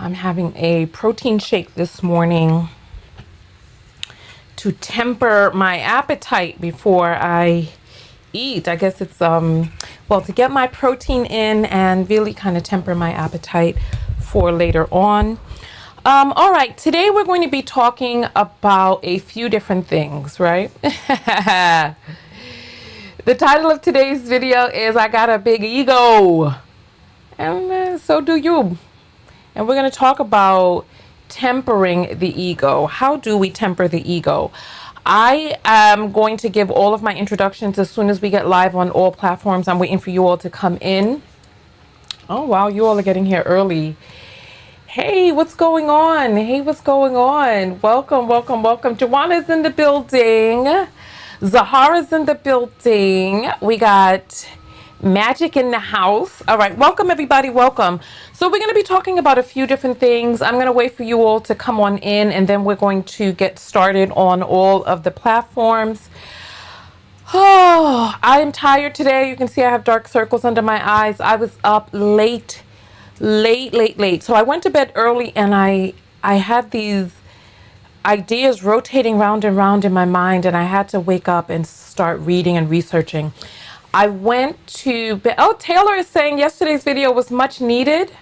I'm having a protein shake this morning to temper my appetite before I eat. I guess it's well, to get my protein in and really kind of temper my appetite for later on. All right, today we're going to be talking about a few different things, right? The title of today's video is I Got a Big Ego, and so do you. And we're going to talk about tempering the ego. How do we temper the ego? I am going to give all of my introductions as soon as we get live on all platforms. I'm waiting for you all to come in. Oh, wow, you all are getting here early. Hey, what's going on? Hey, what's going on? Welcome, welcome, welcome. Joanna's in the building. Zahara's in the building. We got Magic in the house. All right, welcome everybody, welcome. So we're going to be talking about a few different things. I'm going to wait for you all to come on in, and then we're going to get started on all of the platforms. Oh, I am tired today. You can see I have dark circles under my eyes. I was up late. So I went to bed early, and I had these ideas rotating round and round in my mind, and I had to wake up and start reading and researching. I went to bed. Oh, Taylor is saying yesterday's video was much needed.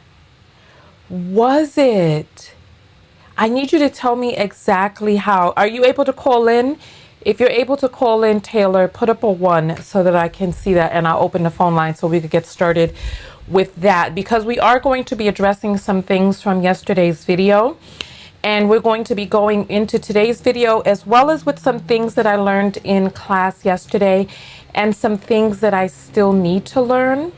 Was it? I need you to tell me exactly how. Are you able to call in? If you're able to call in, Taylor, put up a 1 so that I can see that, and I'll open the phone line so we could get started with that, because we are going to be addressing some things from yesterday's video, and we're going to be going into today's video as well as with some things that I learned in class yesterday and some things that I still need to learn.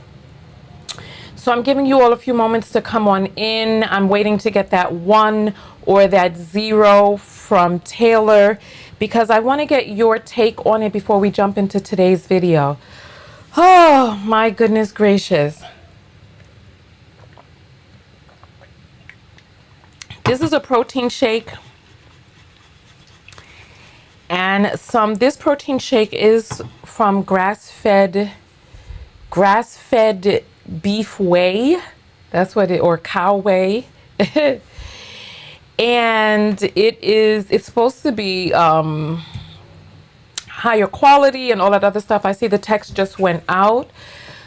So I'm giving you all a few moments to come on in. I'm waiting to get that 1 or that 0 from Taylor, because I want to get your take on it before we jump into today's video. Oh, my goodness gracious. This is a protein shake. And this protein shake is from grass-fed beef whey. That's what or cow whey. And it's supposed to be higher quality and all that other stuff. I see the text just went out.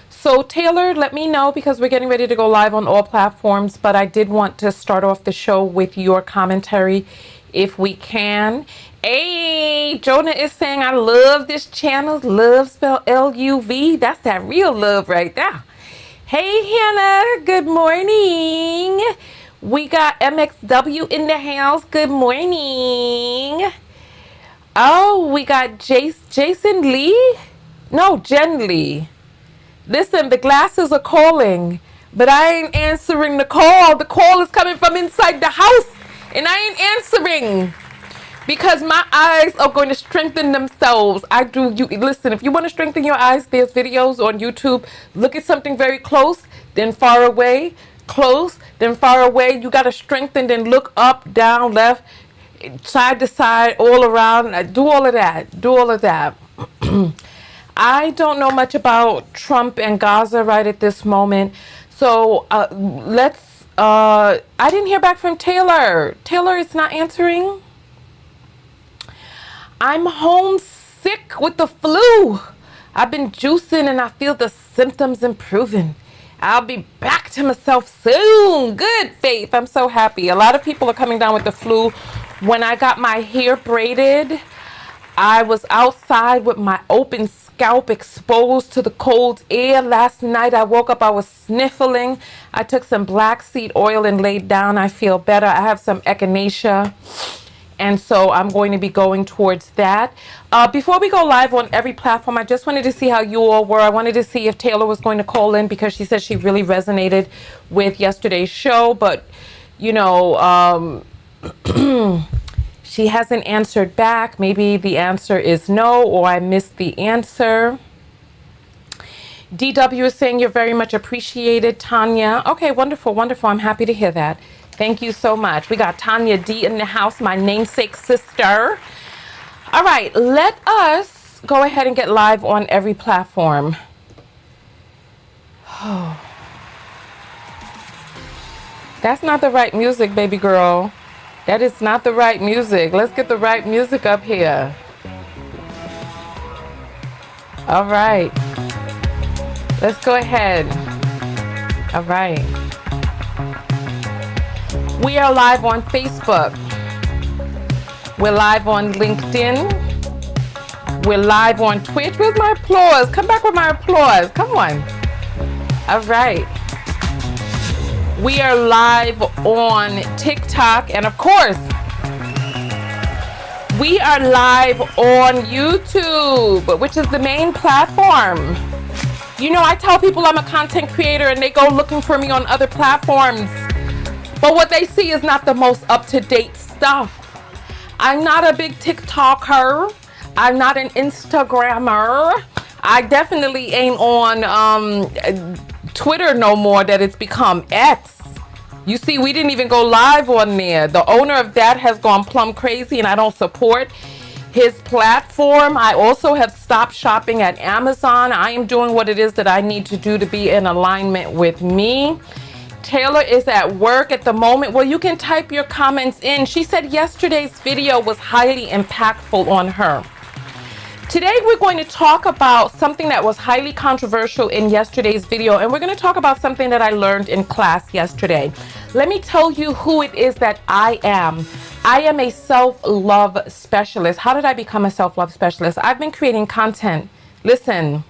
So Taylor, let me know, because we're getting ready to go live on all platforms, but I did want to start off the show with your commentary if we can. Hey, Jonah is saying, I love this channel. Love spelled L-U-V. That's that real love right there. Hey, Hannah. Good morning. We got MXW in the house. Good morning. Oh, we got Jason Lee. No, Jen Lee. Listen, the glasses are calling, but I ain't answering the call. The call is coming from inside the house, and I ain't answering because my eyes are going to strengthen themselves. Listen, if you want to strengthen your eyes, there's videos on YouTube. Look at something very close, then far away, close, then far away. You got to strengthen, then look up, down, left, side to side, all around. Do all of that. Do all of that. I don't know much about Trump and Gaza right at this moment. So I didn't hear back from Taylor. Taylor is not answering. I'm homesick with the flu. I've been juicing and I feel the symptoms improving. I'll be back to myself soon. Good, Faith. I'm so happy. A lot of people are coming down with the flu. When I got my hair braided, I was outside with my open scalp exposed to the cold air. Last night I woke up, I was sniffling. I took some black seed oil and laid down. I feel better. I have some echinacea, and so I'm going to be going towards that. Before we go live on every platform, I just wanted to see how you all were. I wanted to see if Taylor was going to call in, because she said she really resonated with yesterday's show, but you know, she hasn't answered back. Maybe the answer is no, or I missed the answer. DW is saying you're very much appreciated, Tonya. Okay, wonderful, wonderful. I'm happy to hear that. Thank you so much. We got Tonya D in the house, my namesake sister. All right, let us go ahead and get live on every platform. Oh. That's not the right music, baby girl. That is not the right music. Let's get the right music up here. All right. Let's go ahead. All right. We are live on Facebook. We're live on LinkedIn. We're live on Twitch. Where's my applause? Come back with my applause. Come on. All right. We are live on TikTok. And of course, we are live on YouTube, which is the main platform. You know, I tell people I'm a content creator and they go looking for me on other platforms. But what they see is not the most up-to-date stuff. I'm not a big TikToker. I'm not an Instagrammer. I definitely ain't on Twitter no more, that it's become X. You see, we didn't even go live on there. The owner of that has gone plumb crazy and I don't support his platform. I also have stopped shopping at Amazon. I am doing what it is that I need to do to be in alignment with me. Taylor is at work at the moment. Well, you can type your comments in. She said yesterday's video was highly impactful on her. Today, we're going to talk about something that was highly controversial in yesterday's video, and we're going to talk about something that I learned in class yesterday. Let me tell you who it is that I am. I am a self-love specialist. How did I become a self-love specialist? I've been creating content. Listen.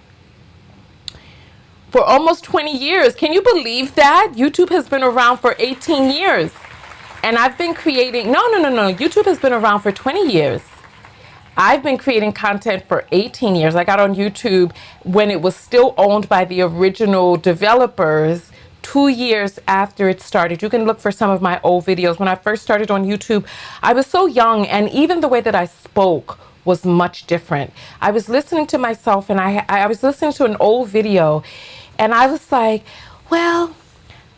For almost 20 years. Can you believe that? YouTube has been around for 18 years. And I've been creating, no. YouTube has been around for 20 years. I've been creating content for 18 years. I got on YouTube when it was still owned by the original developers 2 years after it started. You can look for some of my old videos. When I first started on YouTube, I was so young, and even the way that I spoke was much different. I was listening to myself, and I was listening to an old video, and I was like, well,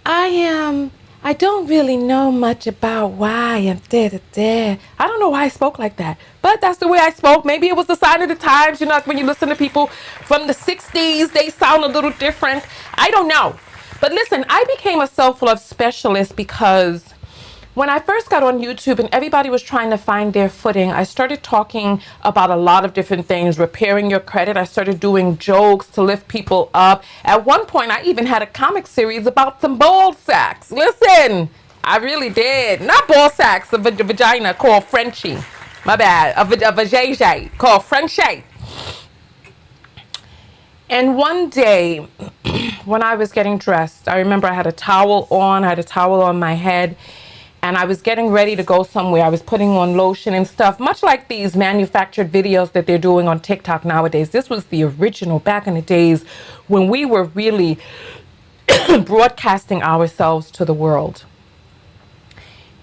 I don't really know much about why I'm I don't know why I spoke like that, but that's the way I spoke. Maybe it was the sign of the times. You know, like when you listen to people from the 60s, they sound a little different. I don't know. But listen, I became a self-love specialist because when I first got on YouTube and everybody was trying to find their footing, I started talking about a lot of different things, repairing your credit. I started doing jokes to lift people up. At one point, I even had a comic series about some ball sacks. Listen, I really did. Not ball sacks, a vagina called Frenchie. My bad. A vajayjay called Frenchie. And one day, when I was getting dressed, I remember I had a towel on. I had a towel on my head. And I was getting ready to go somewhere. I was putting on lotion and stuff, much like these manufactured videos that they're doing on TikTok nowadays. This was the original back in the days when we were really broadcasting ourselves to the world.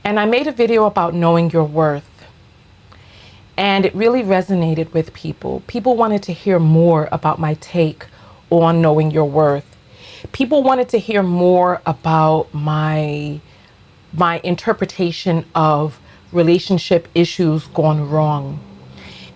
And I made a video about knowing your worth. And it really resonated with people. People wanted to hear more about my take on knowing your worth. People wanted to hear more about my interpretation of relationship issues gone wrong.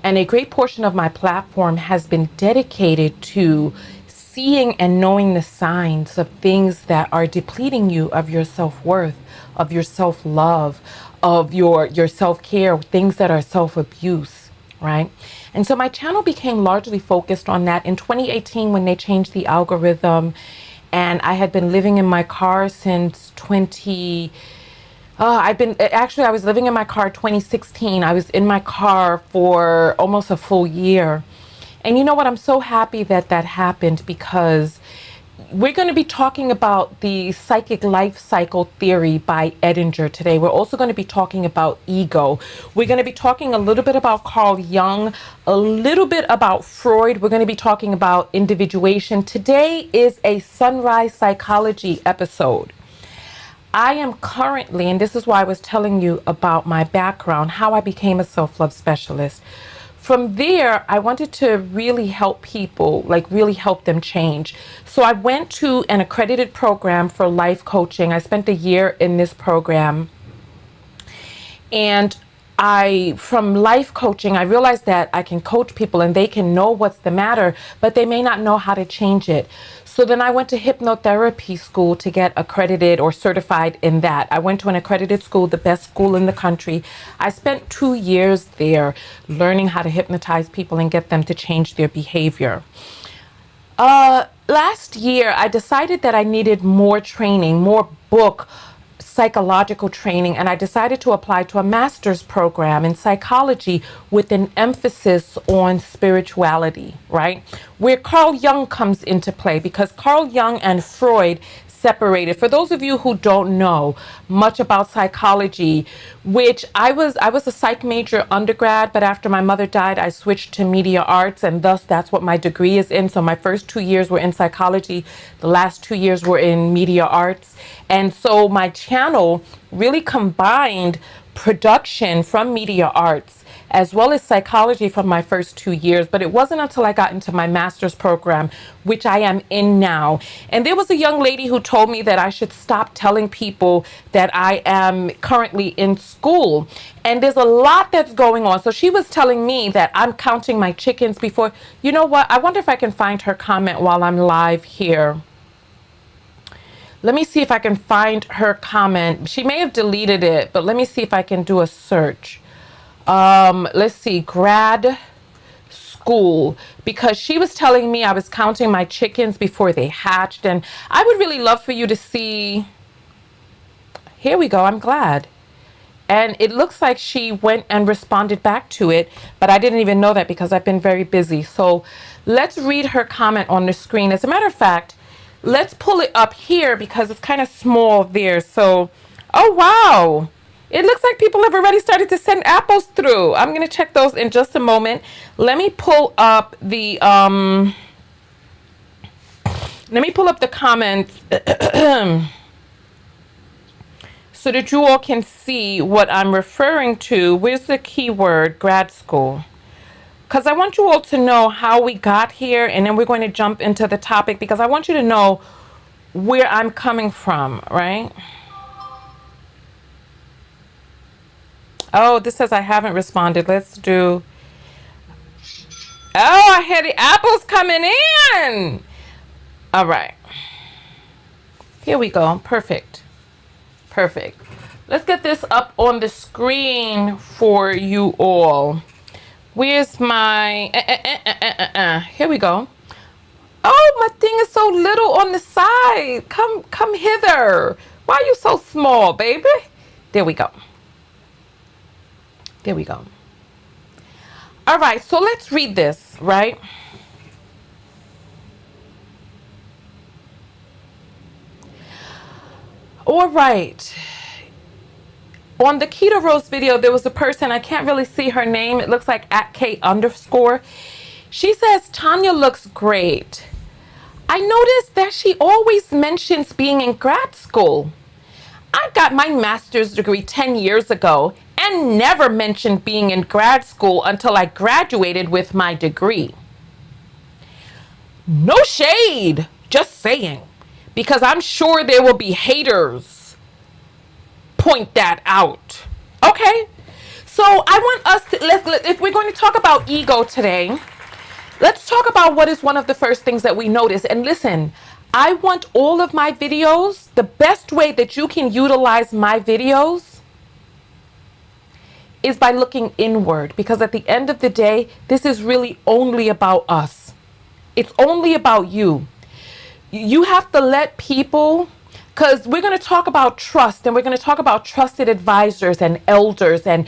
And a great portion of my platform has been dedicated to seeing and knowing the signs of things that are depleting you of your self-worth, of your self-love, of your self-care, things that are self-abuse, right? And so my channel became largely focused on that. In 2018, when they changed the algorithm, and I had been living in my car since I was living in my car 2016. I was in my car for almost a full year. And you know what? I'm so happy that that happened, because we're going to be talking about the psychic life cycle theory by Edinger today. We're also going to be talking about ego. We're going to be talking a little bit about Carl Jung, a little bit about Freud. We're going to be talking about individuation. Today is a sunrise psychology episode. I am currently, and this is why I was telling you about my background, how I became a self-love specialist. From there, I wanted to really help people, like really help them change. So I went to an accredited program for life coaching. I spent a year in this program. And from life coaching, I realized that I can coach people and they can know what's the matter, but they may not know how to change it. So then I went to hypnotherapy school to get accredited or certified in that. I went to an accredited school, the best school in the country. I spent 2 years there learning how to hypnotize people and get them to change their behavior. Last year, I decided that I needed more training, more book psychological training, and I decided to apply to a master's program in psychology with an emphasis on spirituality, right? Where Carl Jung comes into play, because Carl Jung and Freud separated. For those of you who don't know much about psychology, which I was a psych major undergrad, but after my mother died, I switched to media arts, and thus that's what my degree is in. So my first 2 years were in psychology, the last 2 years were in media arts. And so my channel really combined production from media arts as well as psychology from my first 2 years. But it wasn't until I got into my master's program, which I am in now. And there was a young lady who told me that I should stop telling people that I am currently in school. And there's a lot that's going on. So she was telling me that I'm counting my chickens before. You know what? I wonder if I can find her comment while I'm live here. Let me see if I can find her comment. She may have deleted it, but let me see if I can do a search. Let's see, grad school, because she was telling me I was counting my chickens before they hatched, and I would really love for you to see. Here we go, I'm glad. And it looks like she went and responded back to it, but I didn't even know that because I've been very busy. So let's read her comment on the screen. As a matter of fact, let's pull it up here because it's kind of small there. So, oh wow. It looks like people have already started to send apples through. I'm going to check those in just a moment. Let me pull up the comments so that you all can see what I'm referring to. Where's the keyword? Grad school. Because I want you all to know how we got here, and then we're going to jump into the topic because I want you to know where I'm coming from, right? Oh, this says I haven't responded. Let's do. Oh, I had the apples coming in. All right. Here we go. Perfect. Perfect. Let's get this up on the screen for you all. Where's my. Here we go. Oh, my thing is so little on the side. Come hither. Why are you so small, baby? There we go. There we go. All right, so let's read this, right? All right. On the Keto Rose video, there was a person, I can't really see her name. It looks like @K_. She says, Tonya looks great. I noticed that she always mentions being in grad school. I got my master's degree 10 years ago and never mentioned being in grad school until I graduated with my degree. No shade, just saying, because I'm sure there will be haters. Point that out. Okay, so I want us to, if we're going to talk about ego today, let's talk about what is one of the first things that we notice. And listen, I want all of my videos, the best way that you can utilize my videos is by looking inward, because at the end of the day, this is really only about us. It's only about you. You have to let people, because we're going to talk about trust, and we're going to talk about trusted advisors and elders and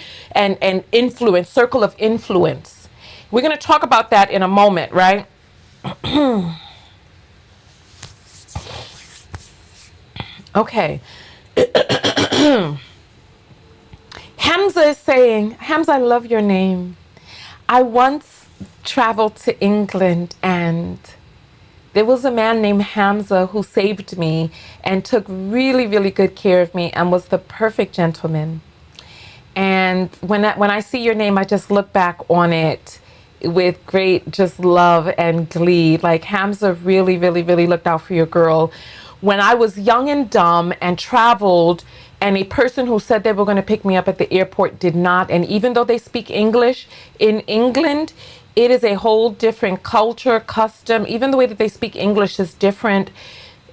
influence, circle of influence. We're going to talk about that in a moment, right? Okay. Hamza is saying, Hamza, I love your name. I once traveled to England and there was a man named Hamza who saved me and took really, really good care of me and was the perfect gentleman. And when I see your name, I just look back on it with great just love and glee. Like Hamza really, really, really looked out for your girl. When I was young and dumb and traveled and a person who said they were going to pick me up at the airport did not. And even though they speak English in England, it is a whole different culture, custom. Even the way that they speak English is different.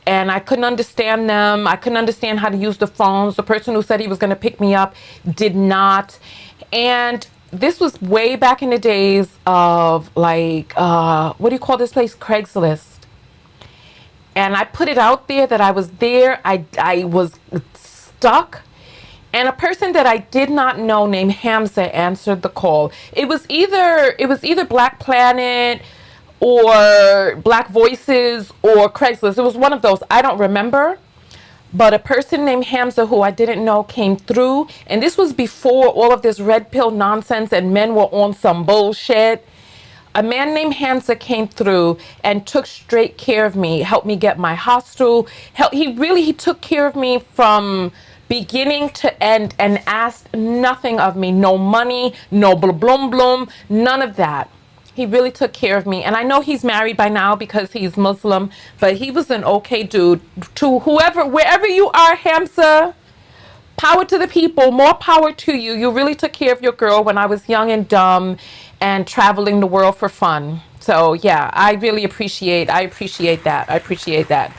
And I couldn't understand them. I couldn't understand how to use the phones. The person who said he was going to pick me up did not. And this was way back in the days of like, what do you call this place? Craigslist. And I put it out there that I was there. I was stuck. And a person that I did not know named Hamza answered the call. It was either Black Planet or Black Voices or Craigslist. It was one of those. I don't remember. But a person named Hamza who I didn't know came through. And this was before all of this red pill nonsense and men were on some bullshit. A man named Hamza came through and took straight care of me, helped me get my hostel. He took care of me from beginning to end and asked nothing of me. No money, no blum, none of that. He really took care of me. And I know he's married by now because he's Muslim, but he was an okay dude. To whoever, wherever you are, Hamza, power to the people, more power to you. You really took care of your girl when I was young and dumb and traveling the world for fun. So yeah, I appreciate that.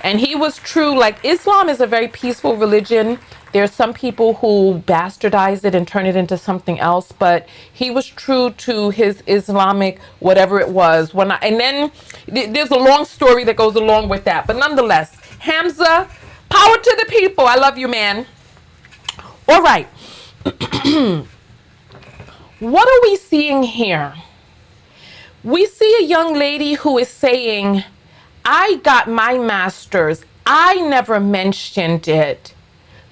And he was true. Like, Islam is a very peaceful religion. There's some people who bastardize it and turn it into something else, but he was true to his Islamic whatever it was. And then there's a long story that goes along with that. But nonetheless, Hamza, power to the people. I love you, man. All right. What are we seeing here? We see a young lady who is saying, I got my master's. I never mentioned it.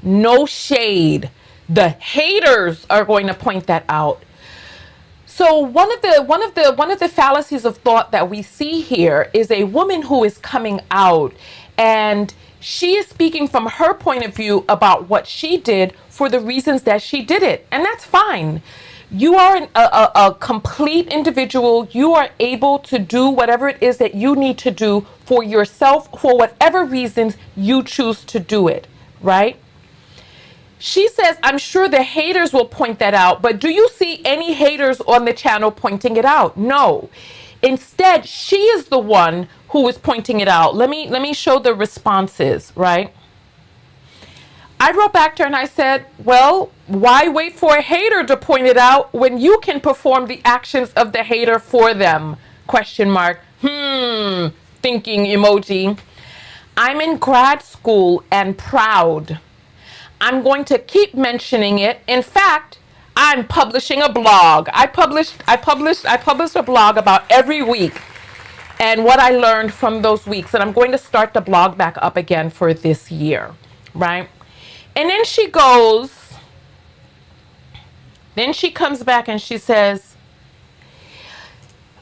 No shade. The haters are going to point that out. So one of the fallacies of thought that we see here is a woman who is coming out, and she is speaking from her point of view about what she did for the reasons that she did it. And that's fine. You are a complete individual. You are able to do whatever it is that you need to do for yourself for whatever reasons you choose to do it, right? She says, I'm sure the haters will point that out, but do you see any haters on the channel pointing it out? No. Instead, she is the one who is pointing it out. Let me show the responses, right? I wrote back to her and I said, well, why wait for a hater to point it out when you can perform the actions of the hater for them? Question mark. Thinking emoji. I'm in grad school and proud. I'm going to keep mentioning it. In fact, I'm publishing a blog. I published a blog about every week and what I learned from those weeks. And I'm going to start the blog back up again for this year, right? And then she comes back and she says,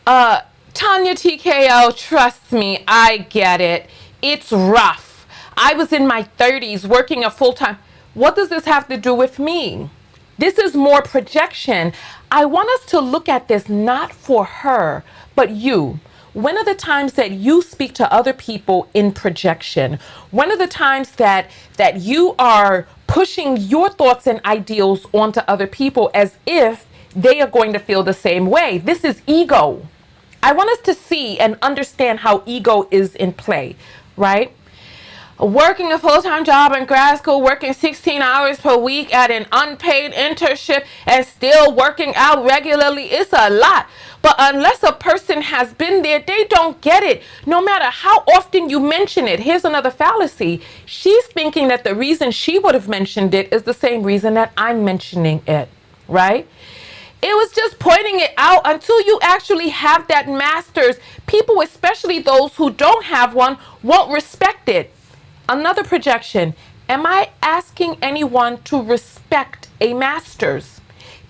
Tonya TKO, trust me, I get it. It's rough. I was in my 30s working a full-time. What does this have to do with me? This is more projection. I want us to look at this not for her, but you. When are the times that you speak to other people in projection? When are the times that you are pushing your thoughts and ideals onto other people as if they are going to feel the same way? This is ego. I want us to see and understand how ego is in play, right? Working a full-time job in grad school, working 16 hours per week at an unpaid internship and still working out regularly, it's a lot. But unless a person has been there, they don't get it. No matter how often you mention it. Here's another fallacy. She's thinking that the reason she would have mentioned it is the same reason that I'm mentioning it, right? It was just pointing it out until you actually have that master's. People, especially those who don't have one, won't respect it. Another projection. Am I asking anyone to respect a master's?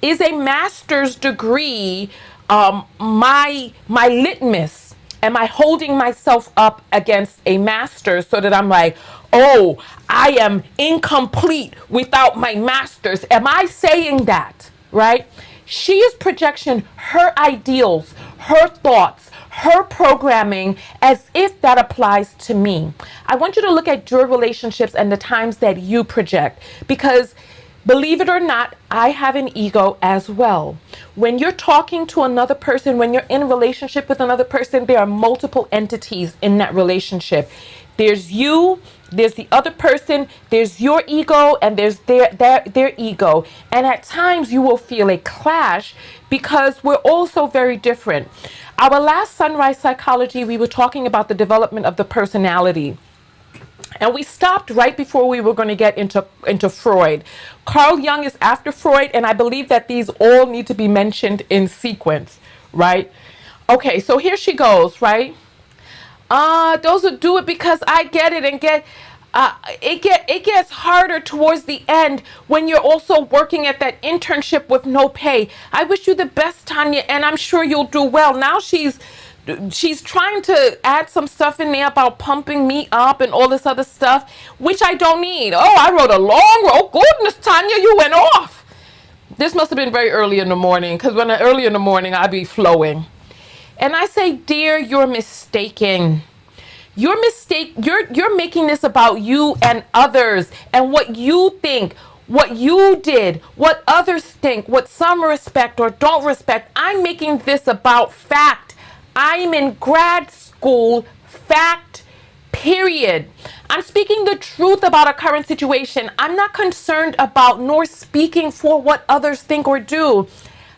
Is a master's degree my litmus? Am I holding myself up against a master's so that I'm like, oh, I am incomplete without my master's? Am I saying that, right? She is projection, her ideals, her thoughts, her programming as if that applies to me. I want you to look at your relationships and the times that you project, because believe it or not, I have an ego as well. When you're talking to another person, when you're in a relationship with another person, there are multiple entities in that relationship. There's you, there's the other person, there's your ego, and there's their ego. And at times you will feel a clash because we're all so very different. Our last Sunrise Psychology, we were talking about the development of the personality. And we stopped right before we were going to get into Freud. Carl Jung is after Freud, and I believe that these all need to be mentioned in sequence, right? Okay, so here she goes, right? Those who do it because I get it and it gets harder towards the end when you're also working at that internship with no pay. I wish you the best, Tonya, and I'm sure you'll do well. Now she's trying to add some stuff in there about pumping me up and all this other stuff, which I don't need. Oh, I wrote a long, oh goodness, Tonya, you went off. This must have been very early in the morning, because early in the morning I'd be flowing. And I say, dear, you're mistaken. You're making this about you and others and what you think, what you did, what others think, what some respect or don't respect. I'm making this about fact. I'm in grad school, fact, period. I'm speaking the truth about a current situation. I'm not concerned about nor speaking for what others think or do.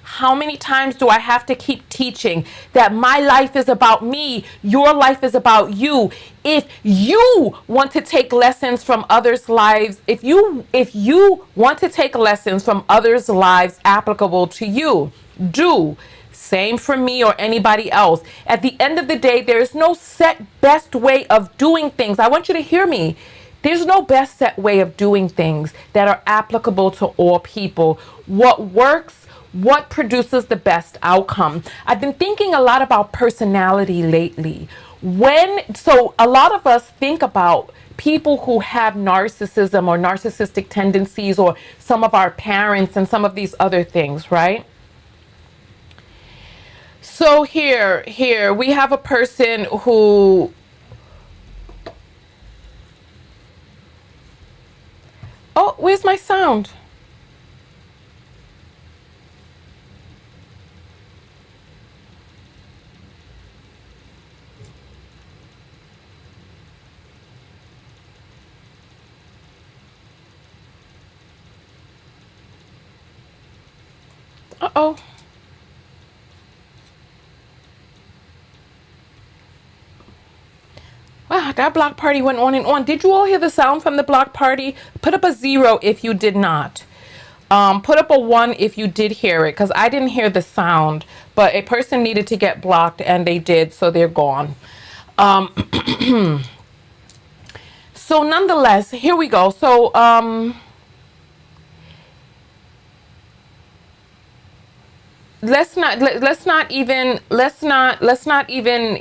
How many times do I have to keep teaching that my life is about me, your life is about you? If you want to take lessons from others' lives, if you want to take lessons from others' lives applicable to you, do. Same for me or anybody else. At the end of the day, there is no set best way of doing things. I want you to hear me. There's no best set way of doing things that are applicable to all people. What works, what produces the best outcome? I've been thinking a lot about personality lately. So a lot of us think about people who have narcissism or narcissistic tendencies, or some of our parents and some of these other things, right? So here we have a person who, oh, where's my sound? Uh-oh. Wow, that block party went on and on. Did you all hear the sound from the block party? Put up a 0 if you did not. Put up a 1 if you did hear it, because I didn't hear the sound, but a person needed to get blocked and they did, so they're gone. So nonetheless, here we go. So let's not even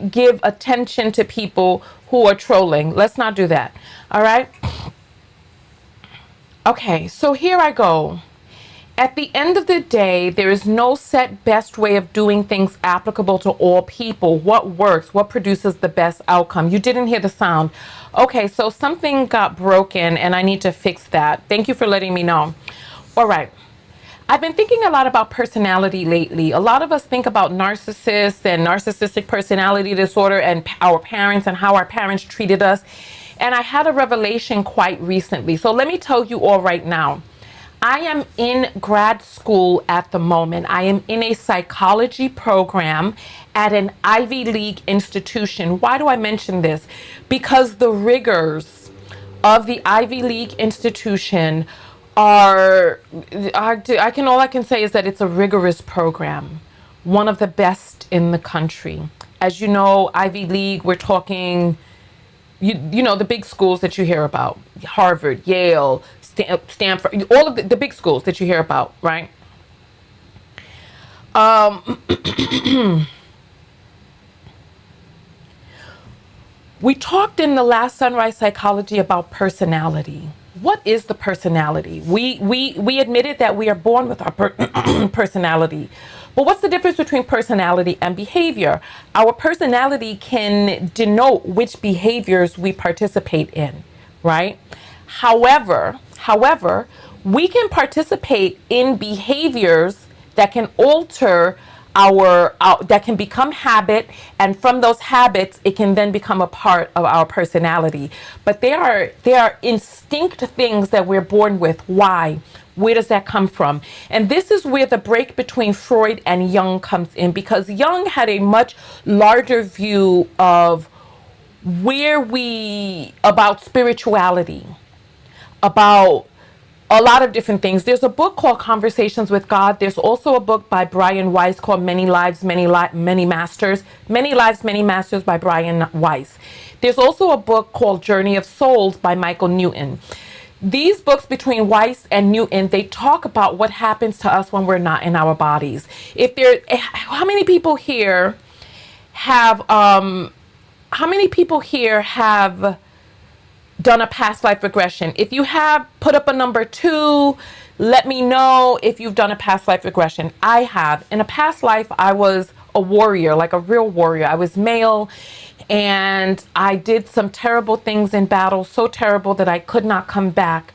give attention to people who are trolling. Let's not do that. All right. Okay, so here I go. At the end of the day, there is no set best way of doing things applicable to all people. What works? What produces the best outcome? You didn't hear the sound. Okay, so something got broken and I need to fix that. Thank you for letting me know. All right. I've been thinking a lot about personality lately. A lot of us think about narcissists and narcissistic personality disorder and our parents and how our parents treated us. And I had a revelation quite recently. So let me tell you all right now. I am in grad school at the moment. I am in a psychology program at an Ivy League institution. Why do I mention this? Because the rigors of the Ivy League institution all I can say is that it's a rigorous program, one of the best in the country. As you know, Ivy League, we're talking, you know, the big schools that you hear about, Harvard, Yale, Stanford, all of the big schools that you hear about, right? We talked in the last Sunrise Psychology about personality. What is the personality? We admitted that we are born with our personality, But what's the difference between personality and behavior? Our personality can denote which behaviors we participate in, right? However, we can participate in behaviors that can alter that can become habit, and from those habits it can then become a part of our personality. But they are instinct things that we're born with. Why? Where does that come from? And this is where the break between Freud and Jung comes in, because Jung had a much larger view of about spirituality, about a lot of different things. There's a book called Conversations with God. There's also a book by Brian Weiss called Many Lives, Many Masters. Many Lives, Many Masters by Brian Weiss. There's also a book called Journey of Souls by Michael Newton. These books between Weiss and Newton, they talk about what happens to us when we're not in our bodies. How many people here have done a past life regression? If you have, put up a number 2. Let me know if you've done a past life regression. I have. In a past life, I was a warrior, like a real warrior. I was male, and I did some terrible things in battle, so terrible that I could not come back.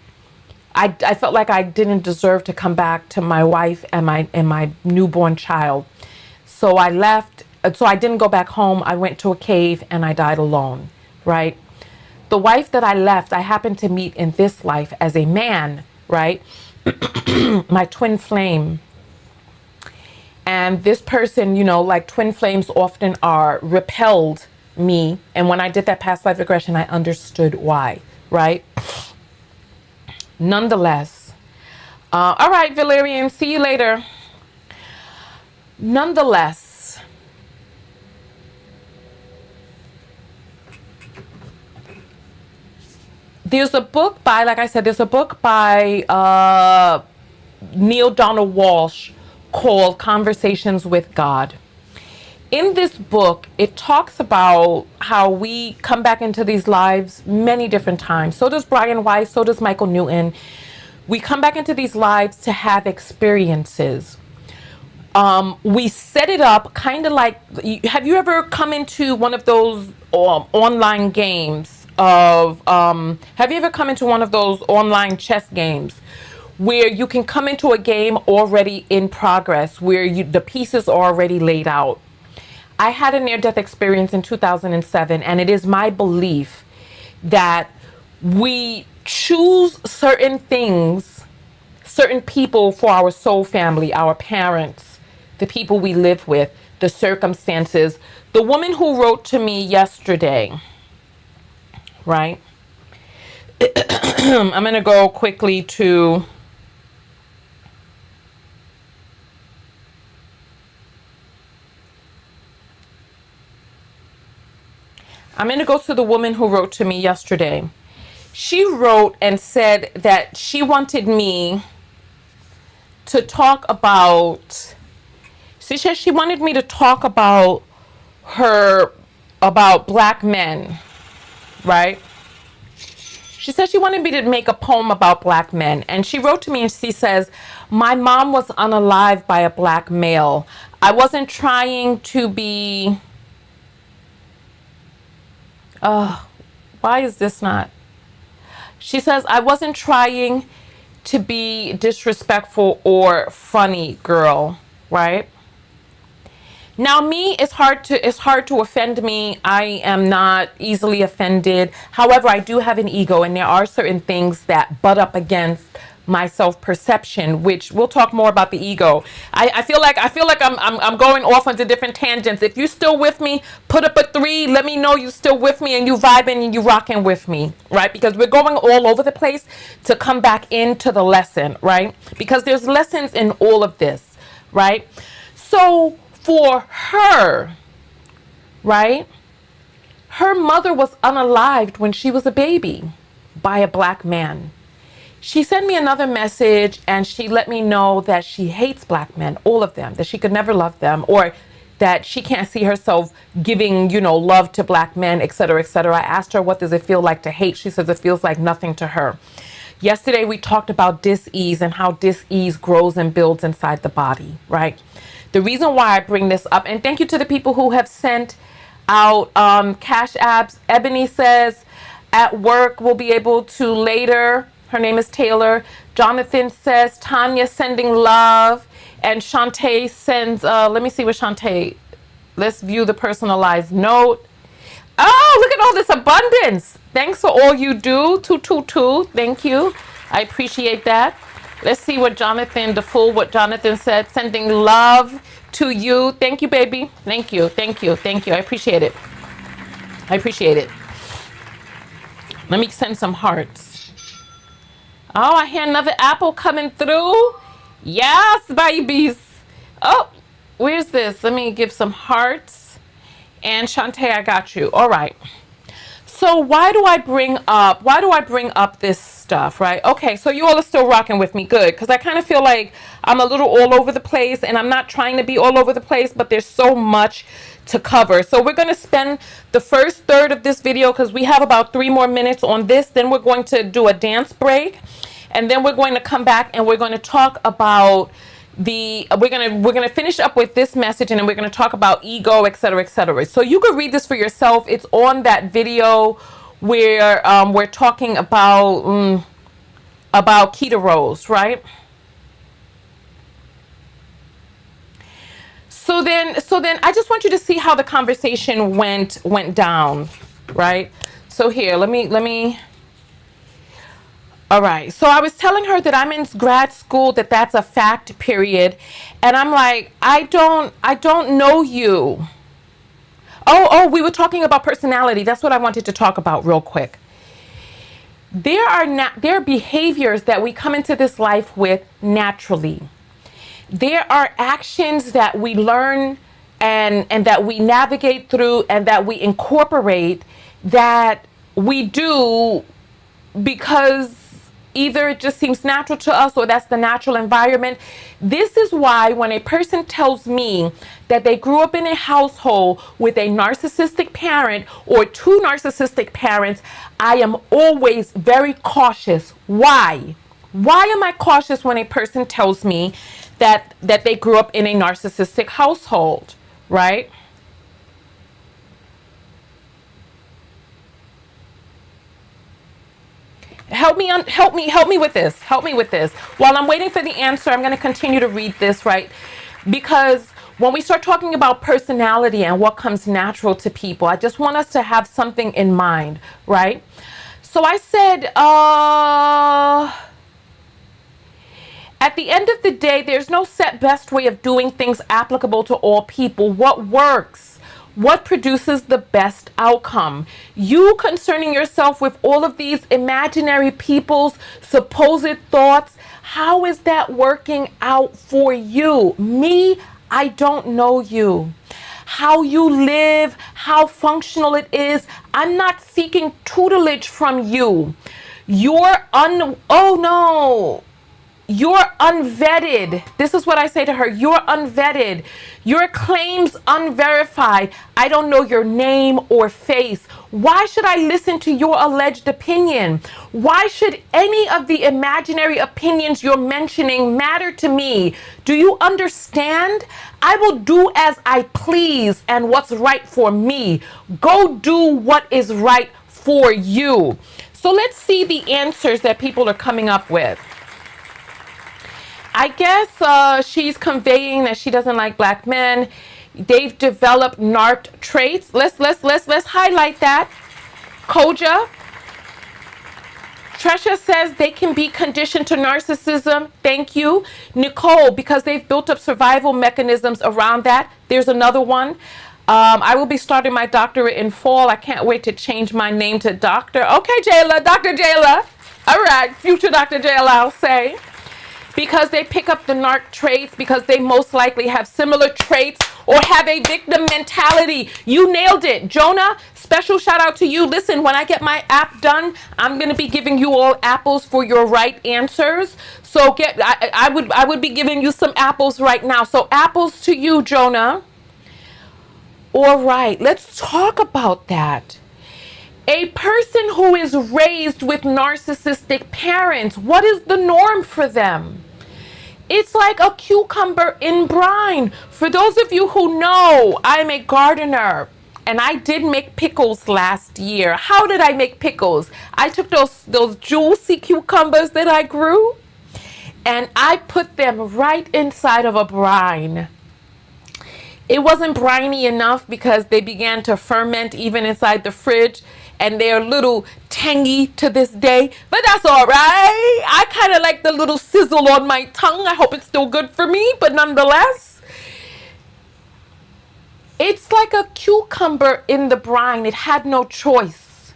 I felt like I didn't deserve to come back to my wife and my newborn child. So I left. So I didn't go back home. I went to a cave and I died alone, right? The wife that I left, I happened to meet in this life as a man, right? My twin flame. And this person, like twin flames often repelled me. And when I did that past life regression, I understood why, right? Nonetheless, all right, Valerian, see you later. Nonetheless, there's a book by, like I said, Neil Donald Walsh called Conversations with God. In this book, it talks about how we come back into these lives many different times. So does Brian Weiss, so does Michael Newton. We come back into these lives to have experiences. We set it up kind of like, have you ever come into one of those online games have you ever come into one of those online chess games where you can come into a game already in progress, where the pieces are already laid out? I had a near-death experience in 2007, and it is my belief that we choose certain things, certain people for our soul family, our parents, the people we live with, the circumstances. The woman who wrote to me yesterday, right? I'm going to go quickly to... I'm going to go to the woman who wrote to me yesterday. She wrote and said that she wanted me to talk about... She said she wanted me to talk about about black men, right? She said she wanted me to make a poem about black men. And she wrote to me and she says, my mom was unalived by a black male. I wasn't trying to be... why is this not? She says, I wasn't trying to be disrespectful or funny, girl, right? Now, me, it's hard to offend me. I am not easily offended. However, I do have an ego, and there are certain things that butt up against my self-perception, which we'll talk more about the ego. I feel like I'm going off onto different tangents. If you're still with me, put up a 3. Let me know you're still with me and you vibing and you rocking with me, right? Because we're going all over the place to come back into the lesson, right? Because there's lessons in all of this, right? So for her, right? Her mother was unalived when she was a baby by a black man. She sent me another message and she let me know that she hates black men, all of them, that she could never love them, or that she can't see herself giving, love to black men, etc., etc. I asked her, what does it feel like to hate? She says it feels like nothing to her. Yesterday, we talked about dis-ease and how dis-ease grows and builds inside the body, right? The reason why I bring this up, and thank you to the people who have sent out cash apps. Ebony says, at work, we'll be able to later. Her name is Taylor. Jonathan says, Tonya sending love. And Shantae sends, let me see what Shantae, let's view the personalized note. Oh, look at all this abundance. Thanks for all you do. 222. Thank you. I appreciate that. Let's see what Jonathan, what Jonathan said. Sending love to you. Thank you, baby. Thank you. Thank you. Thank you. I appreciate it. I appreciate it. Let me send some hearts. Oh, I hear another apple coming through. Yes, babies. Oh, where's this? Let me give some hearts. And Shantae, I got you. All right. So why do I bring up this stuff, right? Okay, so you all are still rocking with me. Good, because I kind of feel like I'm a little all over the place, and I'm not trying to be all over the place, but there's so much to cover. So we're going to spend the first third of this video, because we have about 3 more minutes on this. Then we're going to do a dance break, and then we're going to come back and we're going to talk about we're gonna finish up with this message, and then we're gonna talk about ego, etc., etc. So you could read this for yourself. It's on that video where we're talking about keto roles, right? So then I just want you to see how the conversation went down, right? So here, let me. All right, so I was telling her that I'm in grad school, that's a fact, period. And I'm like, I don't know you. Oh, we were talking about personality. That's what I wanted to talk about real quick. There are behaviors that we come into this life with naturally. There are actions that we learn and that we navigate through and that we incorporate that we do because either it just seems natural to us or that's the natural environment. This is why when a person tells me that they grew up in a household with a narcissistic parent or 2 narcissistic parents, I am always very cautious. Why? Why am I cautious when a person tells me that they grew up in a narcissistic household, right? Help me with this. Help me with this. While I'm waiting for the answer, I'm going to continue to read this, right? Because when we start talking about personality and what comes natural to people, I just want us to have something in mind, right? So I said, at the end of the day, there's no set best way of doing things applicable to all people. What works? What produces the best outcome? You concerning yourself with all of these imaginary people's supposed thoughts, how is that working out for you? Me, I don't know you. How you live, how functional it is, I'm not seeking tutelage from you. You're unvetted. This is what I say to her. You're unvetted. Your claims unverified. I don't know your name or face. Why should I listen to your alleged opinion? Why should any of the imaginary opinions you're mentioning matter to me? Do you understand? I will do as I please and what's right for me. Go do what is right for you. So let's see the answers that people are coming up with. I guess she's conveying that she doesn't like black men. They've developed narc traits. Let's highlight that. Koja. Tresha says they can be conditioned to narcissism. Thank you. Nicole, because they've built up survival mechanisms around that. There's another one. I will be starting my doctorate in fall. I can't wait to change my name to Doctor. Okay, Jayla, Dr. Jayla. All right, future Dr. Jayla, I'll say. Because they pick up the narc traits, because they most likely have similar traits or have a victim mentality. You nailed it. Jonah, special shout out to you. Listen, when I get my app done, I'm going to be giving you all apples for your right answers. So I would be giving you some apples right now. So apples to you, Jonah. All right, let's talk about that. A person who is raised with narcissistic parents, what is the norm for them? It's like a cucumber in brine. For those of you who know, I'm a gardener and I did make pickles last year. How did I make pickles? I took those juicy cucumbers that I grew and I put them right inside of a brine. It wasn't briny enough because they began to ferment even inside the fridge, and they're a little tangy to this day, but that's all right. I kind of like the little sizzle on my tongue. I hope it's still good for me, but nonetheless, it's like a cucumber in the brine. It had no choice.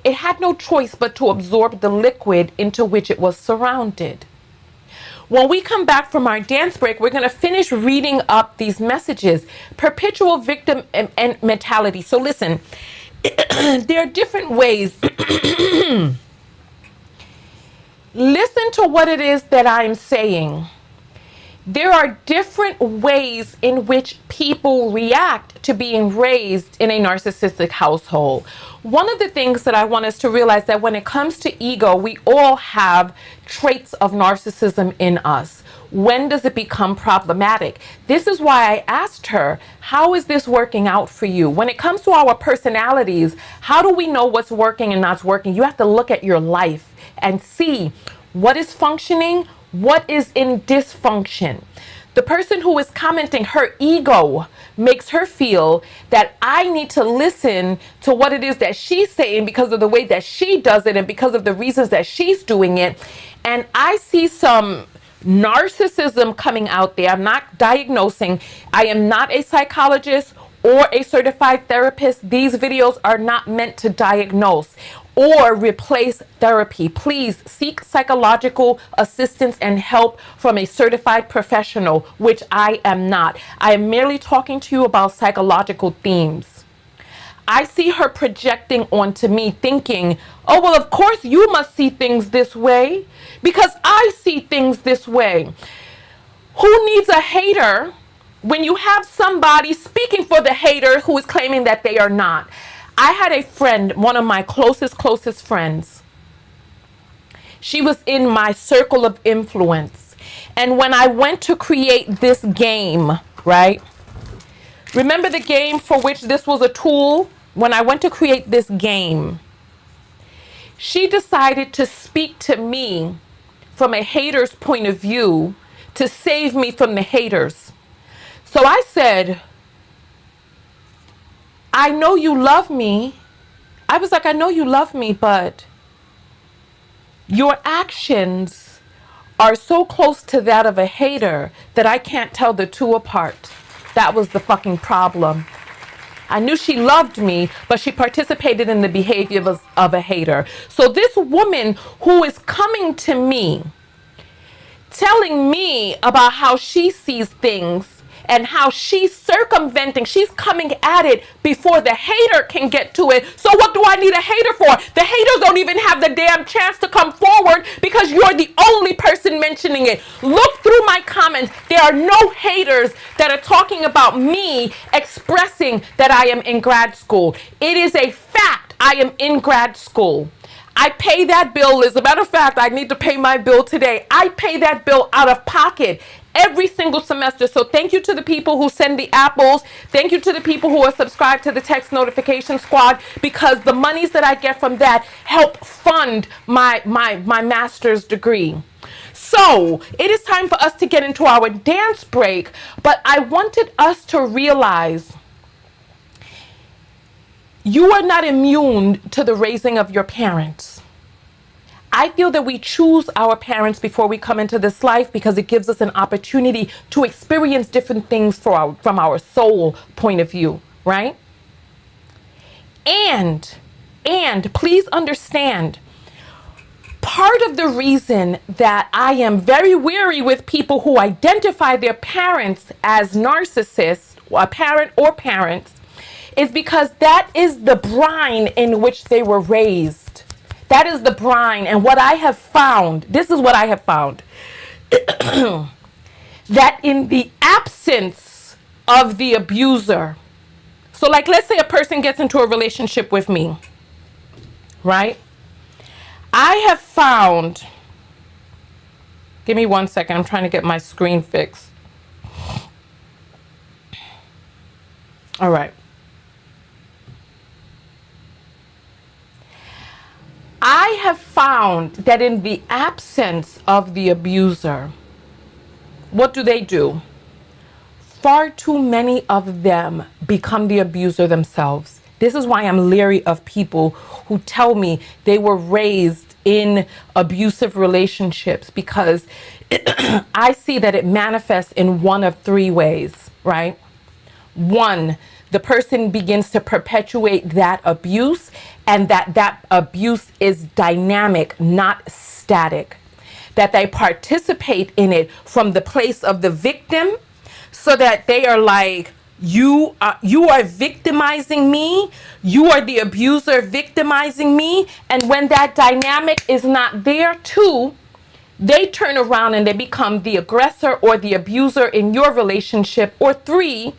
It had no choice but to absorb the liquid into which it was surrounded. When we come back from our dance break, we're going to finish reading up these messages. Perpetual victim and mentality. So listen, there are different ways. Listen to what it is that I'm saying. There are different ways in which people react to being raised in a narcissistic household. One of the things that I want us to realize that when it comes to ego, we all have traits of narcissism in us. When does it become problematic? This is why I asked her, how is this working out for you? When it comes to our personalities, how do we know what's working and not working? You have to look at your life and see what is functioning, what is in dysfunction. The person who is commenting, her ego makes her feel that I need to listen to what it is that she's saying because of the way that she does it and because of the reasons that she's doing it. And I see some narcissism coming out there. I'm not diagnosing. I am not a psychologist or a certified therapist. These videos are not meant to diagnose or replace therapy. Please seek psychological assistance and help from a certified professional, which I am not. I am merely talking to you about psychological themes. I see her projecting onto me thinking, oh, well, of course you must see things this way because I see things this way. Who needs a hater when you have somebody speaking for the hater who is claiming that they are not? I had a friend, one of my closest friends. She was in my circle of influence. And when I went to create this game, right? Remember the game for which this was a tool? When I went to create this game, she decided to speak to me from a hater's point of view to save me from the haters. So I said, I know you love me. I was like, I know you love me, but your actions are so close to that of a hater that I can't tell the two apart. That was the fucking problem. I knew she loved me, but she participated in the behavior of a hater. So this woman who is coming to me, telling me about how she sees things, and how she's circumventing, she's coming at it before the hater can get to it. So what do I need a hater for? The haters don't even have the damn chance to come forward because you're the only person mentioning it. Look through my comments. There are no haters that are talking about me expressing that I am in grad school. It is a fact. I am in grad school. I pay that bill. As a matter of fact, I need to pay my bill today. I pay that bill out of pocket every single semester. So thank you to the people who send the apples. Thank you to the people who are subscribed to the text notification squad, because the monies that I get from that help fund my master's degree. So it is time for us to get into our dance break, but I wanted us to realize you are not immune to the raising of your parents. I feel that we choose our parents before we come into this life because it gives us an opportunity to experience different things from our soul point of view, right? And please understand, part of the reason that I am very weary with people who identify their parents as narcissists, a parent or parents, is because that is the brine in which they were raised. That is the brine. And what I have found, this is what I have found, that in the absence of the abuser, so like let's say a person gets into a relationship with me, right? I have found Give me 1 second. I'm trying to get my screen fixed. All right. I have found that in the absence of the abuser, what do? Far too many of them become the abuser themselves. This is why I'm leery of people who tell me they were raised in abusive relationships, because I see that it manifests in one of three ways, right? One, the person begins to perpetuate that abuse, and that abuse is dynamic, not static. That they participate in it from the place of the victim, so that they are like, you are victimizing me, you are the abuser victimizing me. And when that dynamic is not there too, they turn around and they become the aggressor or the abuser in your relationship. Or three,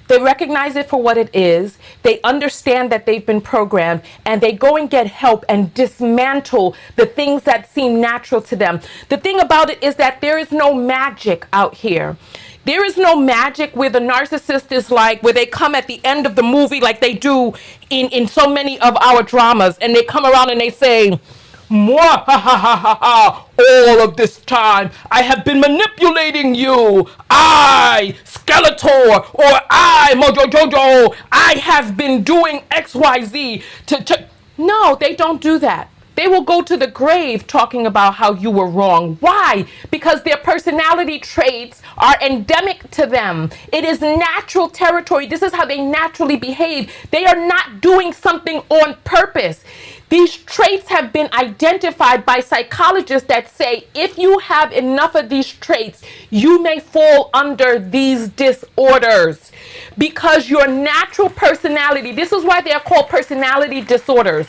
they recognize it for what it is. They understand that they've been programmed, and they go and get help and dismantle the things that seem natural to them. The thing about it is that there is no magic out here. There is no magic where the narcissist is like, where they come at the end of the movie like they do in so many of our dramas, and they come around and they say, "Moi, ha ha ha ha ha, all of this time I have been manipulating you. I, Skeletor, or I, Mojo Jojo, I have been doing XYZ to." No, they don't do that. They will go to the grave talking about how you were wrong. Why? Because their personality traits are endemic to them. It is natural territory. This is how they naturally behave. They are not doing something on purpose. These traits have been identified by psychologists that say if you have enough of these traits, you may fall under these disorders. Because your natural personality, this is why they are called personality disorders.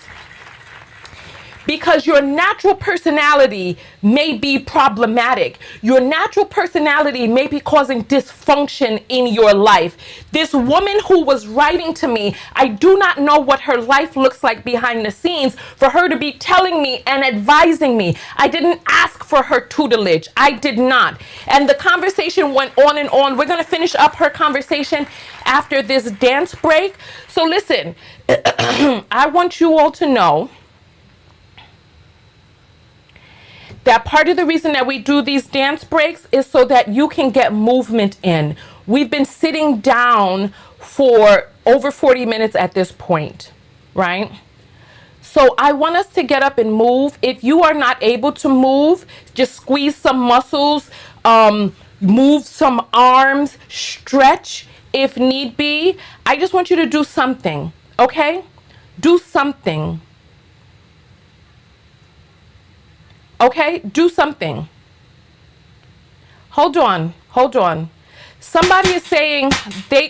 Because your natural personality may be problematic. Your natural personality may be causing dysfunction in your life. This woman who was writing to me, I do not know what her life looks like behind the scenes for her to be telling me and advising me. I didn't ask for her tutelage. I did not. And the conversation went on and on. We're going to finish up her conversation after this dance break. So listen, I want you all to know that part of the reason that we do these dance breaks is so that you can get movement in. We've been sitting down for over 40 minutes at this point, right? So I want us to get up and move. If you are not able to move, just squeeze some muscles, move some arms, stretch if need be. I just want you to do something, okay? Do something. Okay, do something. Hold on. Somebody is saying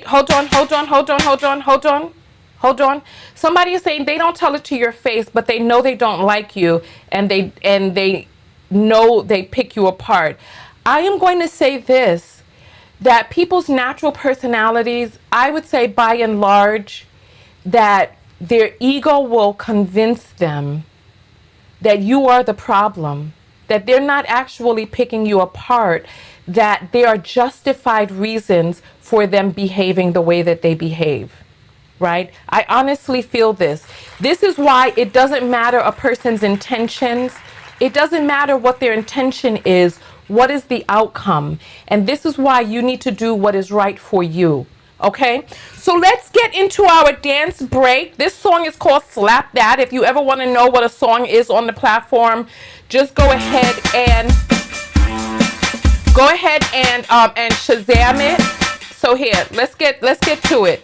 hold on. Somebody is saying they don't tell it to your face, but they know they don't like you, and they know they pick you apart. I am going to say this, that people's natural personalities, I would say by and large, that their ego will convince them that you are the problem, that they're not actually picking you apart, that there are justified reasons for them behaving the way that they behave, right? I honestly feel this. This is why it doesn't matter a person's intentions. It doesn't matter what their intention is. What is the outcome? And this is why you need to do what is right for you. Okay, so let's get into our dance break. This song is called Slap That. If you ever want to know what a song is on the platform, just go ahead and Shazam it. So here, let's get to it.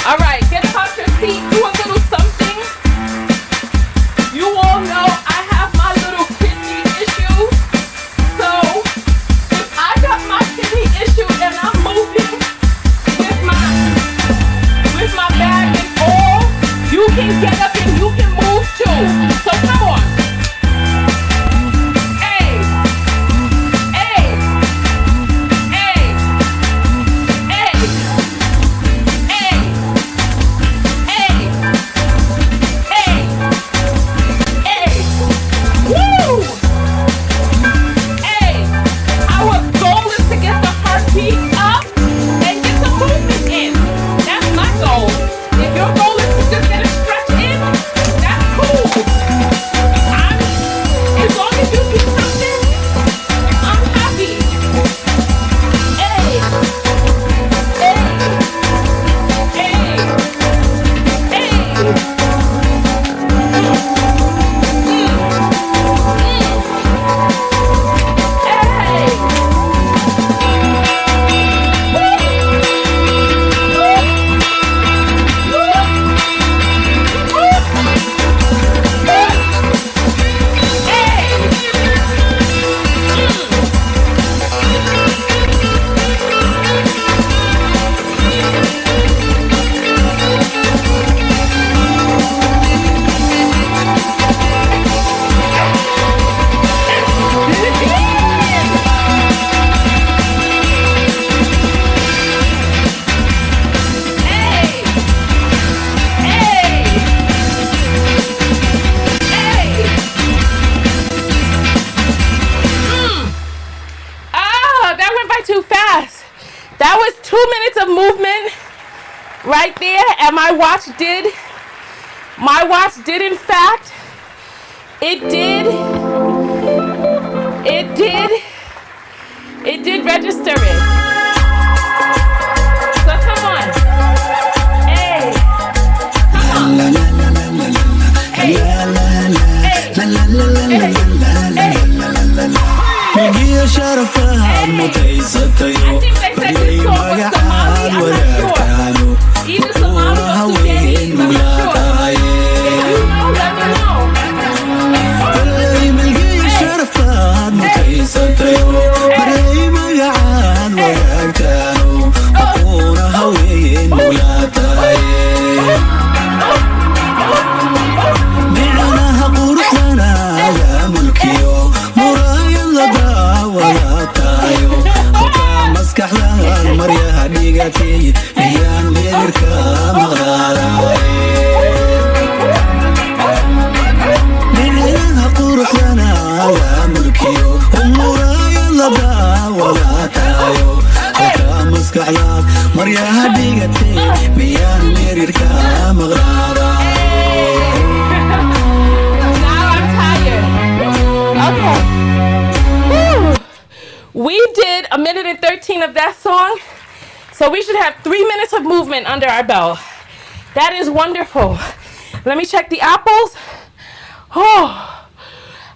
All right, get off your seat, do a little something. You all know I have my little kidney issue. So if I got my kidney issue and I'm moving with my bag and all, you can get up and you can move too. So come on. Hey, hey, hey, hey, hey, hey, hey, hey. Woo! right there. And my watch did in fact, it did register it. So come on. Hey. Come on. Hey. Hey. شرفها متيستيو بدي مقعد وذكانو وطورها وين مغلاتاي بدي ملقي شرفها متيستيو بدي مقعد وذكانو وطورها وين مغلاتاي معناها قرصنا يا ملكيو مرايا لبا ولا تايو وكا مسكح لها المريا ديقتي ميان ليركا مغراراي معناها قرصنا يا ملكيو مرايا لبا ولا تايو وكا مسكح لها مريا ديقتي ميان ليركا مغراراي. Okay. Woo. We did 1:13 of that song, so we should have 3 minutes of movement under our belt. That is wonderful. Let me check the apples. Oh,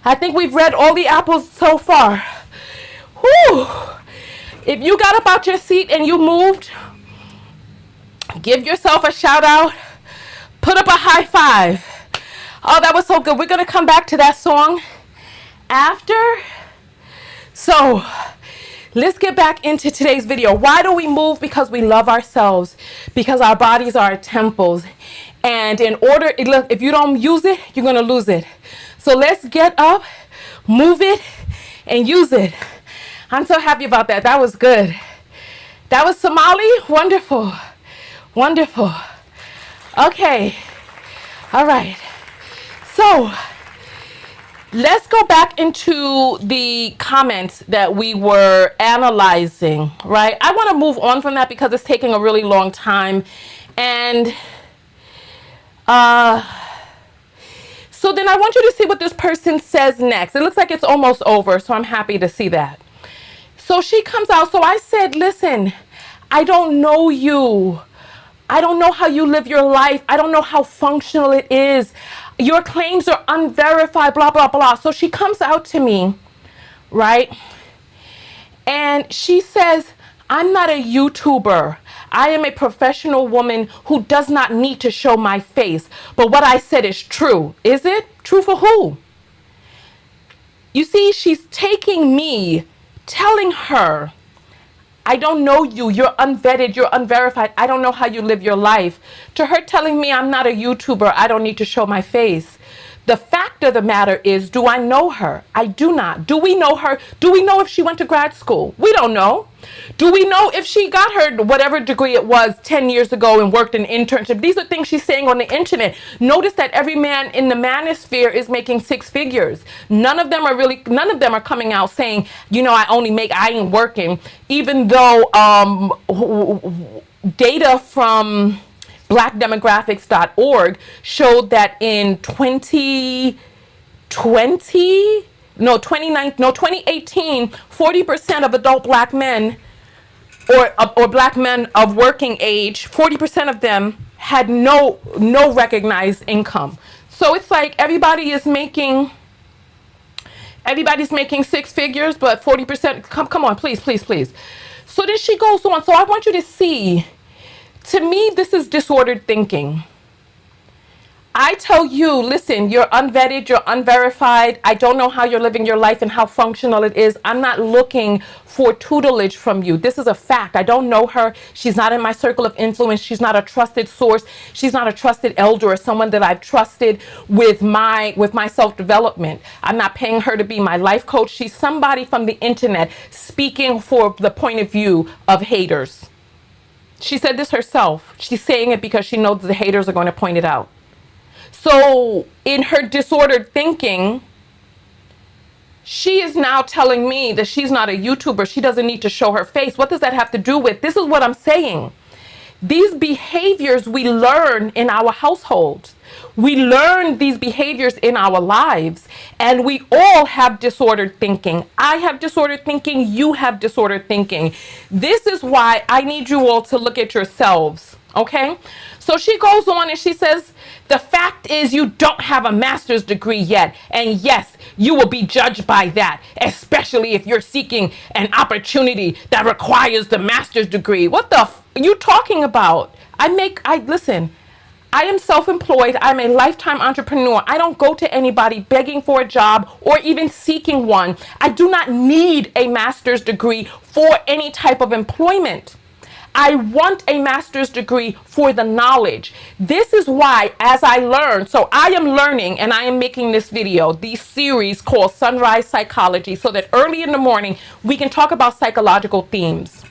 I think we've read all the apples so far. Whew. If you got up out your seat and you moved, give yourself a shout out. Put up a high five. Oh, that was so good. We're going to come back to that song after. So let's get back into today's video. Why do we move? Because we love ourselves, because our bodies are our temples, and in order, look, if you don't use it, you're going to lose it. So let's get up, move it, and use it. I'm so happy about that. That was good. That was Somali. Wonderful. Wonderful. Okay. All right. So let's go back into the comments that we were analyzing, right? I want to move on from that because it's taking a really long time. And so then I want you to see what this person says next. It looks like it's almost over, so I'm happy to see that. So she comes out. So I said, listen, I don't know you. I don't know how you live your life. I don't know how functional it is. Your claims are unverified, blah, blah, blah. So she comes out to me, right? And she says, I'm not a YouTuber. I am a professional woman who does not need to show my face. But what I said is true. Is it? True for who? You see, she's taking me, telling her, I don't know you, you're unvetted, you're unverified, I don't know how you live your life. To her telling me I'm not a YouTuber, I don't need to show my face. The fact of the matter is, do I know her? I do not. Do we know her? Do we know if she went to grad school? We don't know. Do we know if she got her whatever degree it was 10 years ago and worked an internship? These are things she's saying on the internet. Notice that every man in the manosphere is making 6 figures. None of them are coming out saying, you know, I ain't working. Even though data from blackdemographics.org showed that in 2018, 40% of adult black men or black men of working age, 40% of them had no recognized income. So it's like everybody's making 6 figures, but 40%, come on, please. So then she goes on. So I want you to see, to me, this is disordered thinking. I tell you, listen, you're unvetted, you're unverified. I don't know how you're living your life and how functional it is. I'm not looking for tutelage from you. This is a fact. I don't know her. She's not in my circle of influence. She's not a trusted source. She's not a trusted elder or someone that I've trusted with my self-development. I'm not paying her to be my life coach. She's somebody from the internet speaking for the point of view of haters. She said this herself. She's saying it because she knows the haters are going to point it out. So in her disordered thinking, she is now telling me that she's not a YouTuber. She doesn't need to show her face. What does that have to do with? This is what I'm saying. These behaviors we learn in our households. We learn these behaviors in our lives, and we all have disordered thinking. I have disordered thinking. You have disordered thinking. This is why I need you all to look at yourselves, okay? So she goes on and she says, the fact is you don't have a master's degree yet. And yes, you will be judged by that, especially if you're seeking an opportunity that requires the master's degree. What the are you talking about? Listen, I am self-employed. I'm a lifetime entrepreneur. I don't go to anybody begging for a job or even seeking one. I do not need a master's degree for any type of employment. I want a master's degree for the knowledge. This is why, as I learn, so I am learning and I am making this video, this series called Sunrise Psychology, so that early in the morning we can talk about psychological themes.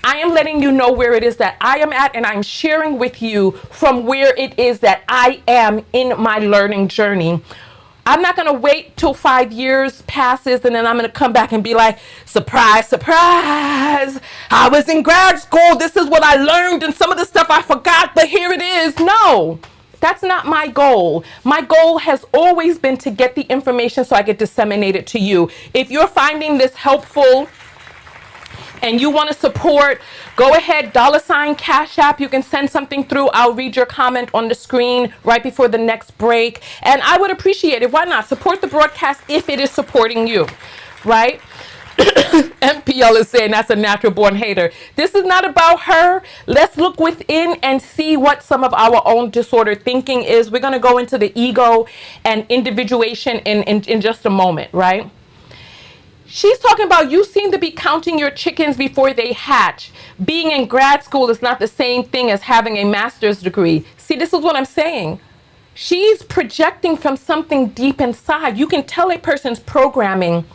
I am letting you know where it is that I am at, and I'm sharing with you from where it is that I am in my learning journey. I'm not going to wait till 5 years passes and then I'm going to come back and be like, surprise, surprise. I was in grad school. This is what I learned, and some of the stuff I forgot, but here it is. No, that's not my goal. My goal has always been to get the information so I can disseminate it to you. If you're finding this helpful and you want to support, go ahead, $ Cash App. You can send something through. I'll read your comment on the screen right before the next break. And I would appreciate it. Why not? Support the broadcast if it is supporting you, right? MPL is saying that's a natural born hater. This is not about her. Let's look within and see what some of our own disordered thinking is. We're going to go into the ego and individuation in just a moment, right? She's talking about you seem to be counting your chickens before they hatch. Being in grad school is not the same thing as having a master's degree. See, this is what I'm saying. She's projecting from something deep inside. You can tell a person's programming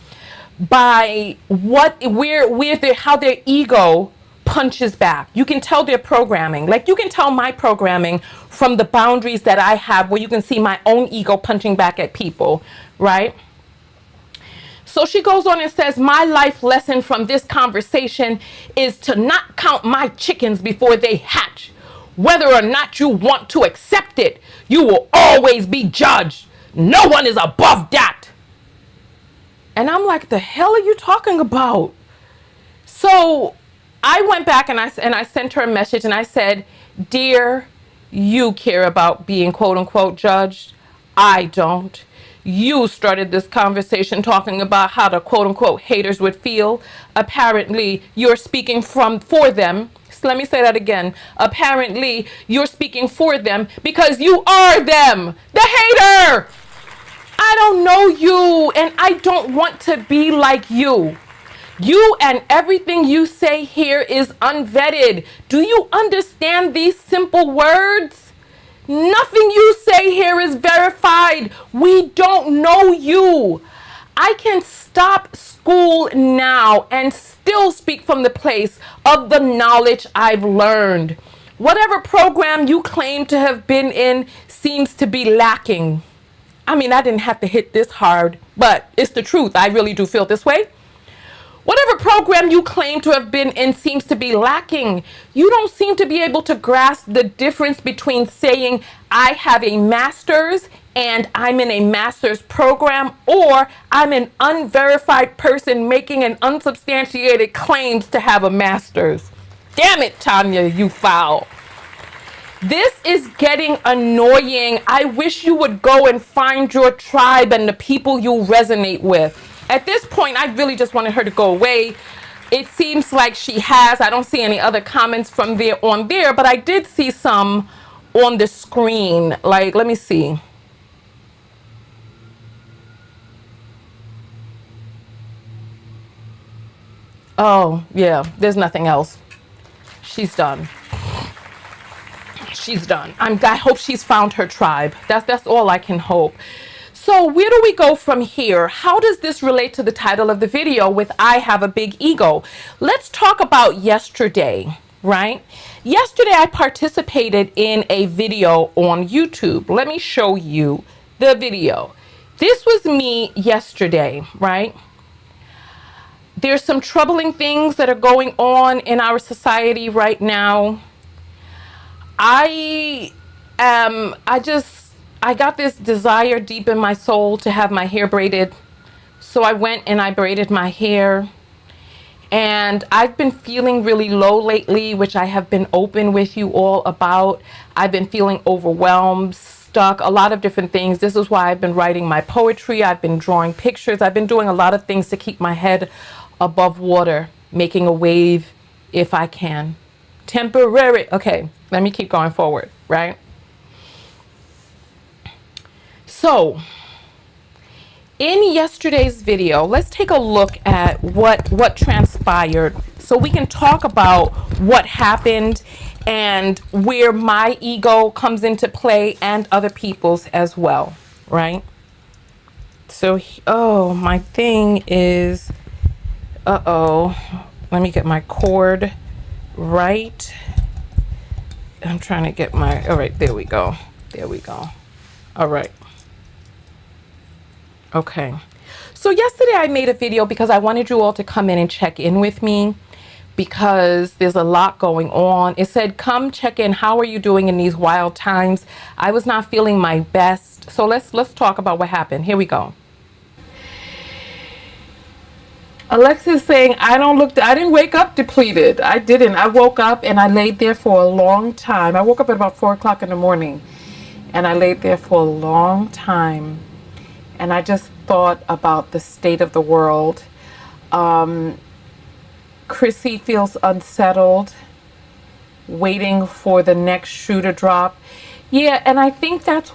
by how their ego punches back. You can tell their programming. Like you can tell my programming from the boundaries that I have, where you can see my own ego punching back at people, right? So she goes on and says, my life lesson from this conversation is to not count my chickens before they hatch. Whether or not you want to accept it, you will always be judged. No one is above that. And I'm like, the hell are you talking about? So I went back and I sent her a message and I said, dear, you care about being quote unquote judged. I don't. You started this conversation talking about how the quote unquote haters would feel. Apparently, you're speaking for them. So let me say that again. Apparently, you're speaking for them because you are them, the hater. I don't know you, and I don't want to be like you. You and everything you say here is unvetted. Do you understand these simple words? Nothing you say here is verified. We don't know you. I can stop school now and still speak from the place of the knowledge I've learned. Whatever program you claim to have been in seems to be lacking. I mean, I didn't have to hit this hard, but it's the truth. I really do feel this way. Whatever program you claim to have been in seems to be lacking. You don't seem to be able to grasp the difference between saying, I have a master's and I'm in a master's program, or I'm an unverified person making an unsubstantiated claims to have a master's. Damn it, Tonya, you foul. This is getting annoying. I wish you would go and find your tribe and the people you resonate with. At this point, I really just wanted her to go away. It seems like she has. I don't see any other comments from there on there, but I did see some on the screen. Like, let me see. Oh, yeah, there's nothing else. She's done. She's done. I hope she's found her tribe. That's all I can hope. So where do we go from here? How does this relate to the title of the video with I have a big ego? Let's talk about yesterday, right? Yesterday I participated in a video on YouTube. Let me show you the video. This was me yesterday, right? There's some troubling things that are going on in our society right now. I am, I got this desire deep in my soul to have my hair braided. So I went and I braided my hair. And I've been feeling really low lately, which I have been open with you all about. I've been feeling overwhelmed, stuck, a lot of different things. This is why I've been writing my poetry. I've been drawing pictures. I've been doing a lot of things to keep my head above water, making a wave if I can. Temporary. Okay, let me keep going forward, right? So, in yesterday's video, let's take a look at what transpired so we can talk about what happened and where my ego comes into play and other people's as well, right? So, oh, my thing is, uh-oh, let me get my cord right. I'm trying to get my, all right, there we go. There we go. All right. Okay. So yesterday I made a video because I wanted you all to come in and check in with me because there's a lot going on. It said, come check in. How are you doing in these wild times? I was not feeling my best. So let's talk about what happened. Here we go. Alexis saying, I didn't wake up depleted. I didn't. I woke up and I laid there for a long time. I woke up at about 4 o'clock in the morning and I laid there for a long time. And I just thought about the state of the world. Chrissy feels unsettled, waiting for the next shoe to drop. Yeah, and I think that's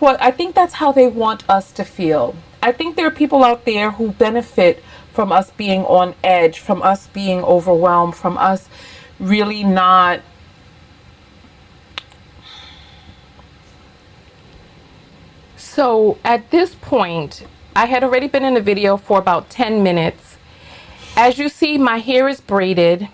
how they want us to feel. I think there are people out there who benefit from us being on edge, from us being overwhelmed, from us really not. So at this point, I had already been in the video for about 10 minutes. As you see, my hair is braided.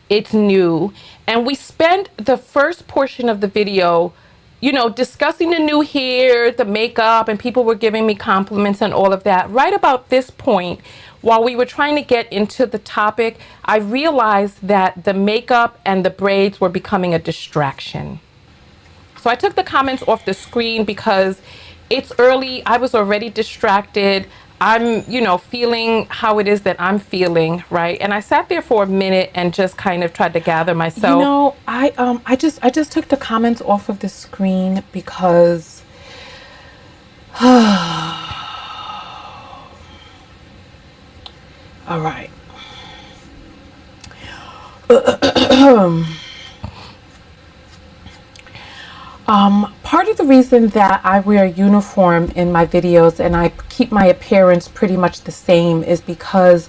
It's new. And we spent the first portion of the video, you know, discussing the new hair, the makeup, and people were giving me compliments and all of that. Right about this point, while we were trying to get into the topic, I realized that the makeup and the braids were becoming a distraction. So I took the comments off the screen because it's early. I was already distracted. I'm, you know, feeling how it is that I'm feeling, right? And I sat there for a minute and just kind of tried to gather myself. You know, I just took the comments off of the screen because all right. Part of the reason that I wear a uniform in my videos and I keep my appearance pretty much the same is because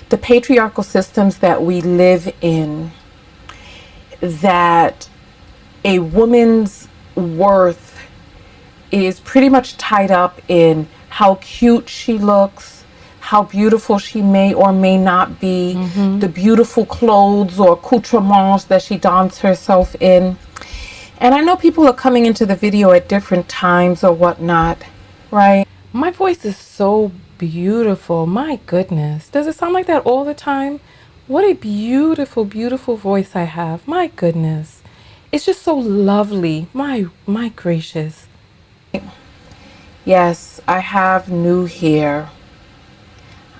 the patriarchal systems that we live in, that a woman's worth is pretty much tied up in how cute she looks, how beautiful she may or may not be, the beautiful clothes or accoutrements that she dons herself in. And I know people are coming into the video at different times or whatnot, right? My voice is so beautiful. My goodness. Does it sound like that all the time? What a beautiful, beautiful voice I have. My goodness. It's just so lovely. My gracious. Yes, I have new hair.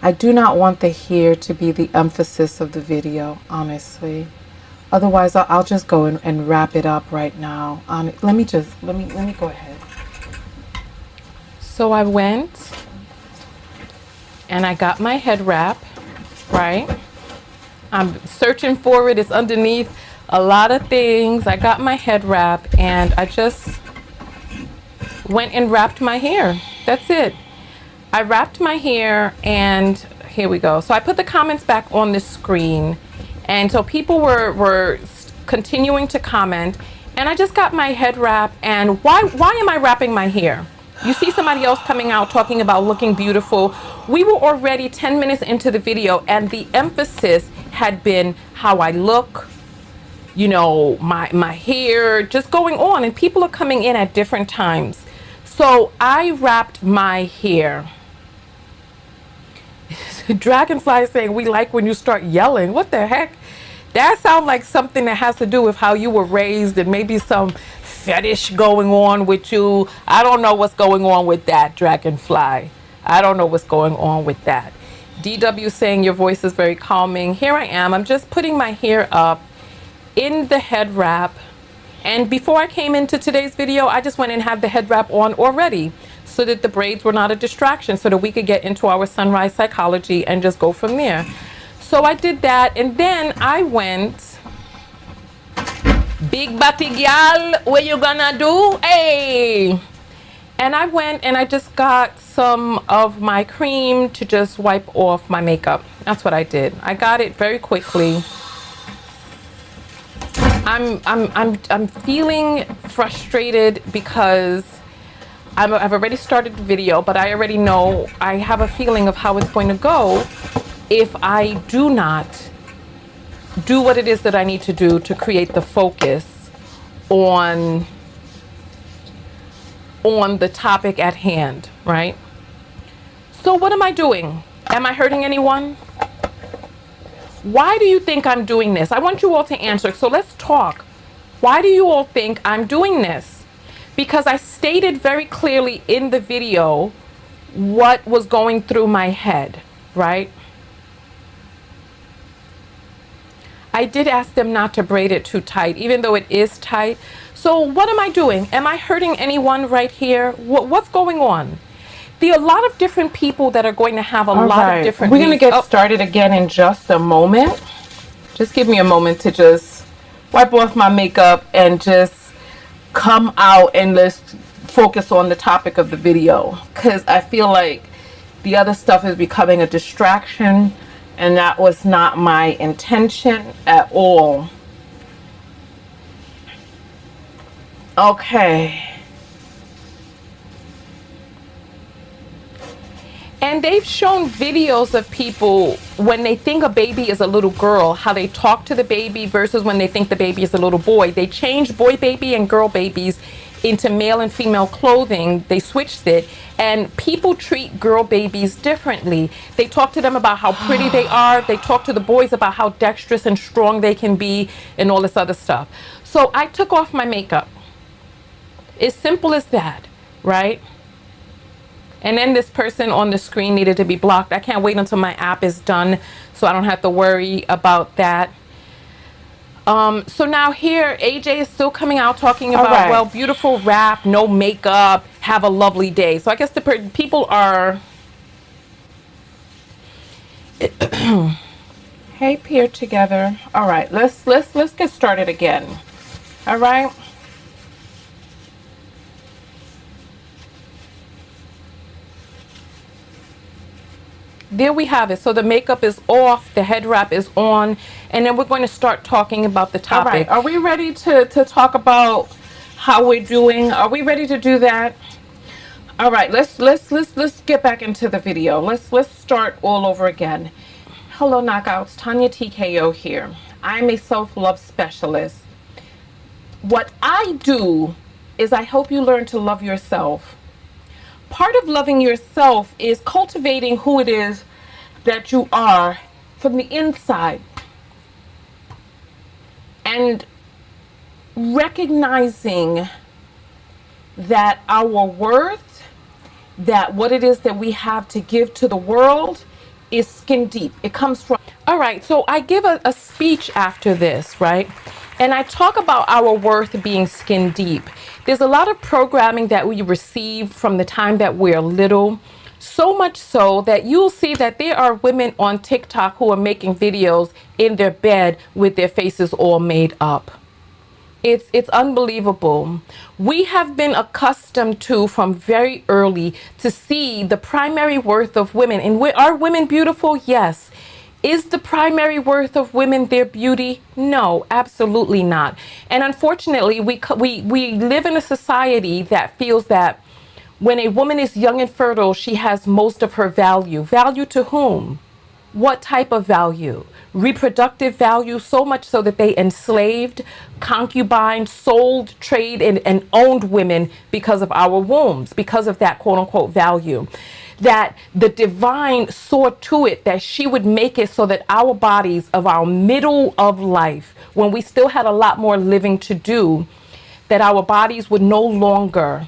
I do not want the hair to be the emphasis of the video, honestly. Otherwise, I'll just go and wrap it up right now. Let me go ahead. So I went and I got my head wrap, right? I'm searching for it. It's underneath a lot of things. I got my head wrap and I just went and wrapped my hair. That's it. I wrapped my hair and here we go. So I put the comments back on the screen. And so people were continuing to comment, and I just got my head wrap. And why am I wrapping my hair? You see somebody else coming out talking about looking beautiful. We were already 10 minutes into the video, and the emphasis had been how I look, you know, my hair, just going on, and people are coming in at different times. So I wrapped my hair. Dragonfly saying, we like when you start yelling. What the heck? That sounds like something that has to do with how you were raised and maybe some fetish going on with you. I don't know what's going on with that, Dragonfly. I don't know what's going on with that. DW saying your voice is very calming. Here I am. I'm just putting my hair up in the head wrap. And before I came into today's video, I just went and had the head wrap on already so that the braids were not a distraction, so that we could get into our sunrise psychology and just go from there. So I did that, and then I went, big body gal, what you gonna do? Hey! And I went and I just got some of my cream to just wipe off my makeup. That's what I did. I got it very quickly. I'm feeling frustrated because I've already started the video, but I already know, I have a feeling of how it's going to go if I do not do what it is that I need to do to create the focus on the topic at hand, right? So what am I doing? Am I hurting anyone? Why do you think I'm doing this? I want you all to answer. So let's talk. Why do you all think I'm doing this? Because I stated very clearly in the video what was going through my head, right? I did ask them not to braid it too tight, even though it is tight. So what am I doing? Am I hurting anyone right here? What's going on? There are a lot of different people that are going to have a lot of different... We're going to get started again in just a moment. Just give me a moment to just wipe off my makeup and just come out and let's focus on the topic of the video. Because I feel like the other stuff is becoming a distraction, and that was not my intention at all. Okay. And they've shown videos of people when they think a baby is a little girl, how they talk to the baby versus when they think the baby is a little boy. They changed boy baby and girl babies into male and female clothing. They switched it, and people treat girl babies differently. They talk to them about how pretty they are. They talk to the boys about how dexterous and strong they can be and all this other stuff. So I took off my makeup. As simple as that, right? And then this person on the screen needed to be blocked. I can't wait until my app is done so I don't have to worry about that. So now here, AJ is still coming out talking about, well, beautiful wrap, no makeup, have a lovely day. So I guess the people are... Hey, peer together. All right, let's get started again. All right. There we have it. So the makeup is off, the head wrap is on, and then we're going to start talking about the topic. All right. Are we ready to talk about how we're doing? Are we ready to do that? All right, let's get back into the video. Let's start all over again. Hello, knockouts. Tonya TKO here. I'm a self-love specialist. What I do is I help you learn to love yourself. Part of loving yourself is cultivating who it is that you are from the inside and recognizing that our worth, that what it is that we have to give to the world is skin deep. It comes from... All right, so I give a speech after this, right? And I talk about our worth being skin deep. There's a lot of programming that we receive from the time that we're little, so much so that you'll see that there are women on TikTok who are making videos in their bed with their faces all made up. It's unbelievable. We have been accustomed to, from very early, to see the primary worth of women. And are women beautiful? Yes. Is the primary worth of women their beauty? No, absolutely not. And unfortunately, we live in a society that feels that when a woman is young and fertile, she has most of her value. Value to whom? What type of value? Reproductive value, so much so that they enslaved, concubined, sold, traded, and owned women because of our wombs, because of that quote-unquote value. That the divine saw to it that she would make it so that our bodies of our middle of life, when we still had a lot more living to do, that our bodies would no longer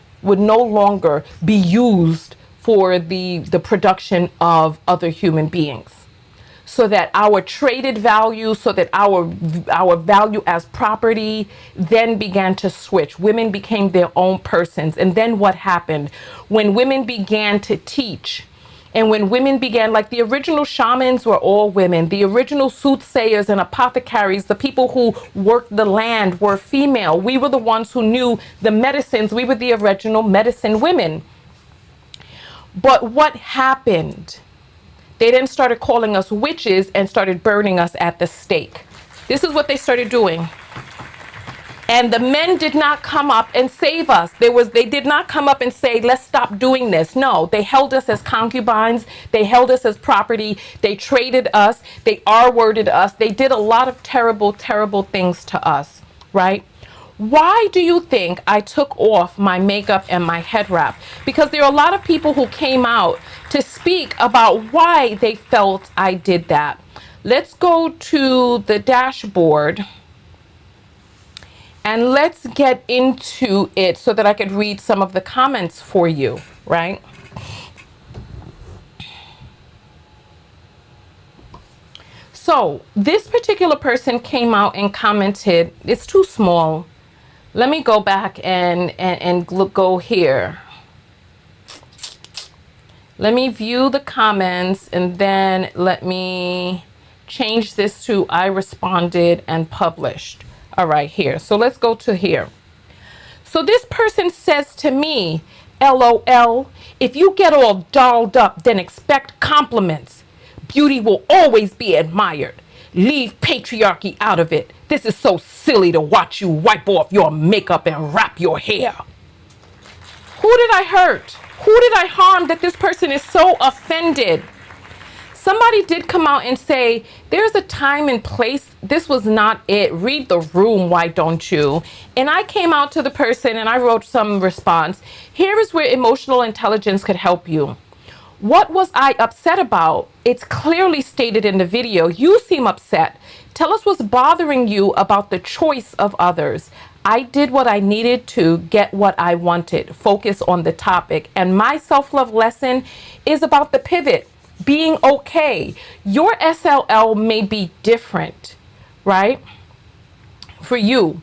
be used for the production of other human beings. So that our traded value, so that our value as property then began to switch. Women became their own persons. And then what happened? When women began to teach, and when women began, like the original shamans were all women, the original soothsayers and apothecaries, the people who worked the land were female. We were the ones who knew the medicines. We were the original medicine women. But what happened? They then started calling us witches and started burning us at the stake. This is what they started doing. And the men did not come up and save us. They did not come up and say, let's stop doing this. No, they held us as concubines. They held us as property. They traded us. They R-worded us. They did a lot of terrible, terrible things to us, right? Why do you think I took off my makeup and my head wrap? Because there are a lot of people who came out to speak about why they felt I did that. Let's go to the dashboard and let's get into it so that I could read some of the comments for you, right? So this particular person came out and commented, it's too small. Let me go back and go here. Let me view the comments and then let me change this to I responded and published. All right, here. So let's go to here. So this person says to me, LOL, if you get all dolled up, then expect compliments. Beauty will always be admired. Leave patriarchy out of it. This is so silly to watch you wipe off your makeup and wrap your hair. Who did I hurt? Who did I harm that this person is so offended? Somebody did come out and say, there's a time and place. This was not it. Read the room, why don't you? And I came out to the person and I wrote some response. Here is where emotional intelligence could help you. What was I upset about? It's clearly stated in the video. You seem upset. Tell us what's bothering you about the choice of others. I did what I needed to get what I wanted. Focus on the topic. And my self-love lesson is about the pivot, being okay. Your SLL may be different, right? For you.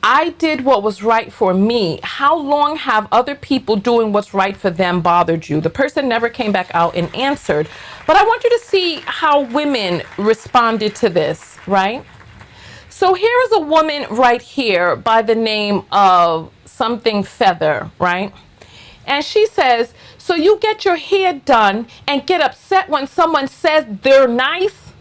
I did what was right for me. How long have other people doing what's right for them bothered you? The person never came back out and answered. But I want you to see how women responded to this, right? So here is a woman right here by the name of something Feather, right? And she says, so you get your hair done and get upset when someone says they're nice,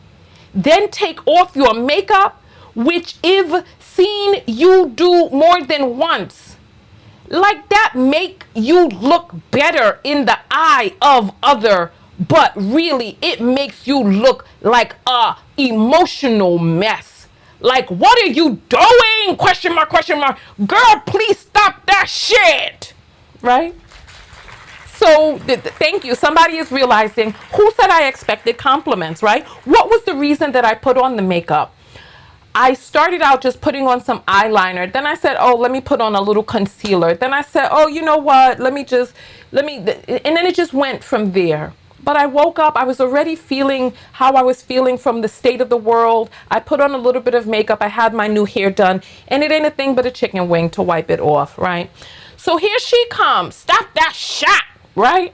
then take off your makeup, which if seen you do more than once. Like that make you look better in the eye of other, but really it makes you look like a emotional mess. Like, what are you doing? Question mark, question mark. Girl, please stop that shit. Right? So thank you. Somebody is realizing, who said I expected compliments, right? What was the reason that I put on the makeup? I started out just putting on some eyeliner. Then I said, oh, let me put on a little concealer. Then I said, oh, you know what? And then it just went from there. But I woke up, I was already feeling how I was feeling from the state of the world. I put on a little bit of makeup. I had my new hair done, and it ain't a thing but a chicken wing to wipe it off, right? So here she comes. Stop that shot, right?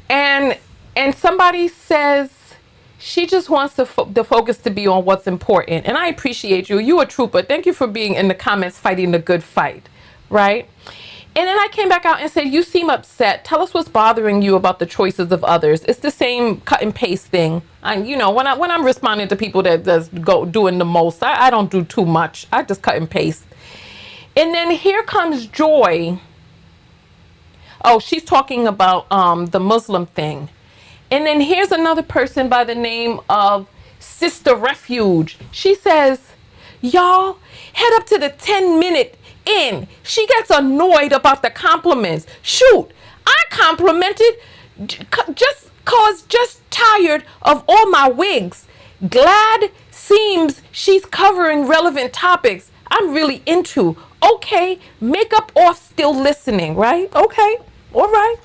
And somebody says, she just wants the focus to be on what's important. And I appreciate you. You a trooper. Thank you for being in the comments fighting the good fight, right? And then I came back out and said, you seem upset. Tell us what's bothering you about the choices of others. It's the same cut and paste thing. You know, when I'm responding to people that's doing the most, I don't do too much. I just cut and paste. And then here comes Joy. Oh, she's talking about the Muslim thing. And then here's another person by the name of Sister Refuge. She says, y'all, head up to the 10-minute in. She gets annoyed about the compliments. Shoot, I complimented just tired of all my wigs. Glad seems she's covering relevant topics I'm really into. Okay, makeup off, still listening, right? Okay, all right.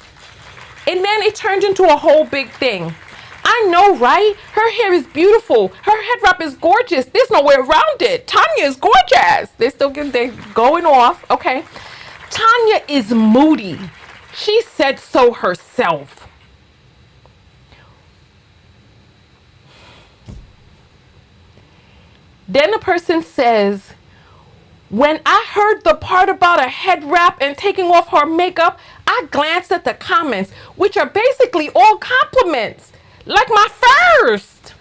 And then it turned into a whole big thing. I know, right? Her hair is beautiful. Her head wrap is gorgeous. There's no way around it. Tonya is gorgeous. They're going off. Okay. Tonya is moody. She said so herself. Then the person says, when I heard the part about a head wrap and taking off her makeup, I glanced at the comments, which are basically all compliments, like my first.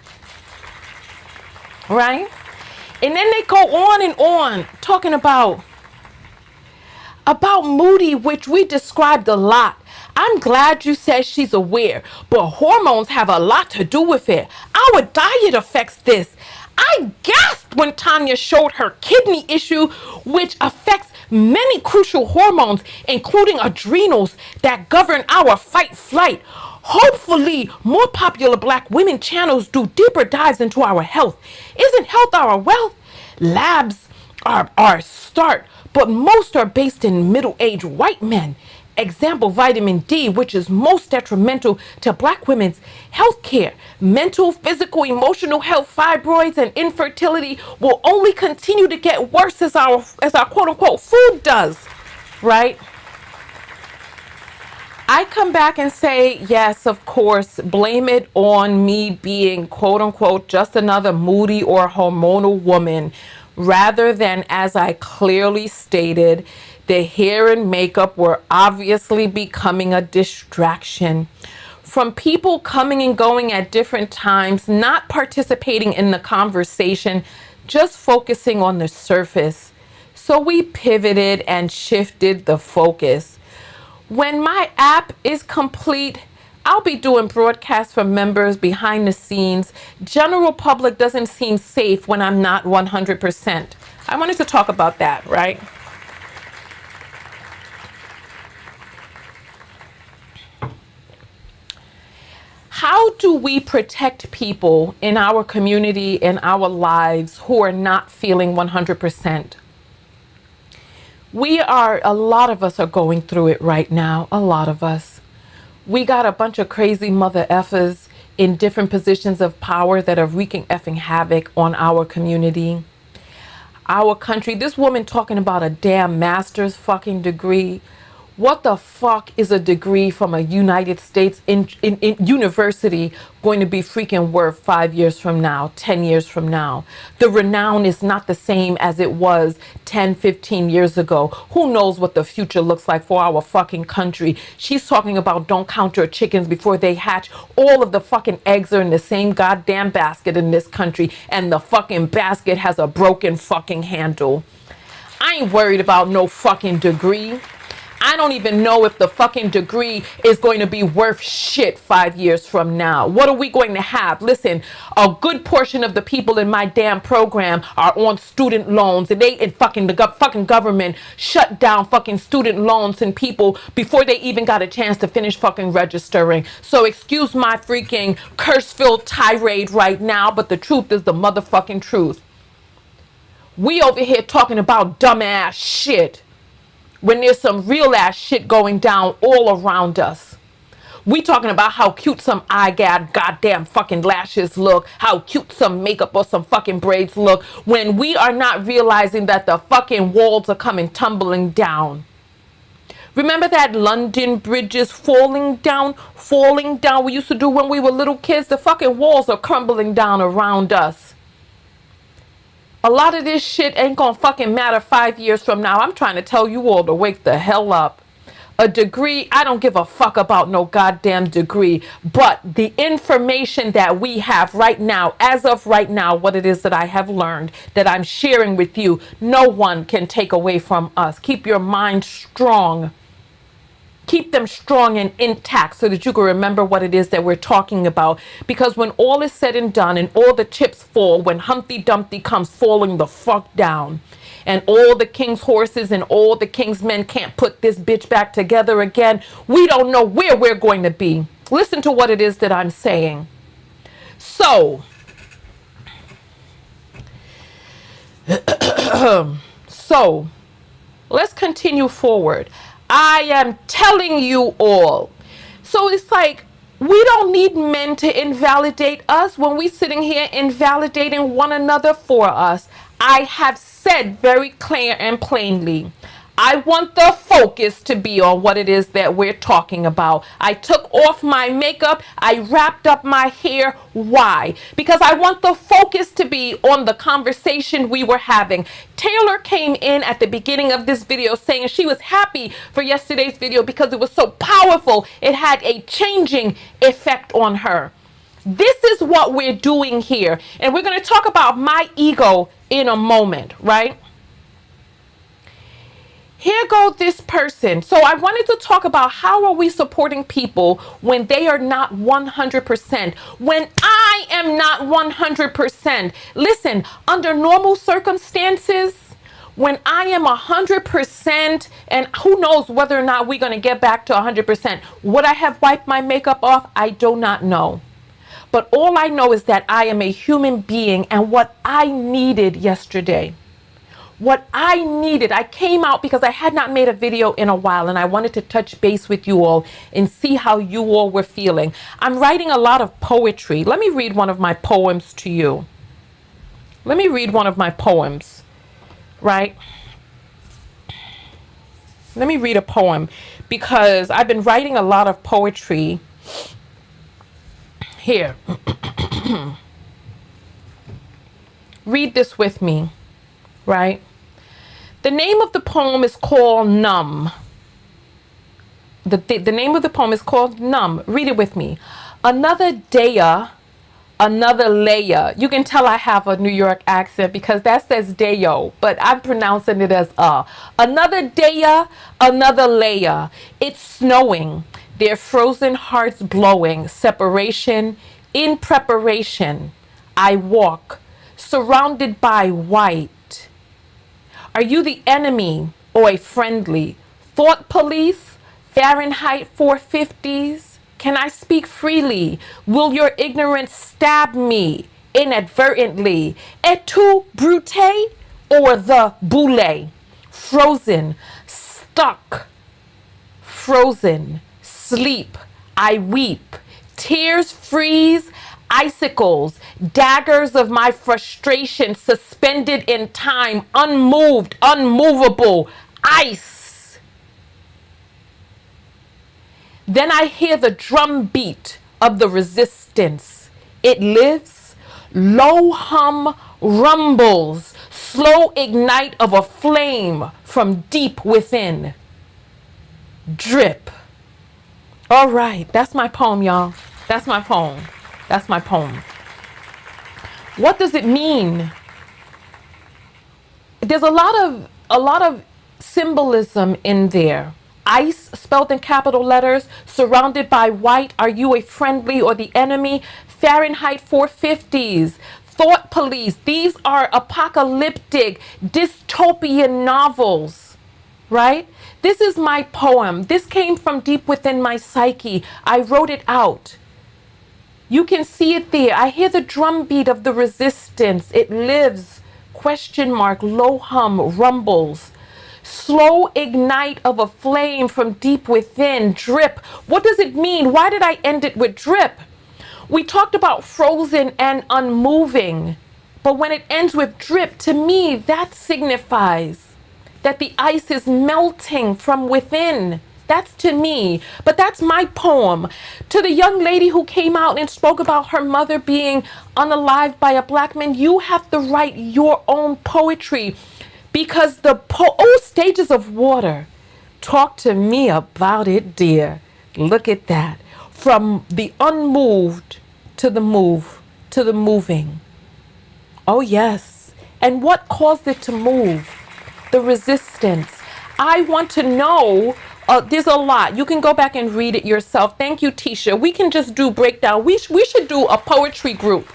Right? And then they go on and on talking about Moody, which we described a lot. I'm glad you said she's aware, but hormones have a lot to do with it. Our diet affects this. I gasped when Tonya showed her kidney issue, which affects many crucial hormones, including adrenals that govern our fight flight. Hopefully, more popular Black women channels do deeper dives into our health. Isn't health our wealth? Labs are our start, but most are based in middle-aged white men. Example, vitamin D, which is most detrimental to Black women's health care. Mental, physical, emotional health, fibroids, and infertility will only continue to get worse as our quote-unquote food does, right? I come back and say, yes, of course, blame it on me being quote-unquote just another moody or hormonal woman, rather than, as I clearly stated, the hair and makeup were obviously becoming a distraction. From people coming and going at different times, not participating in the conversation, just focusing on the surface. So we pivoted and shifted the focus. When my app is complete, I'll be doing broadcasts for members behind the scenes. General public doesn't seem safe when I'm not 100%. I wanted to talk about that, right? How do we protect people in our community, in our lives, who are not feeling 100%? A lot of us are going through it right now. A lot of us. We got a bunch of crazy mother effers in different positions of power that are wreaking effing havoc on our community, our country. This woman talking about a damn master's fucking degree. What the fuck is a degree from a United States in university going to be freaking worth 5 years from now, 10 years from now? The renown is not the same as it was 10, 15 years ago. Who knows what the future looks like for our fucking country? She's talking about don't count your chickens before they hatch. All of the fucking eggs are in the same goddamn basket in this country, and the fucking basket has a broken fucking handle. I ain't worried about no fucking degree. I don't even know if the fucking degree is going to be worth shit 5 years from now. What are we going to have? Listen, a good portion of the people in my damn program are on student loans, and the fucking government shut down fucking student loans and people before they even got a chance to finish fucking registering. So excuse my freaking curse-filled tirade right now, but the truth is the motherfucking truth. We over here talking about dumbass shit when there's some real ass shit going down all around us. We talking about how cute some goddamn fucking lashes look, how cute some makeup or some fucking braids look, when we are not realizing that the fucking walls are coming tumbling down. Remember that London Bridge is falling down we used to do when we were little kids? The fucking walls are crumbling down around us. A lot of this shit ain't gonna fucking matter 5 years from now. I'm trying to tell you all to wake the hell up. A degree, I don't give a fuck about no goddamn degree. But the information that we have right now, as of right now, what it is that I have learned, that I'm sharing with you, no one can take away from us. Keep your mind strong. Keep them strong and intact so that you can remember what it is that we're talking about. Because when all is said and done and all the chips fall, when Humpty Dumpty comes falling the fuck down, and all the king's horses and all the king's men can't put this bitch back together again, we don't know where we're going to be. Listen to what it is that I'm saying. So, So let's continue forward. I am telling you all. So it's like, we don't need men to invalidate us when we're sitting here invalidating one another for us. I have said very clear and plainly, I want the focus to be on what it is that we're talking about. I took off my makeup. I wrapped up my hair. Why? Because I want the focus to be on the conversation we were having. Taylor came in at the beginning of this video saying she was happy for yesterday's video because it was so powerful. It had a changing effect on her. This is what we're doing here. And we're going to talk about my ego in a moment, right? Here goes this person. So I wanted to talk about how are we supporting people when they are not 100%, when I am not 100%. Listen, under normal circumstances, when I am 100%, and who knows whether or not we're going to get back to 100%, would I have wiped my makeup off? I do not know. But all I know is that I am a human being, and what I needed yesterday, I came out because I had not made a video in a while and I wanted to touch base with you all and see how you all were feeling. I'm writing a lot of poetry. Let me read one of my poems to you. Let me read one of my poems, right? Let me read a poem because I've been writing a lot of poetry here. Read this with me, right? The name of the poem is called Numb. The name of the poem is called Numb. Read it with me. Another day, another layer. You can tell I have a New York accent because that says dayo, but I'm pronouncing it as Another day, another layer. It's snowing. Their frozen hearts blowing. Separation in preparation. I walk, surrounded by white. Are you the enemy or a friendly? Thought police? Fahrenheit 450s? Can I speak freely? Will your ignorance stab me inadvertently? Et tu, brute, or the boule? Frozen, stuck, frozen, sleep, I weep. Tears freeze, icicles, daggers of my frustration suspended in time, unmoved, unmovable, ice. Then I hear the drum beat of the resistance. It lives, low hum rumbles, slow ignite of a flame from deep within. Drip. All right, that's my poem, y'all. That's my poem. That's my poem. What does it mean? There's a lot of symbolism in there. Ice spelled in capital letters, surrounded by white. Are you a friendly or the enemy? Fahrenheit 450s. Thought police. These are apocalyptic, dystopian novels, right? This is my poem. This came from deep within my psyche. I wrote it out. You can see it there. I hear the drumbeat of the resistance. It lives, question mark, low hum, rumbles. Slow ignite of a flame from deep within, drip. What does it mean? Why did I end it with drip? We talked about frozen and unmoving, but when it ends with drip, to me, that signifies that the ice is melting from within. That's to me, but that's my poem. To the young lady who came out and spoke about her mother being unalived by a black man, you have to write your own poetry because the stages of water. Talk to me about it, dear. Look at that. From the unmoved to the moving. Oh yes. And what caused it to move? The resistance. I want to know. There's a lot. You can go back and read it yourself. Thank you, Tisha. We can just do breakdown. We should do a poetry group.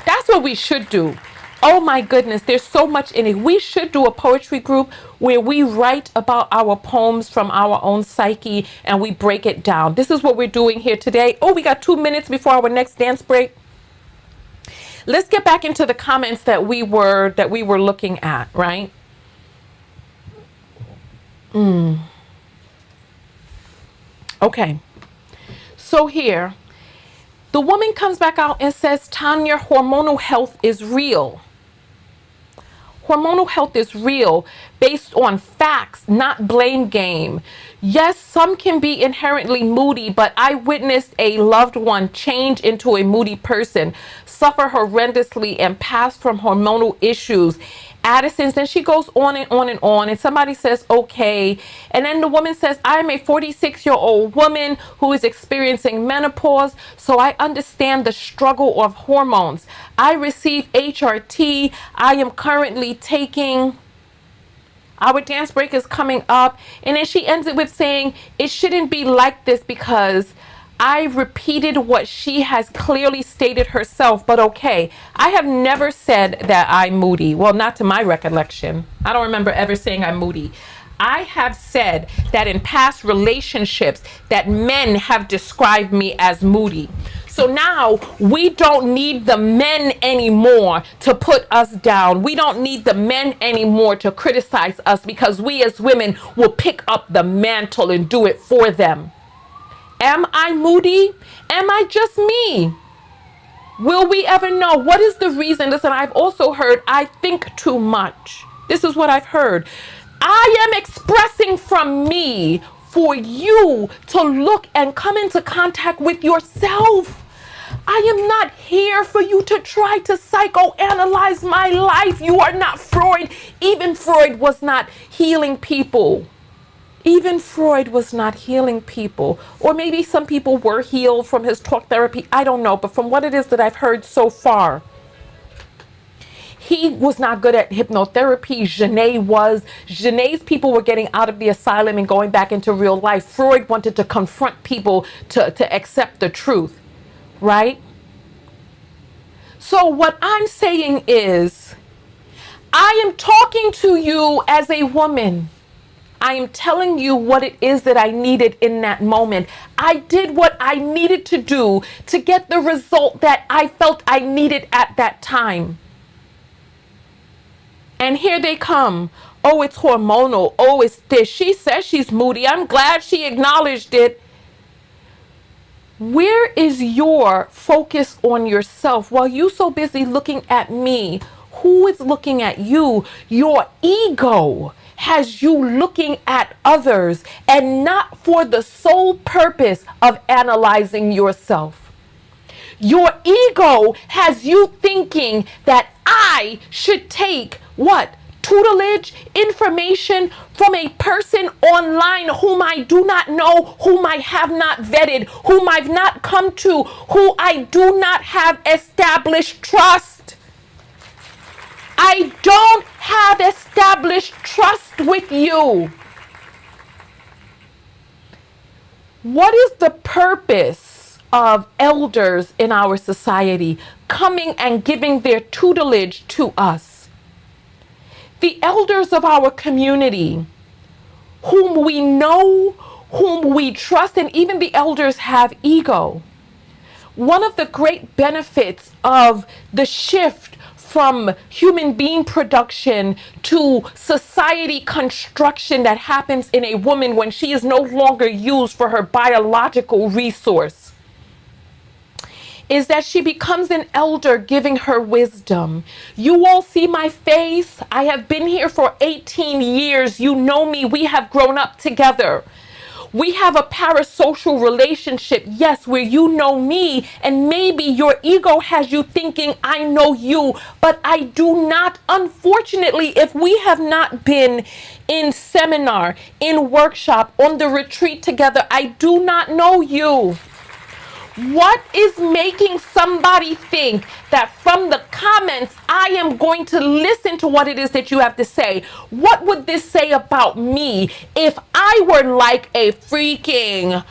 That's what we should do. Oh my goodness, there's so much in it. We should do a poetry group where we write about our poems from our own psyche and we break it down. This is what we're doing here today. Oh, we got 2 minutes before our next dance break. let's get back into the comments that we were looking at, right? Okay. So here, the woman comes back out and says, Tonya, hormonal health is real. Hormonal health is real based on facts, not blame game. Yes, some can be inherently moody, but I witnessed a loved one change into a moody person, suffer horrendously, and pass from hormonal issues. Addison's, then she goes on and on and on, and somebody says, okay. And then the woman says, I am a 46-year-old woman who is experiencing menopause, so I understand the struggle of hormones. I receive HRT. I am currently taking... Our dance break is coming up. And then she ends it with saying, it shouldn't be like this because I repeated what she has clearly stated herself, but okay. I have never said that I'm moody. Well, not to my recollection. I don't remember ever saying I'm moody. I have said that in past relationships that men have described me as moody. So now we don't need the men anymore to put us down. We don't need the men anymore to criticize us because we as women will pick up the mantle and do it for them. Am I moody? Am I just me? Will we ever know? What is the reason? Listen, I've also heard I think too much. This is what I've heard. I am expressing from me for you to look and come into contact with yourself. I am not here for you to try to psychoanalyze my life. You are not Freud. Even Freud was not healing people. Even Freud was not healing people. Or maybe some people were healed from his talk therapy. I don't know. But from what it is that I've heard so far, he was not good at hypnotherapy. Genet was. Genet's people were getting out of the asylum and going back into real life. Freud wanted to confront people to accept the truth, right? So what I'm saying is, I am talking to you as a woman. I am telling you what it is that I needed in that moment. I did what I needed to do to get the result that I felt I needed at that time. And here they come. Oh, it's hormonal. Oh, it's this. She says she's moody. I'm glad she acknowledged it. Where is your focus on yourself? While you so busy looking at me, who is looking at you? Your ego has you looking at others and not for the sole purpose of analyzing yourself. Your ego has you thinking that I should take what? Tutelage, information from a person online whom I do not know, whom I have not vetted, whom I've not come to, who I do not have established trust. I don't have established trust with you. What is the purpose of elders in our society coming and giving their tutelage to us? The elders of our community, whom we know, whom we trust, and even the elders have ego. One of the great benefits of the shift from human being production to society construction that happens in a woman when she is no longer used for her biological resource is that she becomes an elder giving her wisdom. You all see my face. I have been here for 18 years. You know me. We have grown up together. We have a parasocial relationship, yes, where you know me and maybe your ego has you thinking I know you, but I do not. Unfortunately, if we have not been in seminar, in workshop, on the retreat together, I do not know you. What is making somebody think that from the comments, I am going to listen to what it is that you have to say? What would this say about me if I were like a freaking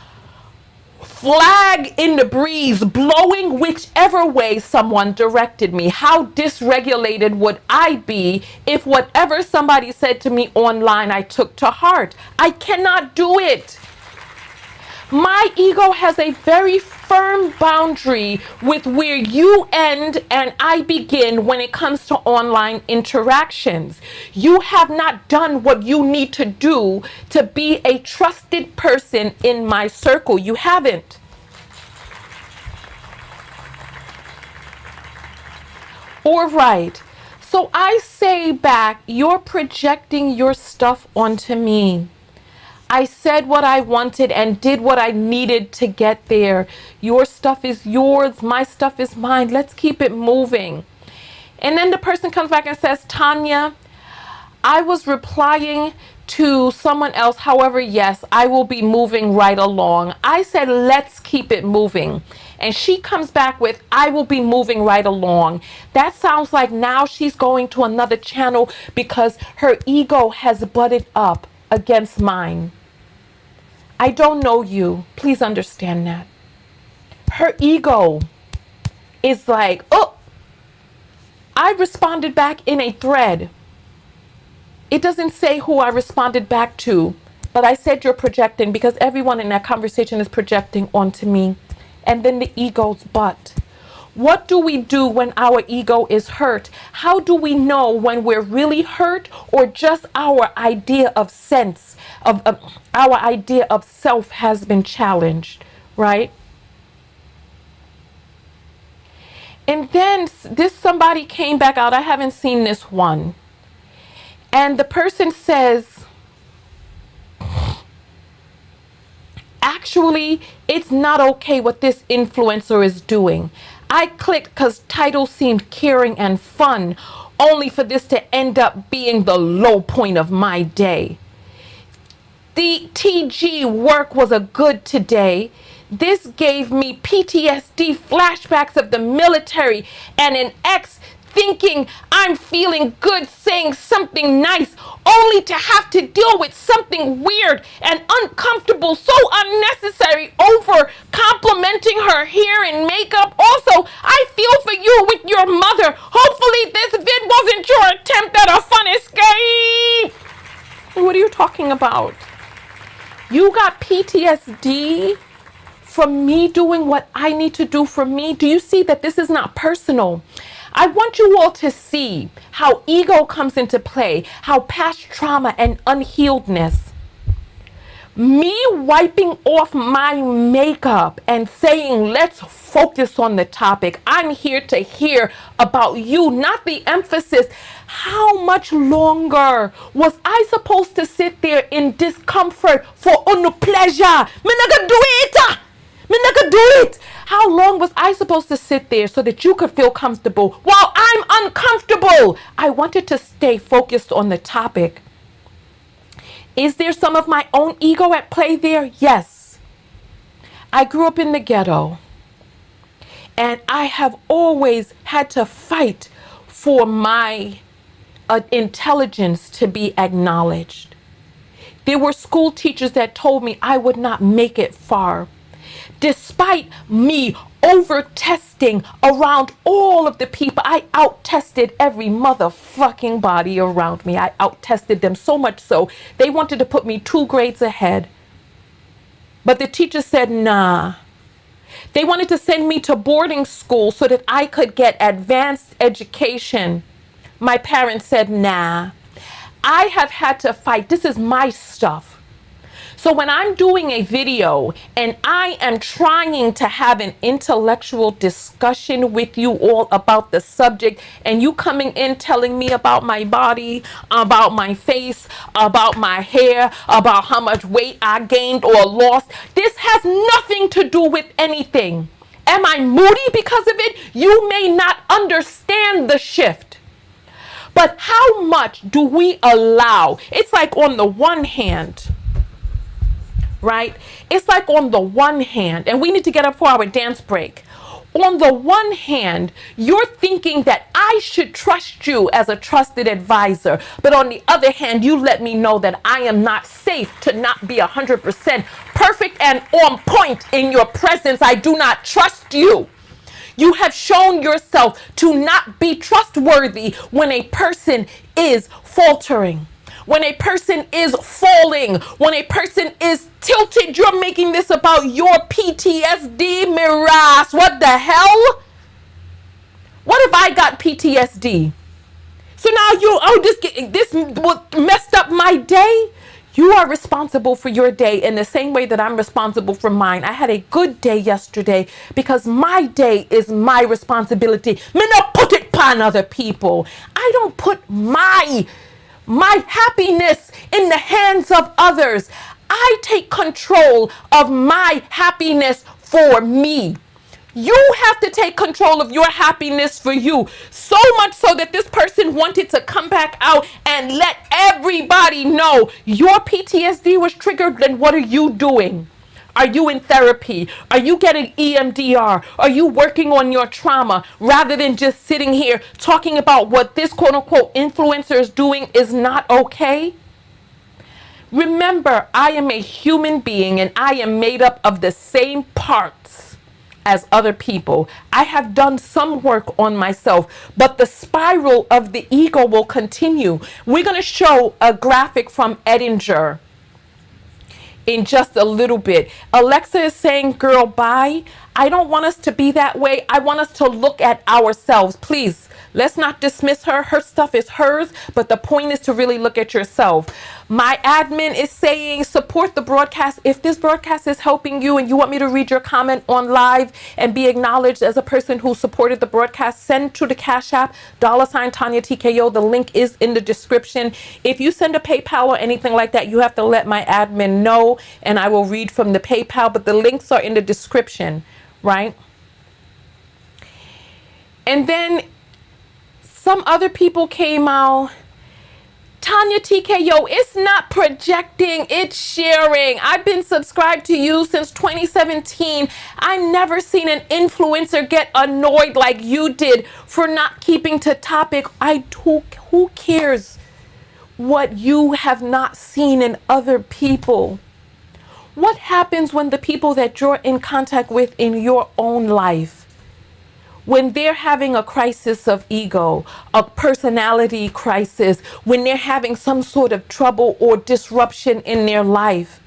flag in the breeze, blowing whichever way someone directed me? How dysregulated would I be if whatever somebody said to me online I took to heart? I cannot do it. My ego has a very firm boundary with where you end and I begin when it comes to online interactions. You have not done what you need to do to be a trusted person in my circle. You haven't. All right. So I say back, you're projecting your stuff onto me. I said what I wanted and did what I needed to get there. Your stuff is yours. My stuff is mine. Let's keep it moving. And then the person comes back and says, Tonya, I was replying to someone else. However, yes, I will be moving right along. I said, let's keep it moving. And she comes back with, I will be moving right along. That sounds like now she's going to another channel because her ego has butted up against mine. I don't know you. Please understand that. Her ego is like, oh, I responded back in a thread. It doesn't say who I responded back to, but I said you're projecting because everyone in that conversation is projecting onto me. And then the ego's butt. What do we do when our ego is hurt? How do we know when we're really hurt or just our idea of sense, of our idea of self has been challenged, right? And then this somebody came back out. I haven't seen this one. And the person says, actually, it's not okay what this influencer is doing. I clicked because title seemed caring and fun, only for this to end up being the low point of my day. The TG work was a good today. This gave me PTSD flashbacks of the military and an ex thinking I'm feeling good saying something nice only to have to deal with something weird and uncomfortable, so unnecessary, over complimenting her hair and makeup. Also, I feel for you with your mother. Hopefully this vid wasn't your attempt at a fun escape. What are you talking about? You got PTSD from me doing what I need to do for me? Do you see that this is not personal? I want you all to see how ego comes into play, how past trauma and unhealedness. Me wiping off my makeup and saying, let's focus on the topic. I'm here to hear about you, not the emphasis. How much longer was I supposed to sit there in discomfort for pleasure? Me not do it. Me not do it. How long was I supposed to sit there so that you could feel comfortable while I'm uncomfortable? I wanted to stay focused on the topic. Is there some of my own ego at play there? Yes. I grew up in the ghetto, and I have always had to fight for my intelligence to be acknowledged. There were school teachers that told me I would not make it far. Despite me over-testing around all of the people, I out-tested every motherfucking body around me. I out-tested them so much so they wanted to put me 2 grades ahead. But the teacher said, nah. They wanted to send me to boarding school so that I could get advanced education. My parents said, nah. I have had to fight. This is my stuff. So when I'm doing a video and I am trying to have an intellectual discussion with you all about the subject, and you coming in telling me about my body, about my face, about my hair, about how much weight I gained or lost, this has nothing to do with anything. Am I moody because of it? You may not understand the shift. But how much do we allow? It's like on the one hand, right? It's like on the one hand, and we need to get up for our dance break. On the one hand, you're thinking that I should trust you as a trusted advisor. But on the other hand, you let me know that I am not safe to not be 100% perfect and on point in your presence. I do not trust you. You have shown yourself to not be trustworthy when a person is faltering. When a person is falling, when a person is tilted, you're making this about your PTSD, Miras. What the hell? What if I got PTSD? So now this messed up my day. You are responsible for your day in the same way that I'm responsible for mine. I had a good day yesterday because my day is my responsibility. Me not put it upon other people. I don't put my happiness in the hands of others. I take control of my happiness for me. You have to take control of your happiness for you. So much so that this person wanted to come back out and let everybody know your PTSD was triggered. Then what are you doing? Are you in therapy? Are you getting EMDR? Are you working on your trauma rather than just sitting here talking about what this quote unquote influencer is doing is not okay? Remember, I am a human being and I am made up of the same parts as other people. I have done some work on myself, but the spiral of the ego will continue. We're going to show a graphic from Edinger in just a little bit. Alexa is saying, girl, bye. I don't want us to be that way. I want us to look at ourselves. Please, let's not dismiss her. Her stuff is hers, but the point is to really look at yourself. My admin is saying support the broadcast. If this broadcast is helping you and you want me to read your comment on live and be acknowledged as a person who supported the broadcast, send to the Cash App, $Tonya TKO. The link is in the description. If you send a PayPal or anything like that, you have to let my admin know and I will read from the PayPal, but the links are in the description, right? And then some other people came out. Tonya TKO, it's not projecting, it's sharing. I've been subscribed to you since 2017. I've never seen an influencer get annoyed like you did for not keeping to topic. Who cares what you have not seen in other people? What happens when the people that you're in contact with in your own life, when they're having a crisis of ego, a personality crisis, when they're having some sort of trouble or disruption in their life,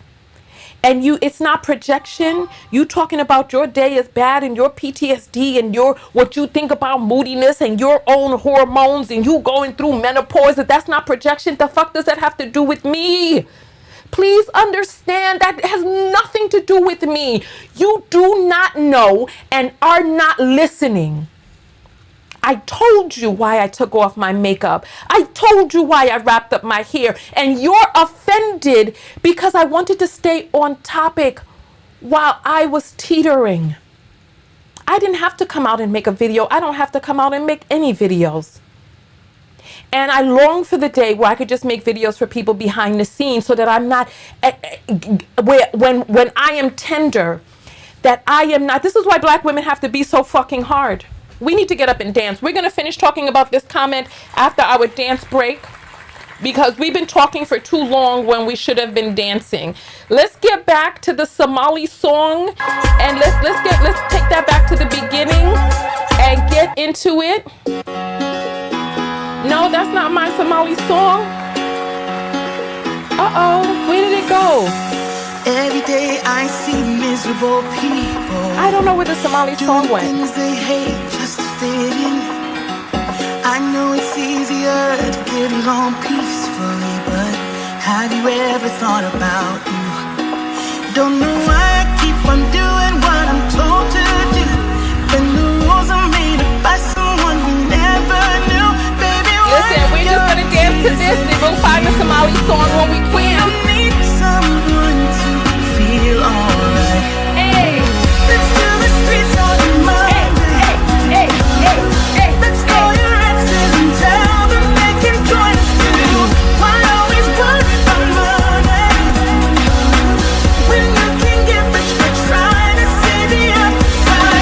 and it's not projection, you talking about your day is bad and your PTSD and what you think about moodiness and your own hormones and you going through menopause, that's not projection. The fuck does that have to do with me? Please understand that has nothing to do with me. You do not know and are not listening. I told you why I took off my makeup. I told you why I wrapped up my hair. And you're offended because I wanted to stay on topic while I was teetering. I didn't have to come out and make a video. I don't have to come out and make any videos. And I long for the day where I could just make videos for people behind the scenes so that I'm not, when I am tender, that I am not. This is why black women have to be so fucking hard. We need to get up and dance. We're going to finish talking about this comment after our dance break because we've been talking for too long when we should have been dancing. Let's get back to the Somali song and let's take that back to the beginning and get into it. No, that's not my Somali song. Uh-oh, where did it go? Every day I see miserable people. I don't know where the Somali song went. Things they hate just to fit in. I know it's easier to get along peacefully, but have you ever thought about you? Don't know why I keep on doing what I'm told to do. When the rules are made up by someone we never knew. Listen, we're just gonna dance to this and we'll find a Somali song when we can. I need someone to feel alright. Hey, let's do the streets all the Monday. Hey. Let's call your exes and tell them they can join us too. Why always worry about money when you can get rich by trying to see the upside?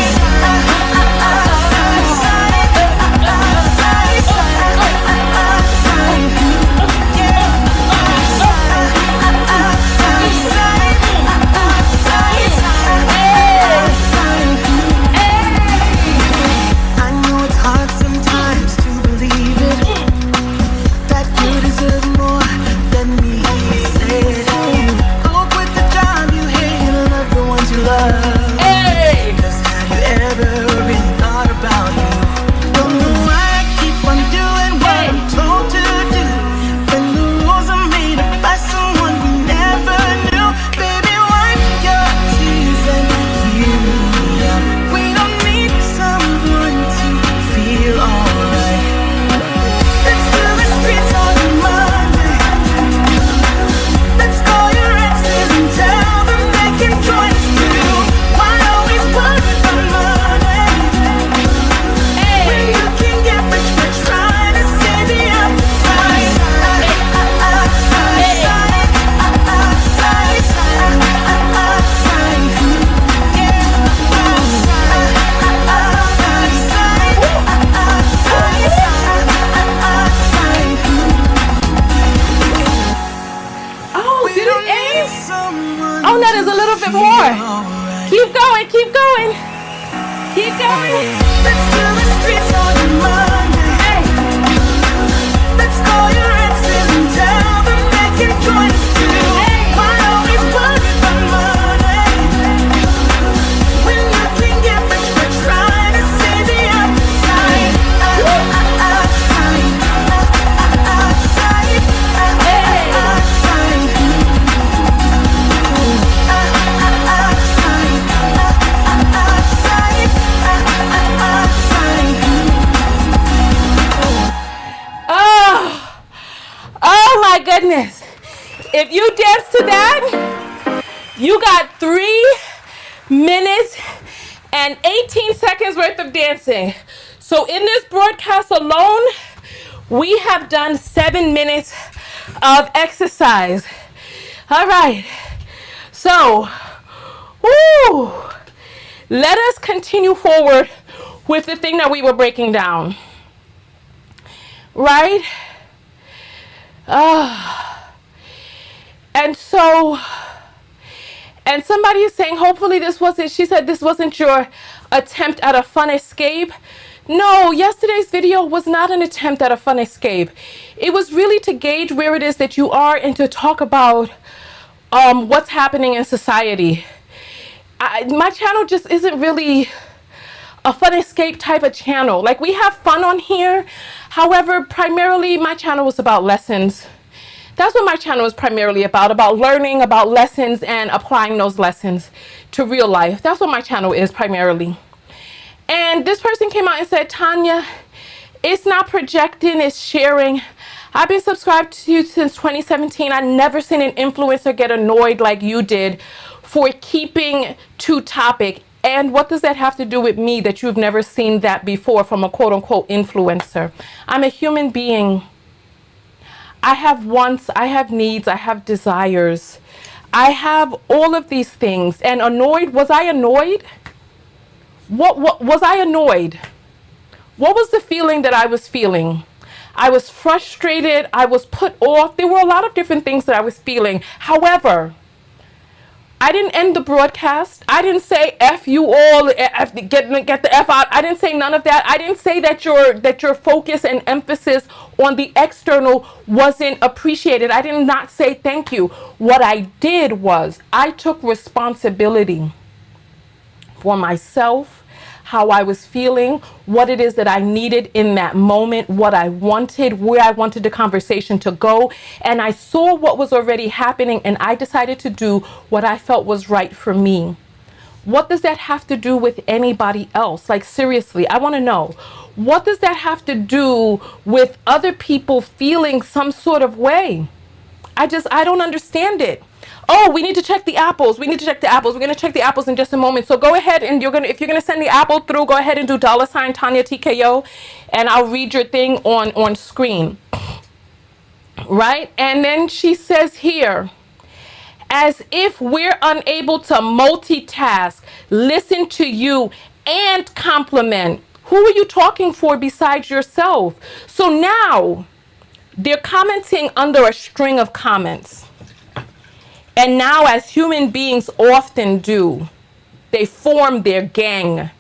you love. Hey! Cause have you ever really thought about you? Don't know why I keep on doing what I'm told to do, when the rules are made up by someone we never knew. Baby, wipe your tears and hear me out. We don't need someone to feel alright. Let's do the streets on a Monday. Let's call your exes and tell them they can join us too. Why always worry about money when you can get rich by trying to see the upside? Oh, did it end? Someone Oh, no, there's a little bit more. Keep going, keep going. Keep going. Let's do the streets on a Monday. Hey. Let's call your exes and tell them they can join us too. Why always worry about money when you can get rich by trying to see the upside? Oh, oh my goodness. If you dance to that, you got 3 minutes and 18 seconds worth of dancing. So in this broadcast alone, we have done 7 minutes of exercise. All right. So, woo, let us continue forward with the thing that we were breaking down. Right? And so, and somebody is saying, hopefully this wasn't, she said this wasn't your attempt at a fun escape. No, yesterday's video was not an attempt at a fun escape. It was really to gauge where it is that you are and to talk about what's happening in society. My channel just isn't really a fun escape type of channel. Like, we have fun on here. However, primarily my channel is about lessons. That's what my channel is primarily about learning, about lessons and applying those lessons to real life. That's what my channel is primarily. And this person came out and said, Tonya, it's not projecting, it's sharing. I've been subscribed to you since 2017. I've never seen an influencer get annoyed like you did for keeping to topic. And what does that have to do with me that you've never seen that before from a quote unquote influencer? I'm a human being. I have wants, I have needs, I have desires. I have all of these things. And annoyed, was I annoyed? What was I annoyed? What was the feeling that I was feeling? I was frustrated. I was put off. There were a lot of different things that I was feeling. However, I didn't end the broadcast. I didn't say F you all, get the F out. I didn't say none of that. I didn't say that your focus and emphasis on the external wasn't appreciated. I did not say thank you. What I did was I took responsibility for myself, how I was feeling, what it is that I needed in that moment, what I wanted, where I wanted the conversation to go. And I saw what was already happening and I decided to do what I felt was right for me. What does that have to do with anybody else? Like, seriously, I want to know. What does that have to do with other people feeling some sort of way? I don't understand it. Oh, we need to check the apples. We need to check the apples. We're going to check the apples in just a moment. So go ahead and if you're going to send the apple through, go ahead and do $ Tonya TKO and I'll read your thing on screen. Right? And then she says here, as if we're unable to multitask, listen to you and compliment. Who are you talking for besides yourself? So now they're commenting under a string of comments. And now, as human beings often do, they form their gang.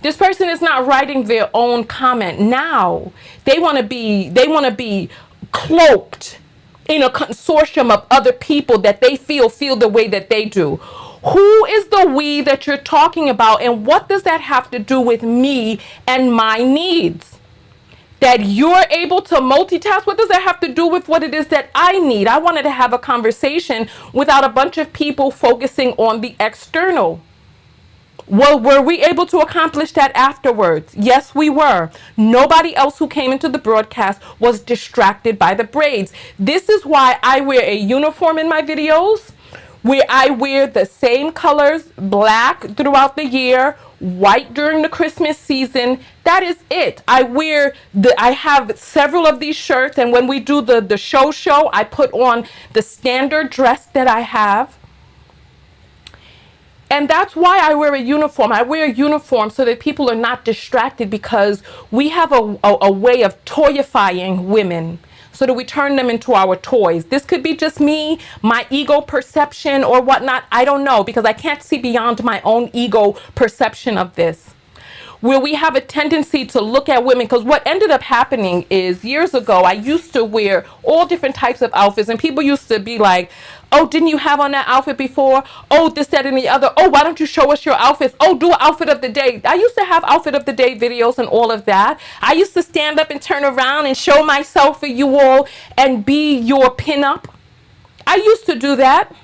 This person is not writing their own comment. Now they want to be cloaked in a consortium of other people that they feel the way that they do. Who is the we that you're talking about, and what does that have to do with me and my needs? That you're able to multitask, what does that have to do with what it is that I need? I wanted to have a conversation without a bunch of people focusing on the external. Well, were we able to accomplish that afterwards? Yes, we were. Nobody else who came into the broadcast was distracted by the braids. This is why I wear a uniform in my videos, where I wear the same colors, black throughout the year, white during the Christmas season. That is it. I have several of these shirts, and when we do the show, I put on the standard dress that I have. And that's why I wear a uniform. I wear a uniform so that people are not distracted, because we have a way of toyifying women so that we turn them into our toys. This could be just me, my ego perception or whatnot. I don't know, because I can't see beyond my own ego perception of this. Where we have a tendency to look at women, because what ended up happening is, years ago, I used to wear all different types of outfits, and people used to be like, oh, didn't you have on that outfit before? Oh, this, that, and the other. Oh, why don't you show us your outfits? Oh, do an outfit of the day. I used to have outfit of the day videos and all of that. I used to stand up and turn around and show myself for you all and be your pinup. I used to do that.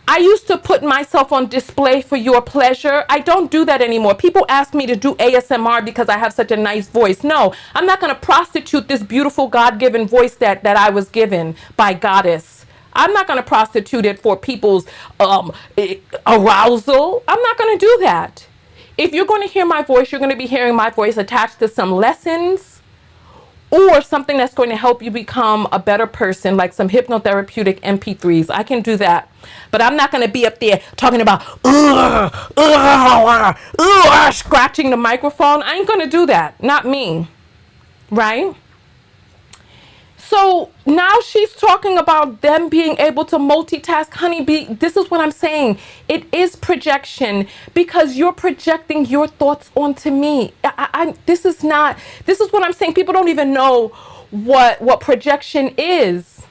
I used to put myself on display for your pleasure. I don't do that anymore. People ask me to do ASMR because I have such a nice voice. No, I'm not going to prostitute this beautiful God-given voice that I was given by Goddess. I'm not going to prostitute it for people's arousal. I'm not going to do that. If you're going to hear my voice, you're going to be hearing my voice attached to some lessons or something that's going to help you become a better person, like some hypnotherapeutic MP3s. I can do that. But I'm not going to be up there talking about scratching the microphone. I ain't going to do that. Not me. Right? So now she's talking about them being able to multitask. Honey, this is what I'm saying. It is projection, because you're projecting your thoughts onto me. This is what I'm saying. People don't even know what projection is.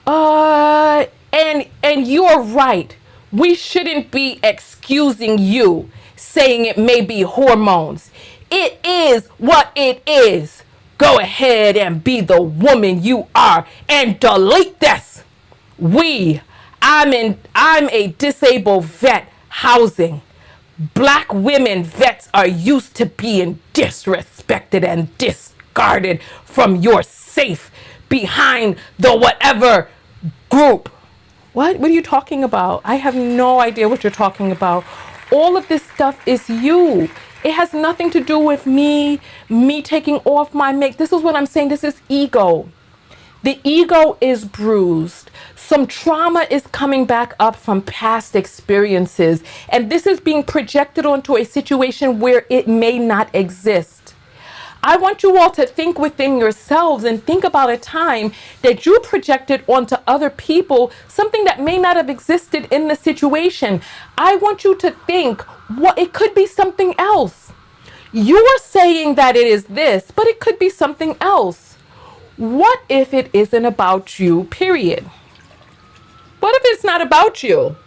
And you're right. We shouldn't be excusing you, saying it may be hormones. It is what it is. Go ahead and be the woman you are and delete this. I'm a disabled vet housing. Black women vets are used to being disrespected and discarded from your safe behind the whatever group. What are you talking about? I have no idea what you're talking about. All of this stuff is you. It has nothing to do with me taking off my make. This is what I'm saying. This is ego. The ego is bruised. Some trauma is coming back up from past experiences. And this is being projected onto a situation where it may not exist. I want you all to think within yourselves and think about a time that you projected onto other people something that may not have existed in the situation. I want you to think what it could be something else. You are saying that it is this, but it could be something else. What if it isn't about you, period? What if it's not about you?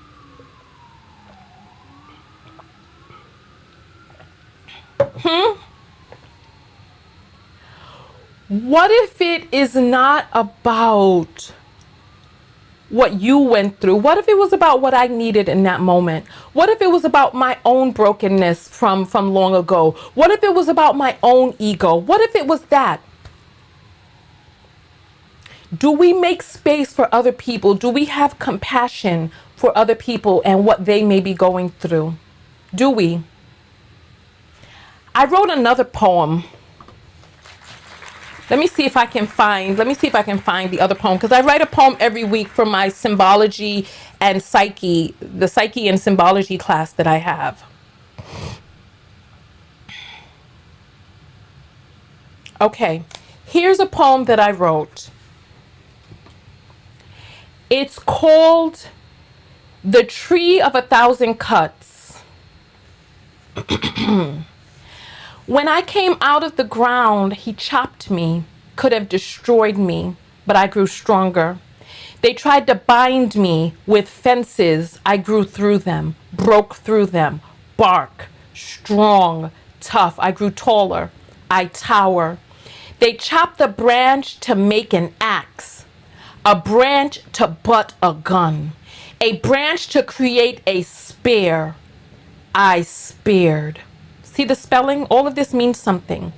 What if it is not about what you went through? What if it was about what I needed in that moment? What if it was about my own brokenness from long ago? What if it was about my own ego? What if it was that? Do we make space for other people? Do we have compassion for other people and what they may be going through? Do we? I wrote another poem. Let me see if I can find the other poem, because I write a poem every week for my symbology and psyche, the psyche and symbology class that I have. Okay, here's a poem that I wrote. It's called The Tree of 1,000 Cuts. When I came out of the ground, he chopped me, could have destroyed me, but I grew stronger. They tried to bind me with fences. I grew through them, broke through them. Bark, strong, tough. I grew taller. I tower. They chopped the branch to make an axe, a branch to butt a gun, a branch to create a spear. I speared. See the spelling? All of this means something.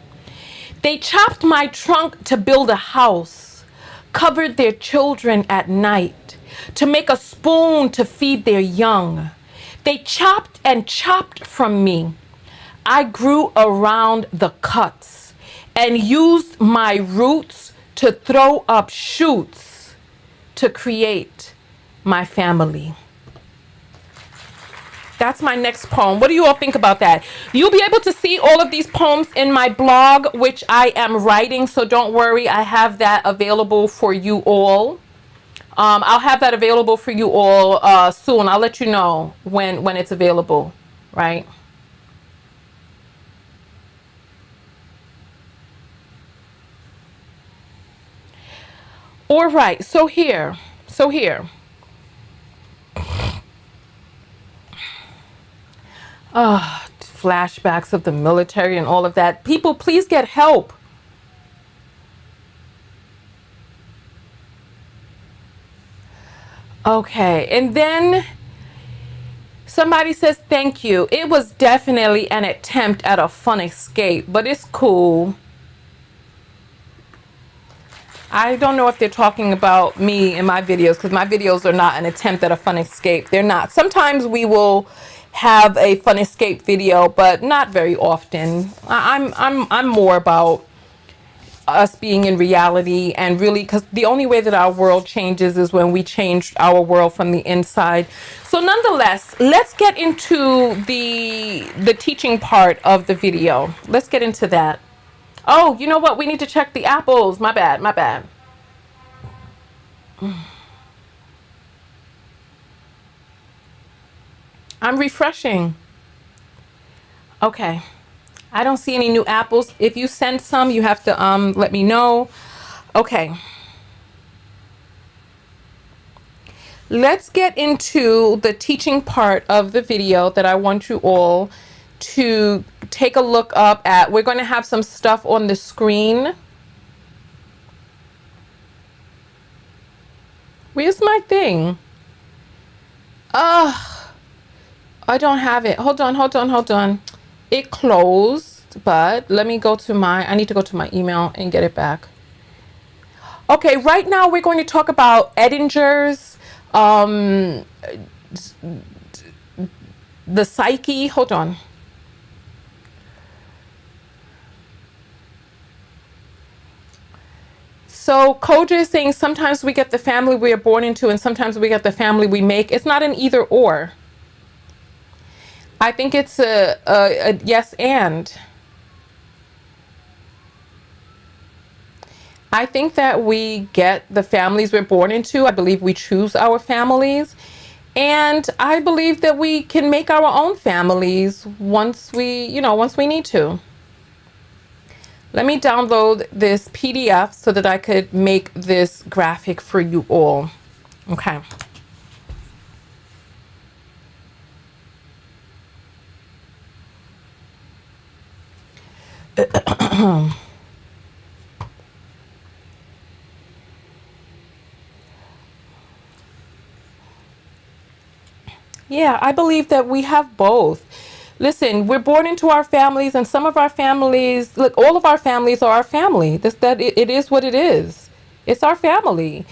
They chopped my trunk to build a house, covered their children at night, to make a spoon to feed their young. They chopped and chopped from me. I grew around the cuts and used my roots to throw up shoots to create my family. That's my next poem. What do you all think about that? You'll be able to see all of these poems in my blog, which I am writing, so don't worry. I have that available for you all. I'll have that available for you all soon. I'll let you know when it's available, right? All right, so here. Flashbacks of the military and all of that. People, please get help. Okay, and then somebody says thank you. It was definitely an attempt at a fun escape, but it's cool. I don't know if they're talking about me in my videos, because my videos are not an attempt at a fun escape. They're not. Sometimes we will have a fun escape video, but not very often. I'm more about us being in reality, and really, because the only way that our world changes is when we change our world from the inside. So nonetheless, let's get into the teaching part of the video. Let's get into that. Oh, you know what? We need to check the apples. My bad. I'm refreshing. Okay. I don't see any new apples. If you send some, you have to let me know. Okay. Let's get into the teaching part of the video that I want you all to take a look up at. We're going to have some stuff on the screen. Where's my thing? I don't have it. Hold on. It closed, but let me go to I need to go to my email and get it back. Okay, right now we're going to talk about Edinger's, the psyche. Hold on. So Koja is saying sometimes we get the family we are born into and sometimes we get the family we make. It's not an either or. I think it's a yes and. I think that we get the families we're born into. I believe we choose our families. And I believe that we can make our own families once we need to. Let me download this PDF so that I could make this graphic for you all. Okay. Yeah, I believe that we have both. Listen, we're born into our families, and some of our families, look, all of our families are our family. It is what it is. It's our family.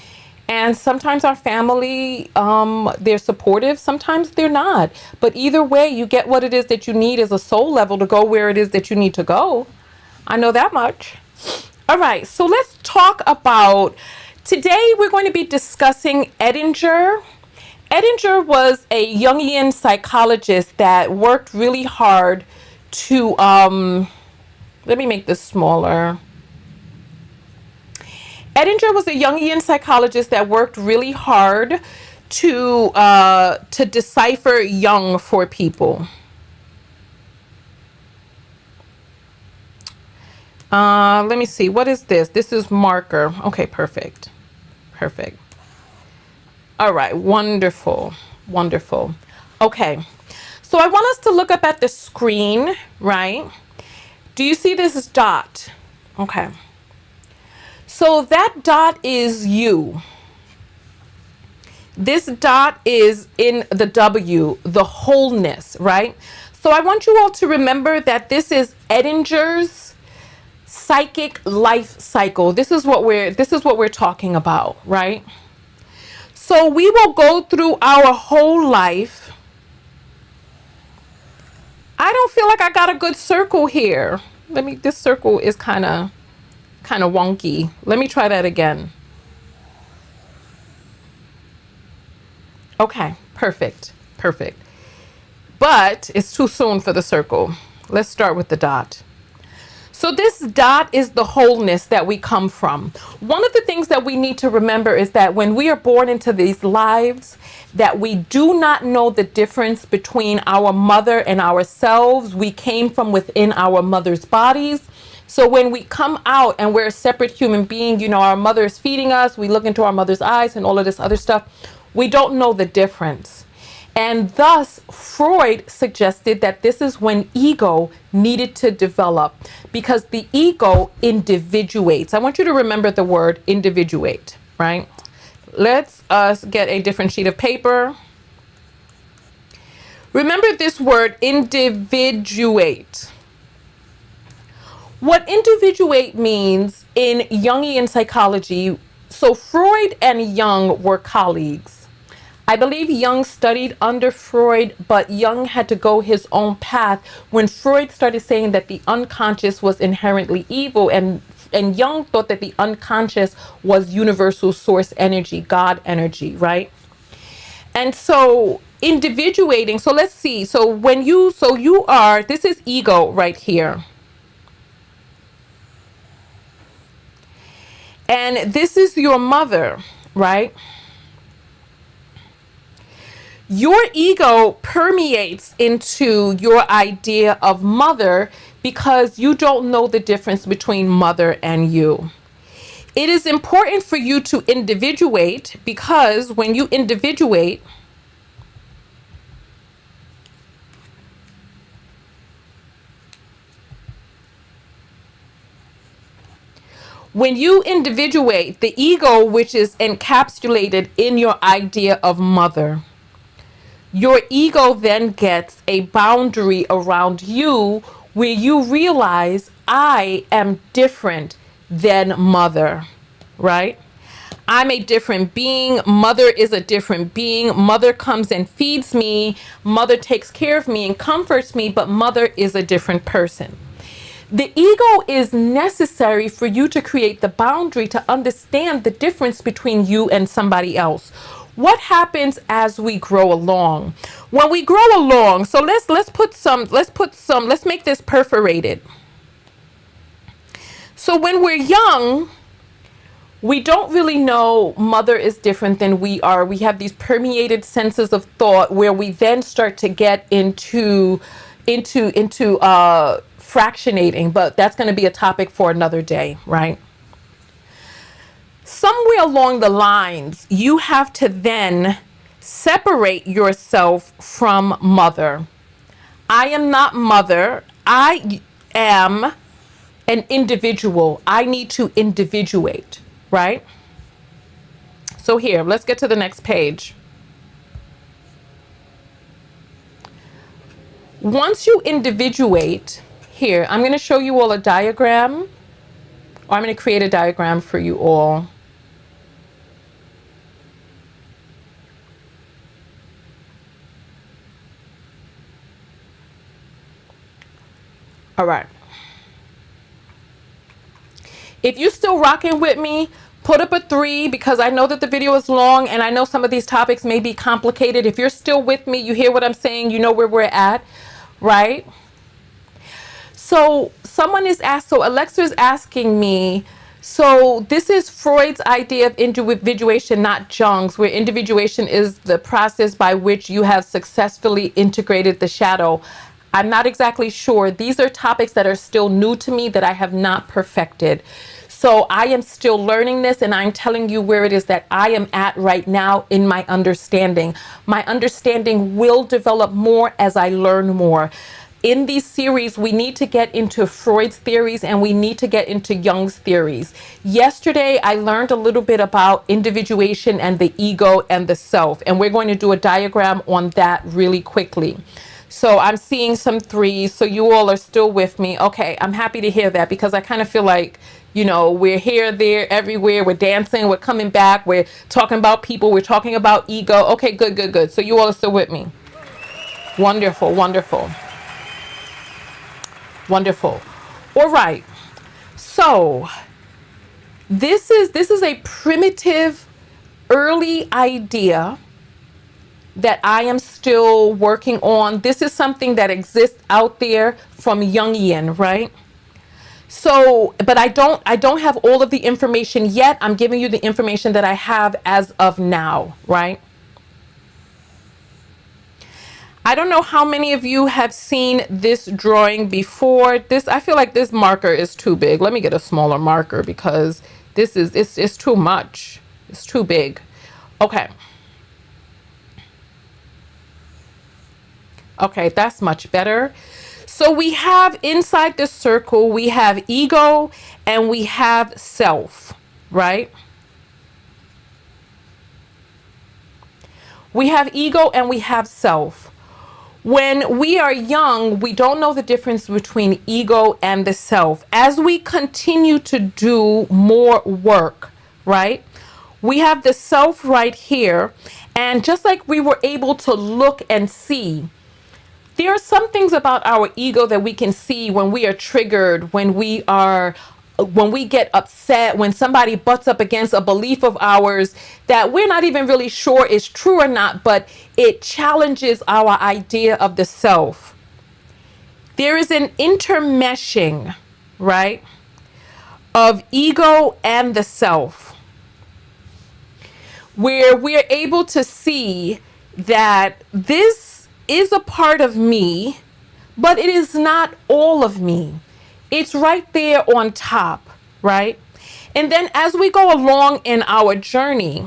And sometimes our family, they're supportive, sometimes they're not. But either way, you get what it is that you need as a soul level to go where it is that you need to go. I know that much. All right, so let's talk about, today we're going to be discussing Edinger. Edinger was a Jungian psychologist that worked really hard to, let me make this smaller. Edinger was a Jungian psychologist that worked really hard to decipher Jung for people. Let me see. What is this? This is marker. Okay, perfect. Perfect. All right, wonderful, wonderful. Okay, so I want us to look up at the screen, right? Do you see this dot? Okay. So that dot is you. This dot is in the W, the wholeness, right? So I want you all to remember that this is Edinger's psychic life cycle. This is what we're talking about, right? So we will go through our whole life. I don't feel like I got a good circle here. This circle is kind of wonky. Let me try that again. Okay, perfect, perfect. But it's too soon for the circle. Let's start with the dot. So this dot is the wholeness that we come from. One of the things that we need to remember is that when we are born into these lives, that we do not know the difference between our mother and ourselves. We came from within our mother's bodies. So when we come out and we're a separate human being, you know, our mother is feeding us, we look into our mother's eyes and all of this other stuff. We don't know the difference. And thus, Freud suggested that this is when ego needed to develop, because the ego individuates. I want you to remember the word individuate, right? Let's get a different sheet of paper. Remember this word individuate. What individuate means in Jungian psychology, so Freud and Jung were colleagues. I believe Jung studied under Freud, but Jung had to go his own path when Freud started saying that the unconscious was inherently evil, and Jung thought that the unconscious was universal source energy, God energy, right? And so individuating, so let's see. So this is ego right here. And this is your mother, right? Your ego permeates into your idea of mother because you don't know the difference between mother and you. It is important for you to individuate, because when you individuate, the ego, which is encapsulated in your idea of mother, your ego then gets a boundary around you where you realize I am different than mother, right? I'm a different being. Mother is a different being. Mother comes and feeds me. Mother takes care of me and comforts me, but mother is a different person. The ego is necessary for you to create the boundary to understand the difference between you and somebody else. What happens as we grow along? When we grow along, so let's make this perforated. So when we're young, we don't really know mother is different than we are. We have these permeated senses of thought where we then start to get into fractionating, but that's going to be a topic for another day, right? Somewhere along the lines, you have to then separate yourself from mother. I am not mother. I am an individual. I need to individuate, right? So here, let's get to the next page. Once you individuate, here, I'm going to show you all a diagram, or I'm going to create a diagram for you all. All right. If you're still rocking with me, put up a 3, because I know that the video is long and I know some of these topics may be complicated. If you're still with me, you hear what I'm saying, you know where we're at, right? So someone is asked, so Alexa is asking me, so this is Freud's idea of individuation, not Jung's, where individuation is the process by which you have successfully integrated the shadow. I'm not exactly sure. These are topics that are still new to me that I have not perfected. So I am still learning this, and I'm telling you where it is that I am at right now in my understanding. My understanding will develop more as I learn more. In these series, we need to get into Freud's theories and we need to get into Jung's theories. Yesterday, I learned a little bit about individuation and the ego and the self, and we're going to do a diagram on that really quickly. So I'm seeing some threes, so you all are still with me. Okay, I'm happy to hear that because I kind of feel like, you know, we're here, there, everywhere. We're dancing, we're coming back, we're talking about people, we're talking about ego. Okay, good, good, good. So you all are still with me. Wonderful, wonderful. Wonderful. All right. So this is a primitive early idea that I am still working on. This is something that exists out there from Jungian, right? So, but I don't have all of the information yet. I'm giving you the information that I have as of now, right? I don't know how many of you have seen this drawing before. This, I feel like this marker is too big. Let me get a smaller marker because this is, it's too much. It's too big. Okay. Okay, that's much better. So we have inside the circle, we have ego and we have self, right? We have ego and we have self. When we are young, we don't know the difference between ego and the self. As we continue to do more work, right? We have the self right here. And just like we were able to look and see, there are some things about our ego that we can see when we are triggered, when we get upset, when somebody butts up against a belief of ours that we're not even really sure is true or not, but it challenges our idea of the self. There is an intermeshing, right, of ego and the self, where we're able to see that this is a part of me, but it is not all of me. It's right there on top, right? And then as we go along in our journey,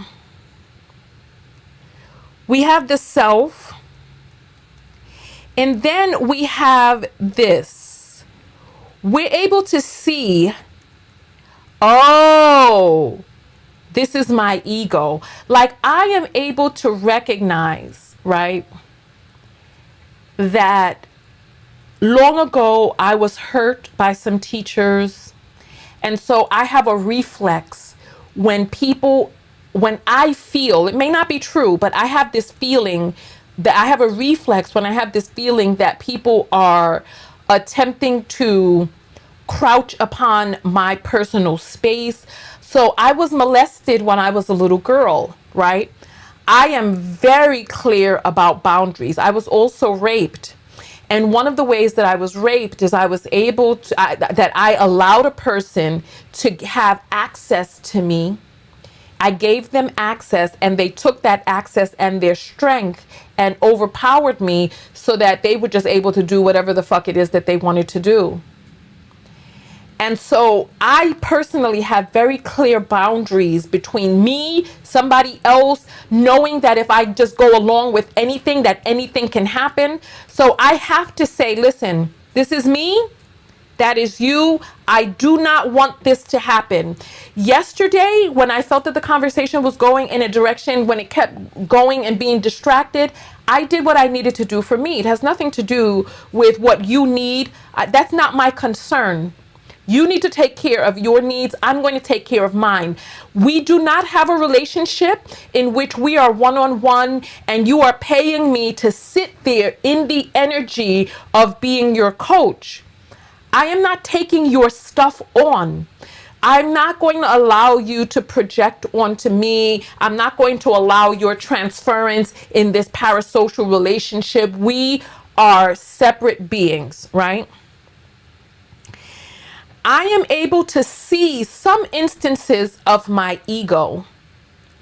we have the self, and then we have this. We're able to see, oh, this is my ego. Like I am able to recognize, right, that long ago I was hurt by some teachers. And so I have a reflex when I feel, it may not be true, but I have this feeling that I have a reflex when I have this feeling that people are attempting to crouch upon my personal space. So I was molested when I was a little girl, right? I am very clear about boundaries. I was also raped. And one of the ways that I was raped is I was able to, that I allowed a person to have access to me. I gave them access and they took that access and their strength and overpowered me so that they were just able to do whatever the fuck it is that they wanted to do. And so I personally have very clear boundaries between me, somebody else, knowing that if I just go along with anything, that anything can happen. So I have to say, listen, this is me. That is you. I do not want this to happen. Yesterday, when I felt that the conversation was going in a direction, when it kept going and being distracted, I did what I needed to do for me. It has nothing to do with what you need. That's not my concern. You need to take care of your needs. I'm going to take care of mine. We do not have a relationship in which we are one-on-one and you are paying me to sit there in the energy of being your coach. I am not taking your stuff on. I'm not going to allow you to project onto me. I'm not going to allow your transference in this parasocial relationship. We are separate beings, right? I am able to see some instances of my ego,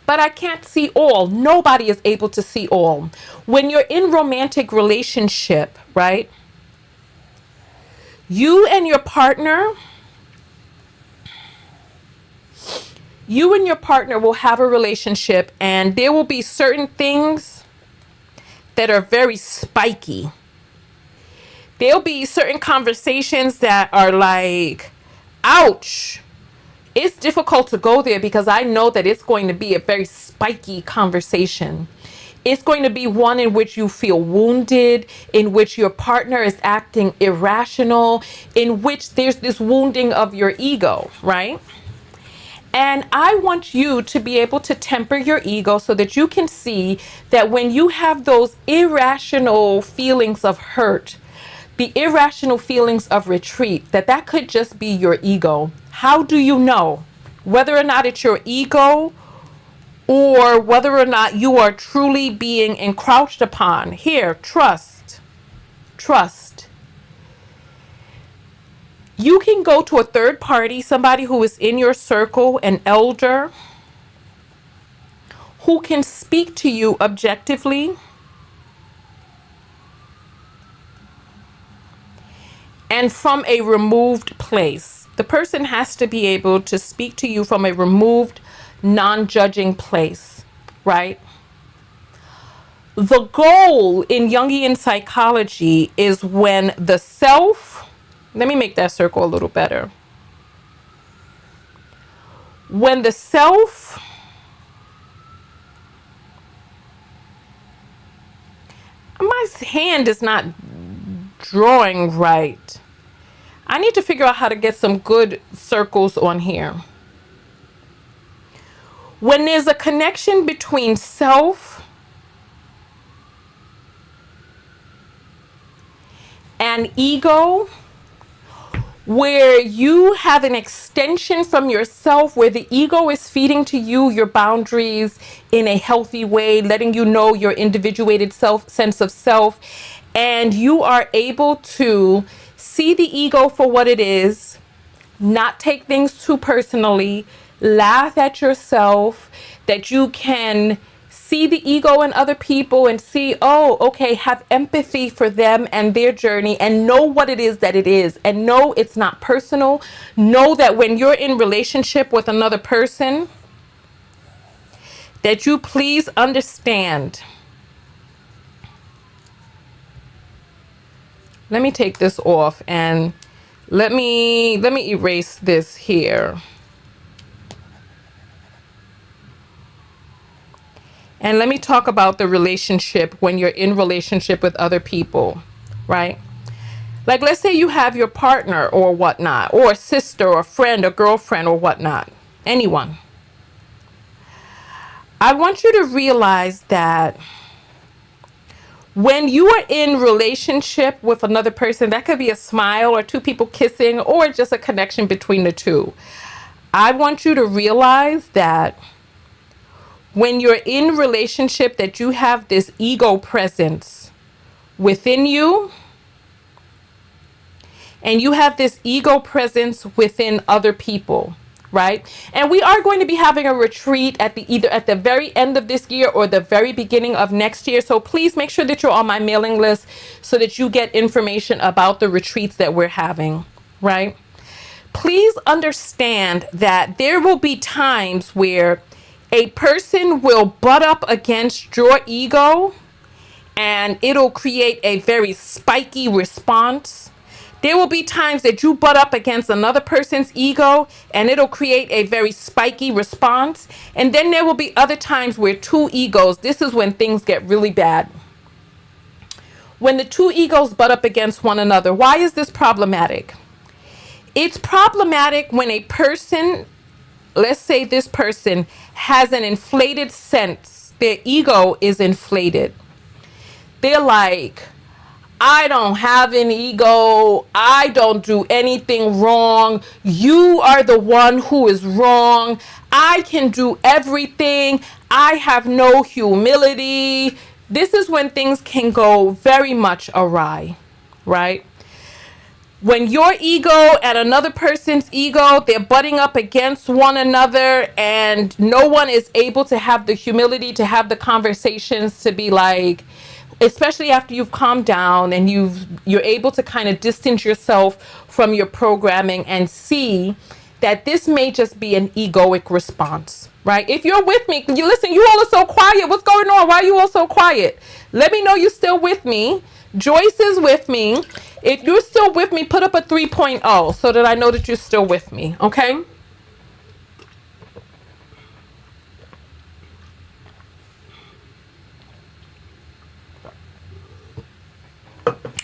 but I can't see all. Nobody is able to see all. When you're in romantic relationship, right? You and your partner you and your partner will have a relationship, and there will be certain things that are very spiky. There'll be certain conversations that are like, ouch. It's difficult to go there because I know that it's going to be a very spiky conversation. It's going to be one in which you feel wounded, in which your partner is acting irrational, in which there's this wounding of your ego, right? And I want you to be able to temper your ego so that you can see that when you have those irrational feelings of hurt, the irrational feelings of retreat, that could just be your ego. How do you know whether or not it's your ego or whether or not you are truly being encroached upon? Here, trust. Trust. You can go to a third party, somebody who is in your circle, an elder, who can speak to you objectively and from a removed place. The person has to be able to speak to you from a removed, non-judging place, right? The goal in Jungian psychology is when the self, let me make that circle a little better. When the self my hand is not drawing right. I need to figure out how to get some good circles on here. When there's a connection between self and ego, where you have an extension from yourself, where the ego is feeding to you your boundaries in a healthy way, letting you know your individuated sense of self, and you are able to see the ego for what it is, not take things too personally, laugh at yourself, that you can see the ego in other people and see, oh, okay, have empathy for them and their journey, and know what it is that it is, and know it's not personal. Know that when you're in relationship with another person, that you please understand. Let me take this off and let me erase this here. And let me talk about the relationship when you're in relationship with other people, right? Like, let's say you have your partner or whatnot, or a sister or a friend or girlfriend or whatnot, anyone. I want you to realize that when you are in relationship with another person, that could be a smile or two people kissing or just a connection between the two. I want you to realize that when you're in relationship, that you have this ego presence within you, and you have this ego presence within other people, right? And we are going to be having a retreat at either at the very end of this year or the very beginning of next year. So please make sure that you're on my mailing list so that you get information about the retreats that we're having, right? Please understand that there will be times where a person will butt up against your ego and it'll create a very spiky response. There will be times that you butt up against another person's ego and it'll create a very spiky response. And then there will be other times where two egos, this is when things get really bad. When the two egos butt up against one another, why is this problematic? It's problematic when a person, let's say this person has an inflated sense, their ego is inflated. They're like, I don't have an ego. I don't do anything wrong. You are the one who is wrong. I can do everything. I have no humility. This is when things can go very much awry, right? When your ego and another person's ego, they're butting up against one another, and no one is able to have the humility to have the conversations, to be like, especially after you've calmed down and you're able to kind of distance yourself from your programming and see that this may just be an egoic response, right? If you're with me, you listen, you all are so quiet. What's going on? Why are you all so quiet? Let me know you're still with me. Joyce is with me. If you're still with me, put up a 3.0 so that I know that you're still with me, okay?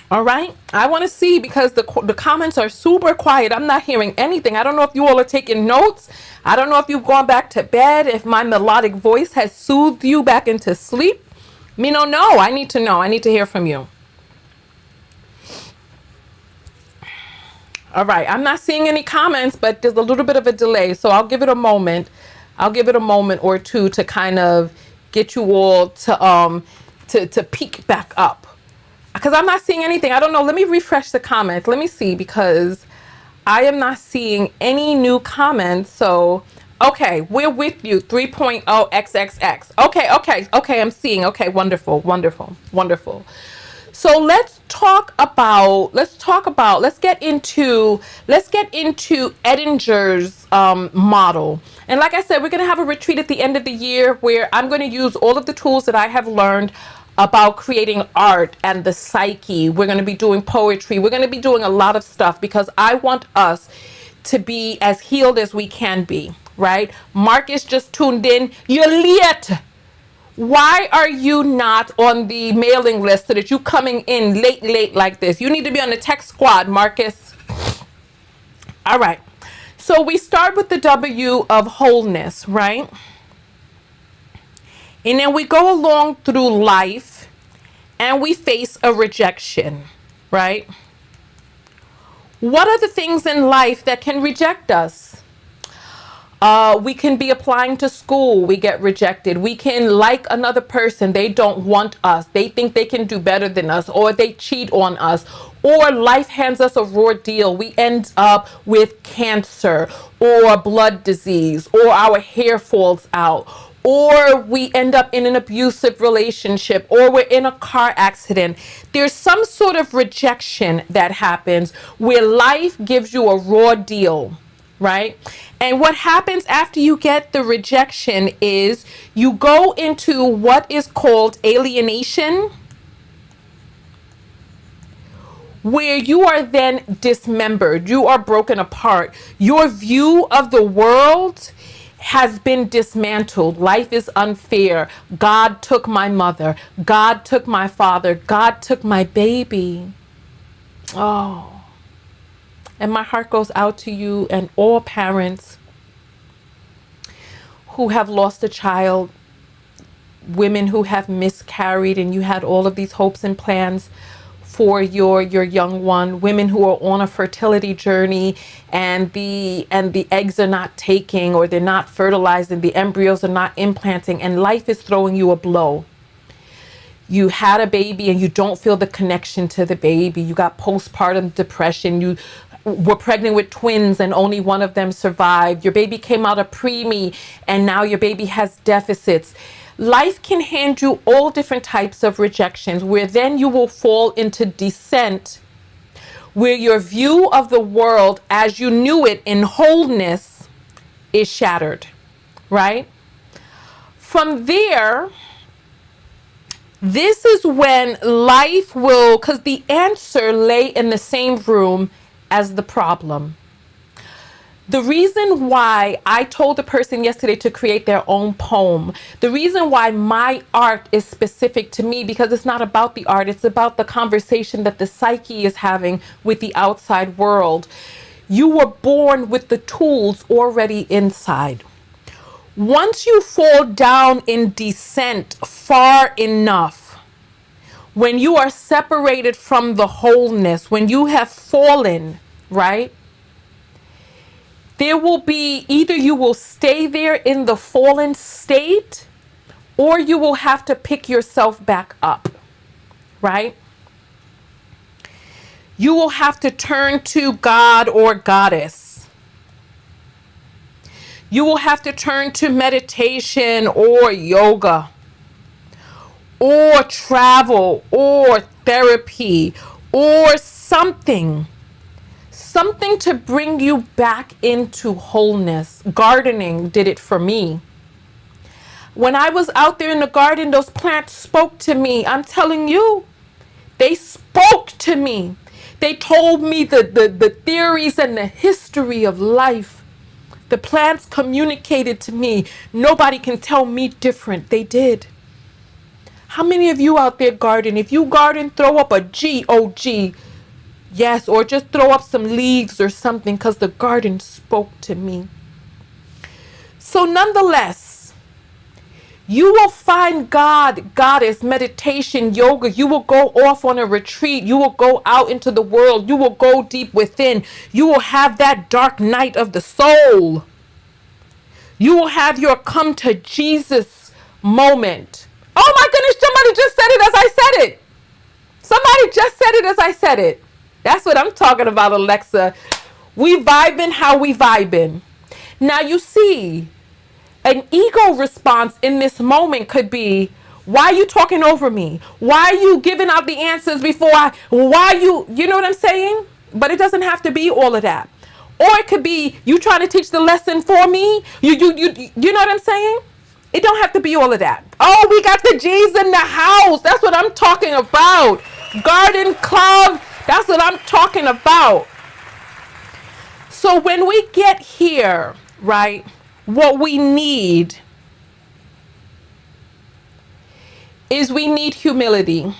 All right. I want to see, because the comments are super quiet. I'm not hearing anything. I don't know if you all are taking notes. I don't know if you've gone back to bed, if my melodic voice has soothed you back into sleep. Me don't know. I need to know. I need to hear from you. All right. I'm not seeing any comments, but there's a little bit of a delay. So I'll give it a moment. I'll give it a moment or two to kind of get you all to peek back up. Because I'm not seeing anything. I don't know. Let me refresh the comments. Let me see, because I am not seeing any new comments. So, okay, we're with you. 3.0 XXX. Okay, I'm seeing. Okay, wonderful. So let's get into Edinger's model. And like I said, we're going to have a retreat at the end of the year where I'm going to use all of the tools that I have learned about creating art and the psyche. We're going to be doing poetry. We're going to be doing a lot of stuff because I want us to be as healed as we can be, right? Marcus just tuned in. You're late. Why are you not on the mailing list so that you coming in late like this? You need to be on the tech squad, Marcus. All right. So we start with the W of wholeness, right? And then we go along through life and we face a rejection, right? What are the things in life that can reject us? We can be applying to school, we get rejected. We can like another person, they don't want us. They think they can do better than us, or they cheat on us, or life hands us a raw deal. We end up with cancer or blood disease, or our hair falls out, or we end up in an abusive relationship, or we're in a car accident. There's some sort of rejection that happens where life gives you a raw deal, right? And what happens after you get the rejection is you go into what is called alienation, where you are then dismembered, you are broken apart. Your view of the world has been dismantled. Life is unfair. God took my mother. God took my father. God took my baby. Oh. And my heart goes out to you and all parents who have lost a child, women who have miscarried, and you had all of these hopes and plans for your young one, women who are on a fertility journey and the eggs are not taking, or they're not fertilizing, the embryos are not implanting, and life is throwing you a blow. You had a baby and you don't feel the connection to the baby. You got postpartum depression. You were pregnant with twins and only one of them survived. Your baby came out of preemie and now your baby has deficits. Life can hand you all different types of rejections, where then you will fall into descent, where your view of the world as you knew it in wholeness is shattered, right? From there, this is when life will, because the answer lay in the same room as the problem. The reason why I told the person yesterday to create their own poem, the reason why my art is specific to me, because it's not about the art, it's about the conversation that the psyche is having with the outside world. You were born with the tools already inside. Once you fall down in descent far enough, when you are separated from the wholeness, when you have fallen, right? There will be, either you will stay there in the fallen state, or you will have to pick yourself back up, right? You will have to turn to God or goddess. You will have to turn to meditation or yoga, or travel, or therapy, or something Something to bring you back into wholeness. Gardening did it for me. When I was out there in the garden, those plants spoke to me. I'm telling you, they spoke to me. They told me the theories and the history of life. The plants communicated to me. Nobody can tell me different. They did. How many of you out there garden? If you garden, throw up a G-O-G. Yes, or just throw up some leaves or something, because the garden spoke to me. So nonetheless, you will find God, goddess, meditation, yoga. You will go off on a retreat. You will go out into the world. You will go deep within. You will have that dark night of the soul. You will have your come to Jesus moment. Oh my goodness, somebody just said it as I said it. Somebody just said it as I said it. That's what I'm talking about, Alexa. We vibing how we vibing. Now you see, an ego response in this moment could be, why are you talking over me? Why are you giving out the answers before you know what I'm saying? But it doesn't have to be all of that. Or it could be, you trying to teach the lesson for me? You know what I'm saying? It don't have to be all of that. Oh, we got the G's in the house. That's what I'm talking about. Garden club. That's what I'm talking about. So when we get here, right, what we need is we need humility.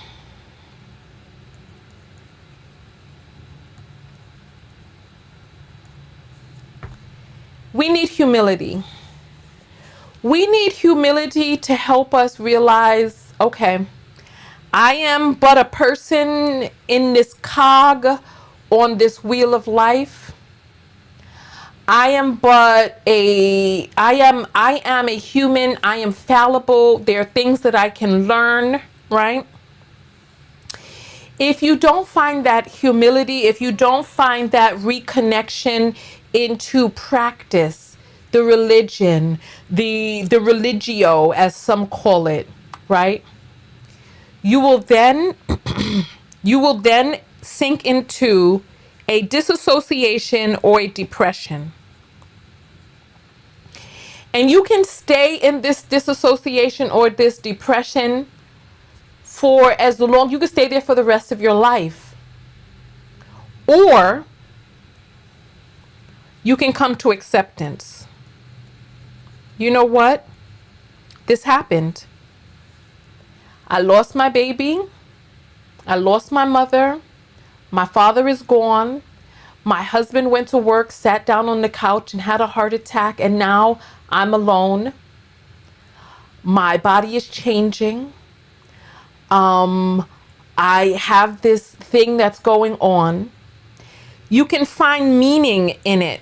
We need humility. We need humility to help us realize, okay, I am but a person in this cog on this wheel of life. I am a human. I am fallible. There are things that I can learn, right? If you don't find that humility, if you don't find that reconnection into practice, the religion, the religio, as some call it, right? You will then sink into a disassociation or a depression. And you can stay in this disassociation or this depression for as long, you can stay there for the rest of your life. Or you can come to acceptance. You know what? This happened. I lost my baby. I lost my mother. My father is gone. My husband went to work, sat down on the couch and had a heart attack, and now I'm alone. My body is changing. I have this thing that's going on. You can find meaning in it,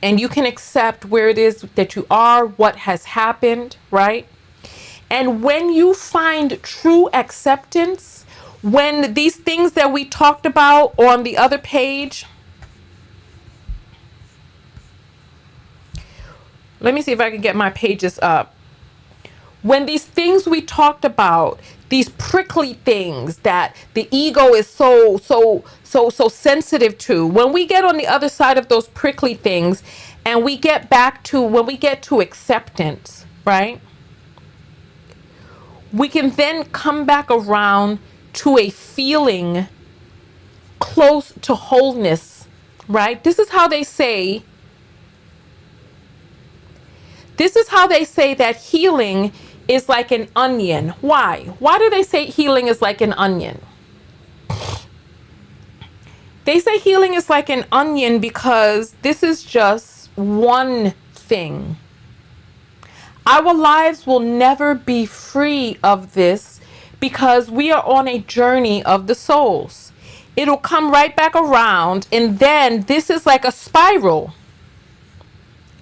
and you can accept where it is that you are, what has happened, right? And when you find true acceptance, when these things that we talked about on the other page, let me see if I can get my pages up. When these things we talked about, these prickly things that the ego is so sensitive to, when we get on the other side of those prickly things and we get back to, when we get to acceptance, right? We can then come back around to a feeling close to wholeness, right? This is how they say that healing is like an onion. Why? Why do they say healing is like an onion? They say healing is like an onion because this is just one thing. Our lives will never be free of this because we are on a journey of the souls. It'll come right back around, and then this is like a spiral.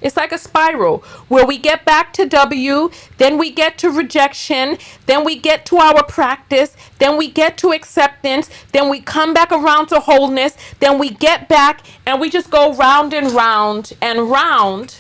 It's like a spiral where we get back to W, then we get to rejection, then we get to our practice, then we get to acceptance, then we come back around to wholeness, then we get back, and we just go round and round and round.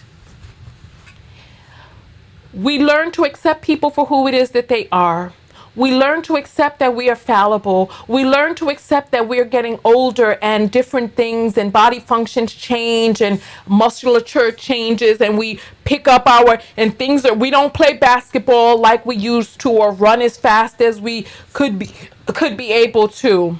We learn to accept people for who it is that they are. We learn to accept that we are fallible. We learn to accept that we're getting older and different things and body functions change and musculature changes, and we pick up and things that we don't play basketball like we used to or run as fast as we could be able to.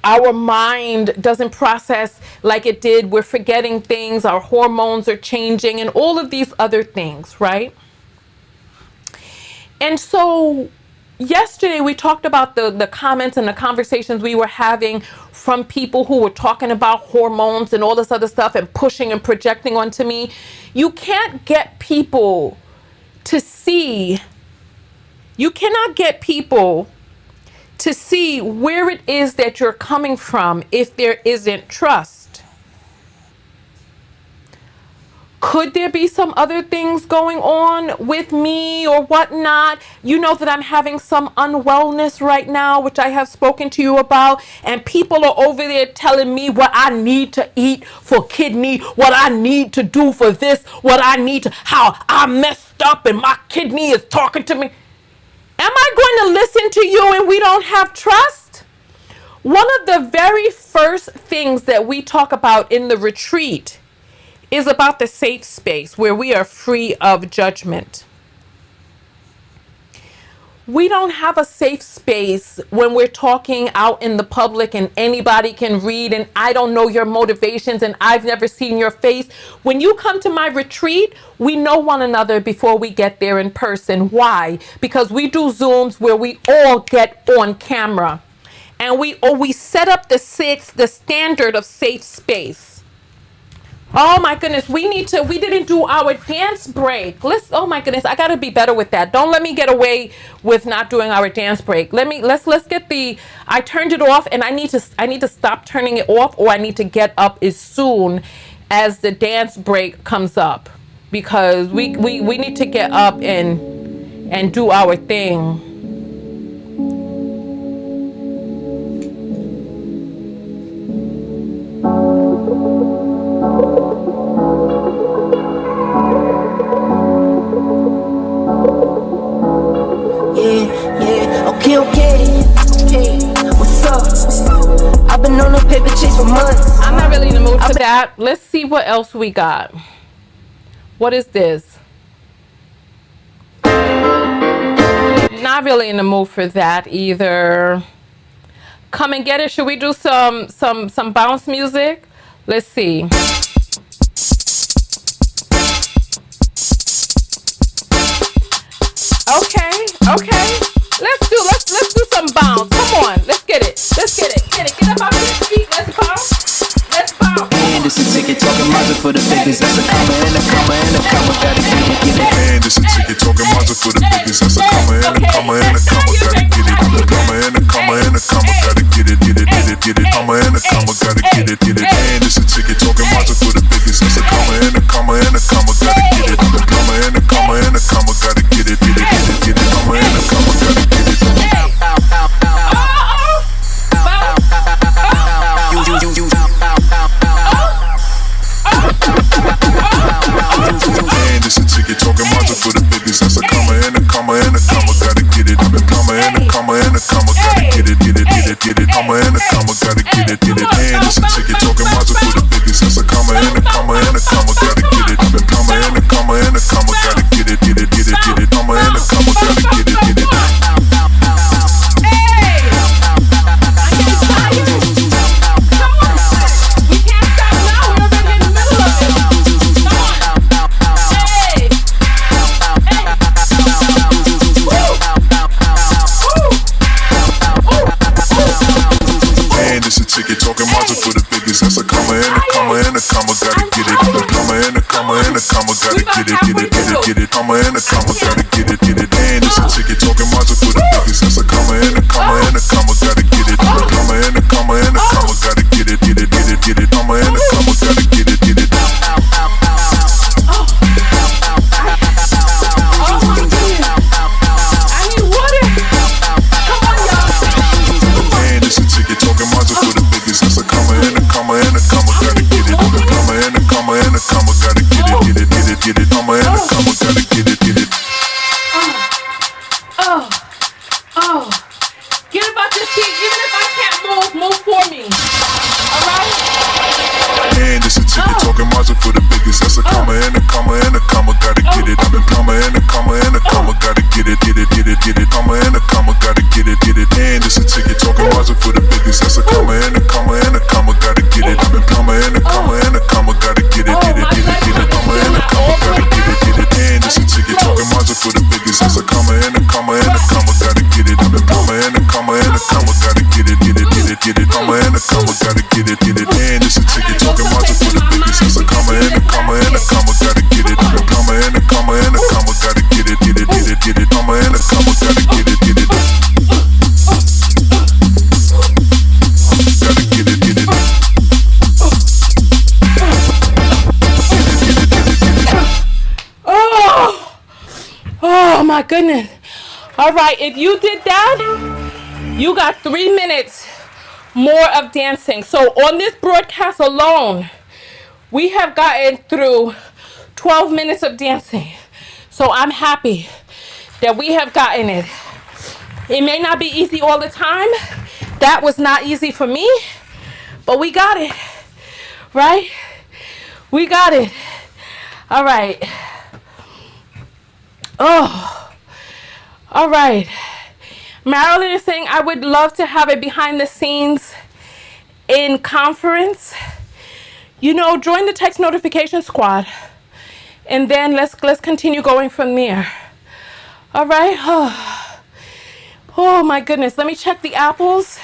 Our mind doesn't process like it did. We're forgetting things. Our hormones are changing and all of these other things, right? And so yesterday we talked about the comments and the conversations we were having from people who were talking about hormones and all this other stuff and pushing and projecting onto me. You can't get people to see, you cannot get people to see where it is that you're coming from if there isn't trust. Could there be some other things going on with me or whatnot? You know that I'm having some unwellness right now, which I have spoken to you about, and people are over there telling me what I need to eat for kidney, what I need to do for this, what I need to, how I messed up and my kidney is talking to me. Am I going to listen to you and we don't have trust? One of the very first things that we talk about in the retreat is about the safe space where we are free of judgment. We don't have a safe space when we're talking out in the public and anybody can read and I don't know your motivations and I've never seen your face. When you come to my retreat, we know one another before we get there in person. Why? Because we do Zooms where we all get on camera and we set up the standard of safe space. Oh my goodness, we didn't do our dance break. Oh my goodness, I gotta be better with that. Don't let me get away with not doing our dance break. Let's get I turned it off and I need to stop turning it off, or I need to get up as soon as the dance break comes up, because we need to get up and do our thing. Okay. What's up? I've been on a paper chase for months. I'm not really in the mood for that. Let's see what else we got. What is this? Not really in the mood for that either. Come and get it. Should we do some bounce music? Let's see. Okay. Let's do some bounce. Come on, let's get it. Get up off your feet. Let's bounce. And it's a ticket talking magic for the biggest. That's a comma and a comma and a comma. Gotta get it. And it's a ticket talking magic for the biggest. That's a comma and a comma and a comma. Gotta get it. A comma and a comma and a comma. Gotta get it. Comma and a comma. Gotta get it. And it's a ticket talking magic for the biggest. That's a comma and a comma and a comma. Gotta get it. A comma and a comma and a comma. Gotta get it. Comma and a comma. Gotta get it. And it's a ticket talking magic for the biggest. That's a comma and a comma and a comma. Gotta get it. A comma and a comma and a comma. Gotta get it. Comma and a comma. Gotta get it. And it's a ticket talking magic for the biggest. That's a comma and a comma and a comma. Gotta get it. A comma and a comma and a comma. Gotta get it. Comma and a comma. Gotta get it. That's a comma and a comma and a comma, gotta get it. A comma and a comma and a comma, gotta get it. Comma and a comma, gotta get it. And it's a ticket talking magic for the biggest. That's a comma and a comma and a comma, gotta get it. A comma and a comma and a comma, gotta get it. Comma and a comma, gotta get it. Comma and a comma, gotta get it. Comma and a comma, gotta get it. comma and a comma, gotta get it, get it, get it, get it. Comma and a comma, gotta get it, get it. And it's a ticket talking margin for the biggest. That's a comma and a comma and a comma, gotta get it. I've been comma and a comma and a comma, gotta get it, get it, get it, get it. Comma and a comma, gotta get it, get it. And it's a ticket talking margin for the biggest. That's a comma and a comma and a comma, gotta get it. I've been comma and a comma and a comma, gotta get it, get it, get it, get it. Comma and a comma, gotta get it, get it. And it's a ticket talking margin for the biggest. That's a comma and a comma and a comma, gotta get it. I've been comma and a comma and a comma, gotta get it, get it, get it, get it. Comma and a comma, gotta get it, get it. Gotta get it, get it. Oh my goodness. All right, if you did that, you got 3 minutes more of dancing. So on this broadcast alone, we have gotten through 12 minutes of dancing. So I'm happy that we have gotten it. It may not be easy all the time. That was not easy for me, but we got it, right? We got it. All right. Oh, all right. Marilyn is saying, I would love to have a behind the scenes in conference. You know, join the text notification squad. And then let's continue going from there. All right. Oh my goodness. Let me check the apples.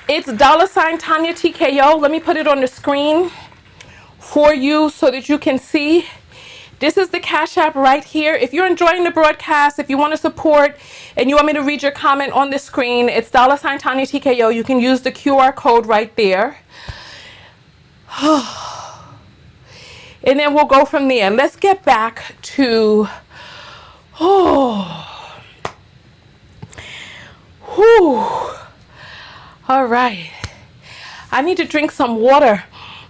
It's $ Tonya TKO. Let me put it on the screen for you so that you can see. This is the Cash App right here. If you're enjoying the broadcast, if you want to support and you want me to read your comment on the screen, it's $ Tonya TKO. You can use the QR code right there. And then we'll go from there. Let's get back to, all right. I need to drink some water.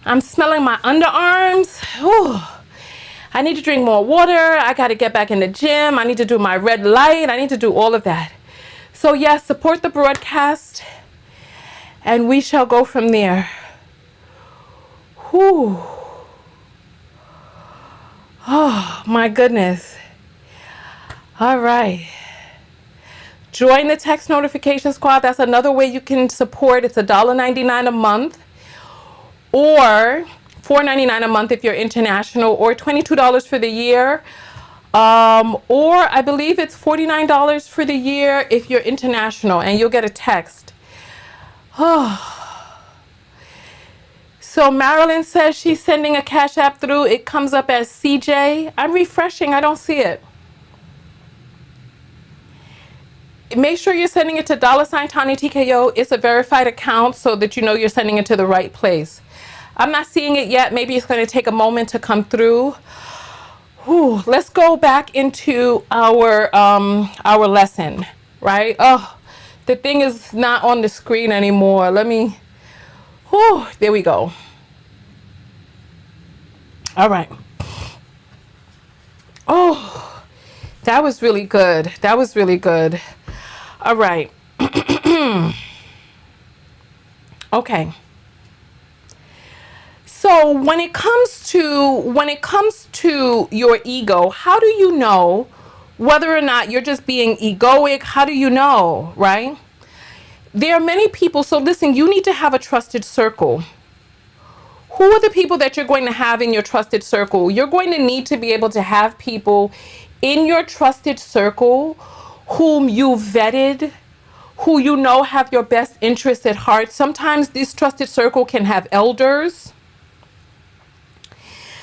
I'm smelling my underarms. I need to drink more water. I got to get back in the gym. I need to do my red light. I need to do all of that. So yes, support the broadcast and we shall go from there. Oh my goodness. All right. Join the text notification squad. That's another way you can support. It's $1.99 a month or $4.99 a month if you're international, or $22 for the year, or I believe it's $49 for the year if you're international, and you'll get a text. So Marilyn says she's sending a Cash App through. It comes up as CJ. I'm refreshing. I don't see it. Make sure you're sending it to $ Tonya TKO. It's a verified account so that you know you're sending it to the right place. I'm not seeing it yet. Maybe it's going to take a moment to come through. Let's go back into our lesson, right? Oh, the thing is not on the screen anymore. Let me, there we go. All right. Oh, that was really good. That was really good. All right. Okay. So when it comes to your ego, how do you know whether or not you're just being egoic? How do you know, right? There are many people. So listen, you need to have a trusted circle. Who are the people that you're going to have in your trusted circle? You're going to need to be able to have people in your trusted circle whom you vetted, who you know have your best interests at heart. Sometimes this trusted circle can have elders.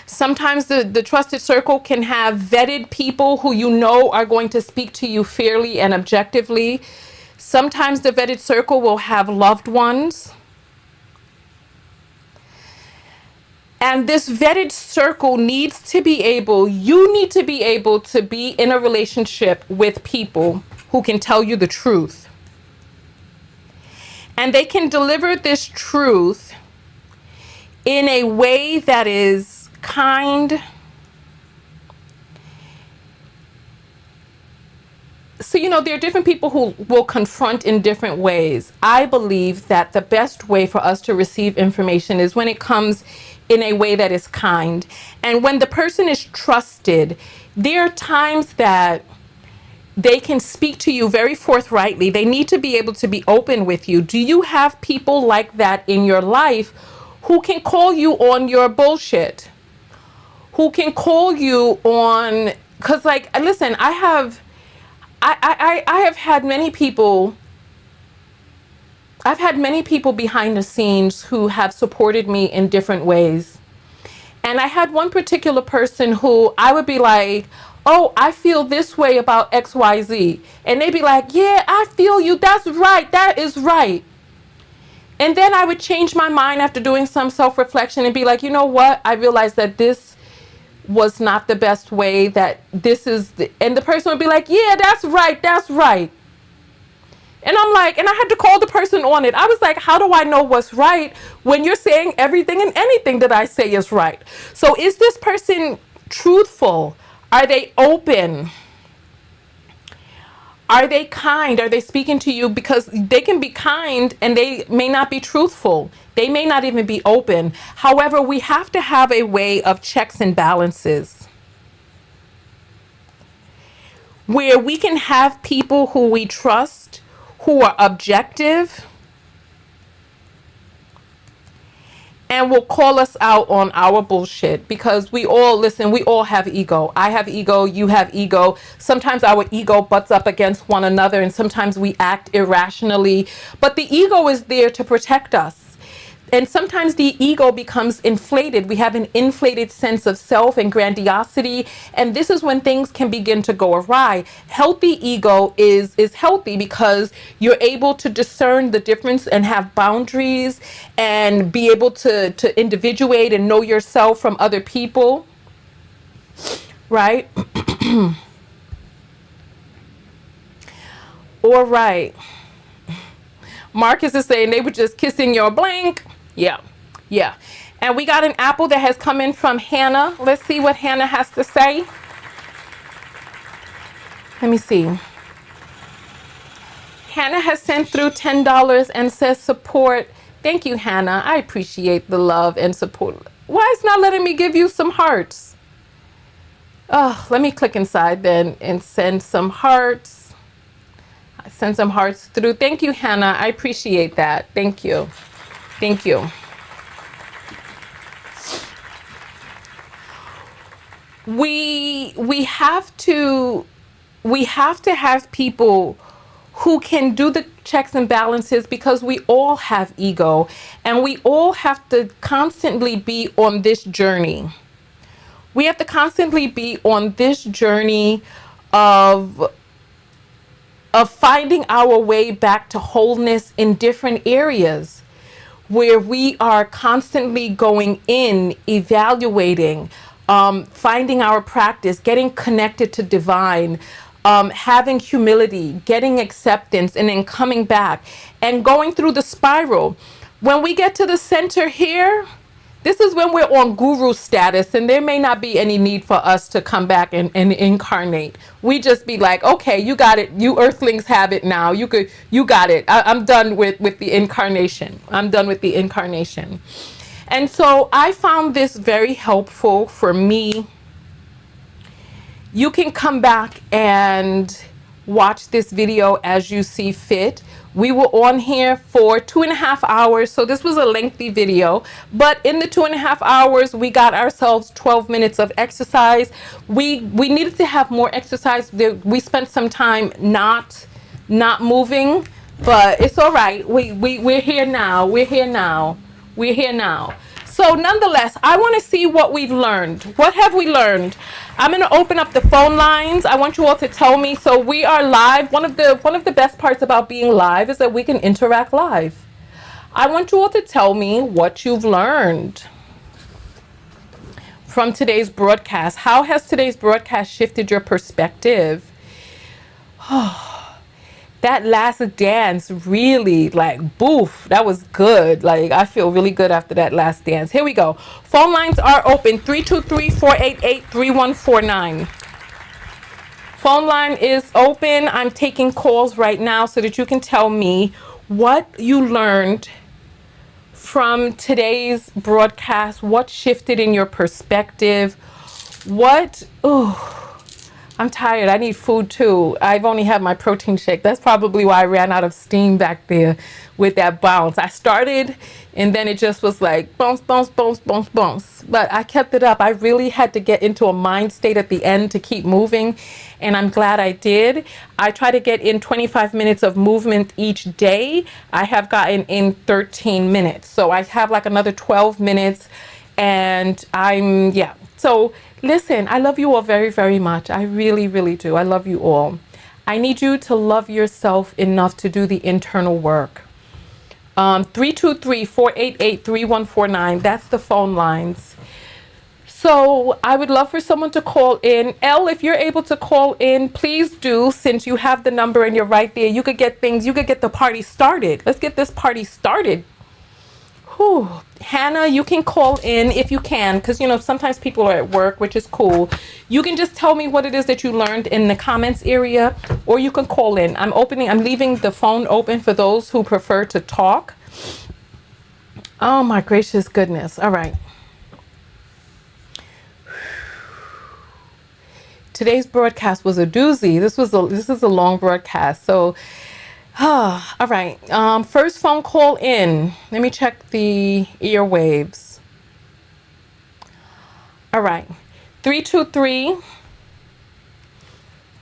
Sometimes the trusted circle can have vetted people who you know are going to speak to you fairly and objectively. Sometimes the vetted circle will have loved ones. And this vetted circle needs to be able, you need to be able to be in a relationship with people who can tell you the truth. And they can deliver this truth in a way that is kind. So, you know, there are different people who will confront in different ways. I believe that the best way for us to receive information is when it comes in a way that is kind. And when the person is trusted, there are times that they can speak to you very forthrightly. They need to be able to be open with you. Do you have people like that in your life who can call you on your bullshit? Who can call you on, because like, listen, I have had many people, I've had many people behind the scenes who have supported me in different ways. And I had one particular person who I would be like, oh, I feel this way about XYZ. And they'd be like, yeah, I feel you. That's right. That is right. And then I would change my mind after doing some self-reflection and be like, you know what? I realized that this was not the best way, that this is and the person would be like, yeah, that's right. That's right. And I'm like, and I had to call the person on it. I was like, how do I know what's right when you're saying everything and anything that I say is right? So is this person truthful? Are they open? Are they kind? Are they speaking to you? Because they can be kind and they may not be truthful. They may not even be open. However, we have to have a way of checks and balances where we can have people who we trust, who are objective, and will call us out on our bullshit. Because we all, listen, we all have ego. I have ego, you have ego. Sometimes our ego butts up against one another, and sometimes we act irrationally. But the ego is there to protect us. And sometimes the ego becomes inflated. We have an inflated sense of self and grandiosity. And this is when things can begin to go awry. Healthy ego is healthy because you're able to discern the difference and have boundaries and be able to individuate and know yourself from other people. Right? All right. Marcus is saying they were just kissing your blank. Yeah, yeah. And we got an apple that has come in from Hannah. Let's see what Hannah has to say. Let me see. Hannah has sent through $10 and says support. Thank you, Hannah. I appreciate the love and support. Why is not letting me give you some hearts? Oh, let me click inside then and send some hearts. I send some hearts through. Thank you, Hannah. I appreciate that. Thank you. Thank you. We have to have people who can do the checks and balances, because we all have ego and we all have to constantly be on this journey. We have to constantly be on this journey of finding our way back to wholeness in different areas, where we are constantly going in, evaluating, finding our practice, getting connected to divine, having humility, getting acceptance, and then coming back and going through the spiral. When we get to the center here, this is when we're on guru status, and there may not be any need for us to come back and incarnate. We just be like, okay, you got it. You earthlings have it now. You got it. I'm done with the incarnation. I'm done with the incarnation. And so I found this very helpful for me. You can come back and watch this video as you see fit. We were on here for 2.5 hours, so this was a lengthy video, but in the 2.5 hours we got ourselves 12 minutes of exercise. We needed to have more exercise. We spent some time not moving, but it's all right. We're here now. We're here now. So nonetheless, I want to see what we've learned. What have we learned? I'm going to open up the phone lines. I want you all to tell me. So we are live. One of the best parts about being live is that we can interact live. I want you all to tell me what you've learned from today's broadcast. How has today's broadcast shifted your perspective? That last dance really, like, boof, that was good. Like, I feel really good after that last dance. Here we go. Phone lines are open, 323-488-3149. Phone line is open. I'm taking calls right now so that you can tell me what you learned from today's broadcast? What shifted in your perspective? What, oh, I'm tired. I need food too. I've only had my protein shake. That's probably why I ran out of steam back there with that bounce. I started and then it just was like bounce, bounce, bounce, bounce, bounce. But I kept it up. I really had to get into a mind state at the end to keep moving. And I'm glad I did. I try to get in 25 minutes of movement each day. I have gotten in 13 minutes. So I have like another 12 minutes and yeah. So listen, I love you all very, very much. I really, really do. I love you all. I need you to love yourself enough to do the internal work. 323-488-3149. That's the phone lines. So I would love for someone to call in. Elle, if you're able to call in, please do, since you have the number and you're right there. You could get the party started. Let's get this party started. Whew. Hannah, you can call in if you can, because sometimes people are at work, which is cool. You can just tell me what it is that you learned in the comments area, or you can call in. I'm leaving the phone open for those who prefer to talk. Oh my gracious goodness. All right. Today's broadcast was a doozy. This is a long broadcast. So all right. First phone call in. Let me check the airwaves. All right. 323.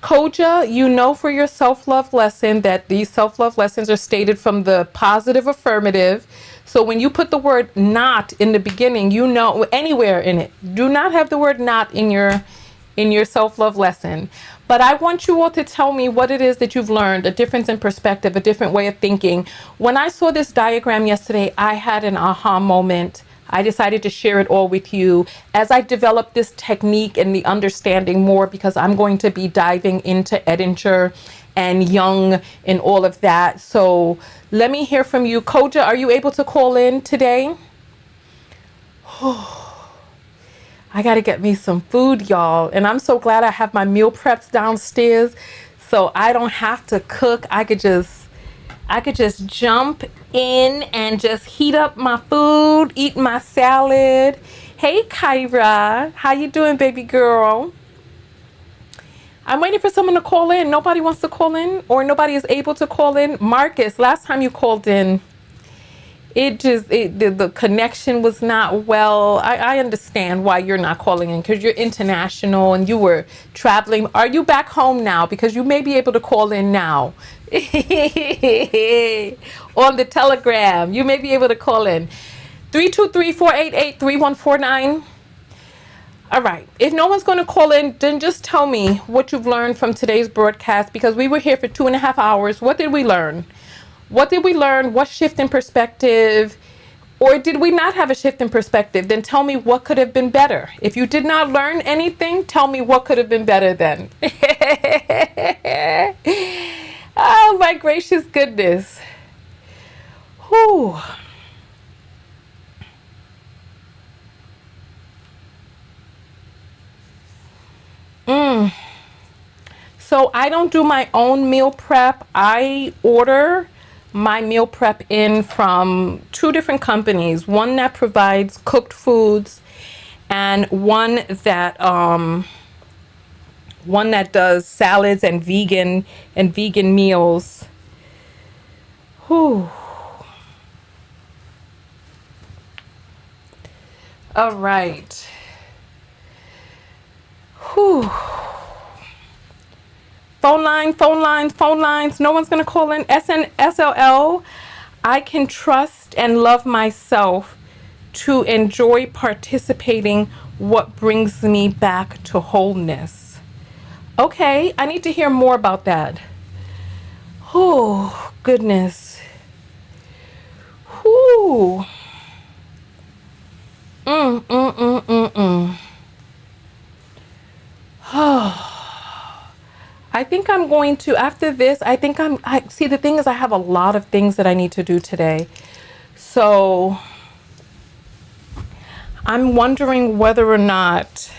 Koja, you know for your self-love lesson that these self-love lessons are stated from the positive affirmative. So when you put the word not in the beginning, anywhere in it, do not have the word not in your self-love lesson. But I want you all to tell me what it is that you've learned, a difference in perspective, a different way of thinking. When I saw this diagram yesterday, I had an aha moment. I decided to share it all with you as I develop this technique and the understanding more, because I'm going to be diving into Edinger and Jung and all of that. So let me hear from you. Koja, are you able to call in today? I got to get me some food, y'all. And I'm so glad I have my meal preps downstairs so I don't have to cook. I could just jump in and just heat up my food, eat my salad. Hey, Kyra. How you doing, baby girl? I'm waiting for someone to call in. Nobody wants to call in, or nobody is able to call in. Marcus, last time you called in, the connection was not well. I understand why you're not calling in, because you're international and you were traveling. Are you back home now? Because you may be able to call in now. On the Telegram, you may be able to call in. 323-488-3149. All right. If no one's going to call in, then just tell me what you've learned from today's broadcast, because we were here for 2.5 hours. What did we learn? What did we learn? What shift in perspective? Or did we not have a shift in perspective? Then tell me what could have been better. If you did not learn anything, tell me what could have been better then. Oh, my gracious goodness. Whew. So I don't do my own meal prep. I order my meal prep in from 2 different companies. One that provides cooked foods, and one that does salads and vegan meals. Whew. All right. Whew. Phone lines. No one's going to call in. SLL. I can trust and love myself to enjoy participating what brings me back to wholeness. Okay, I need to hear more about that. Oh, goodness. Whew. I think I'm going to, after this, see, the thing is, I have a lot of things that I need to do today. So I'm wondering whether or not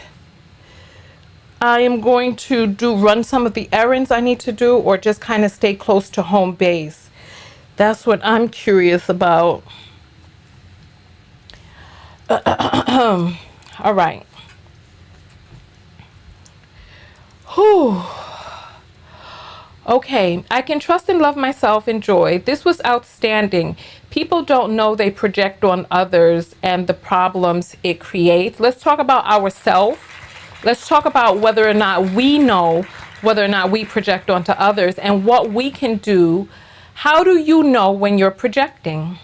I am going to run some of the errands I need to do, or just kind of stay close to home base. That's what I'm curious about. All right. Whew. Okay, I can trust and love myself and joy. This was outstanding. People don't know they project on others and the problems it creates. Let's talk about ourselves. Let's talk about whether or not we know whether or not we project onto others and what we can do. How do you know when you're projecting?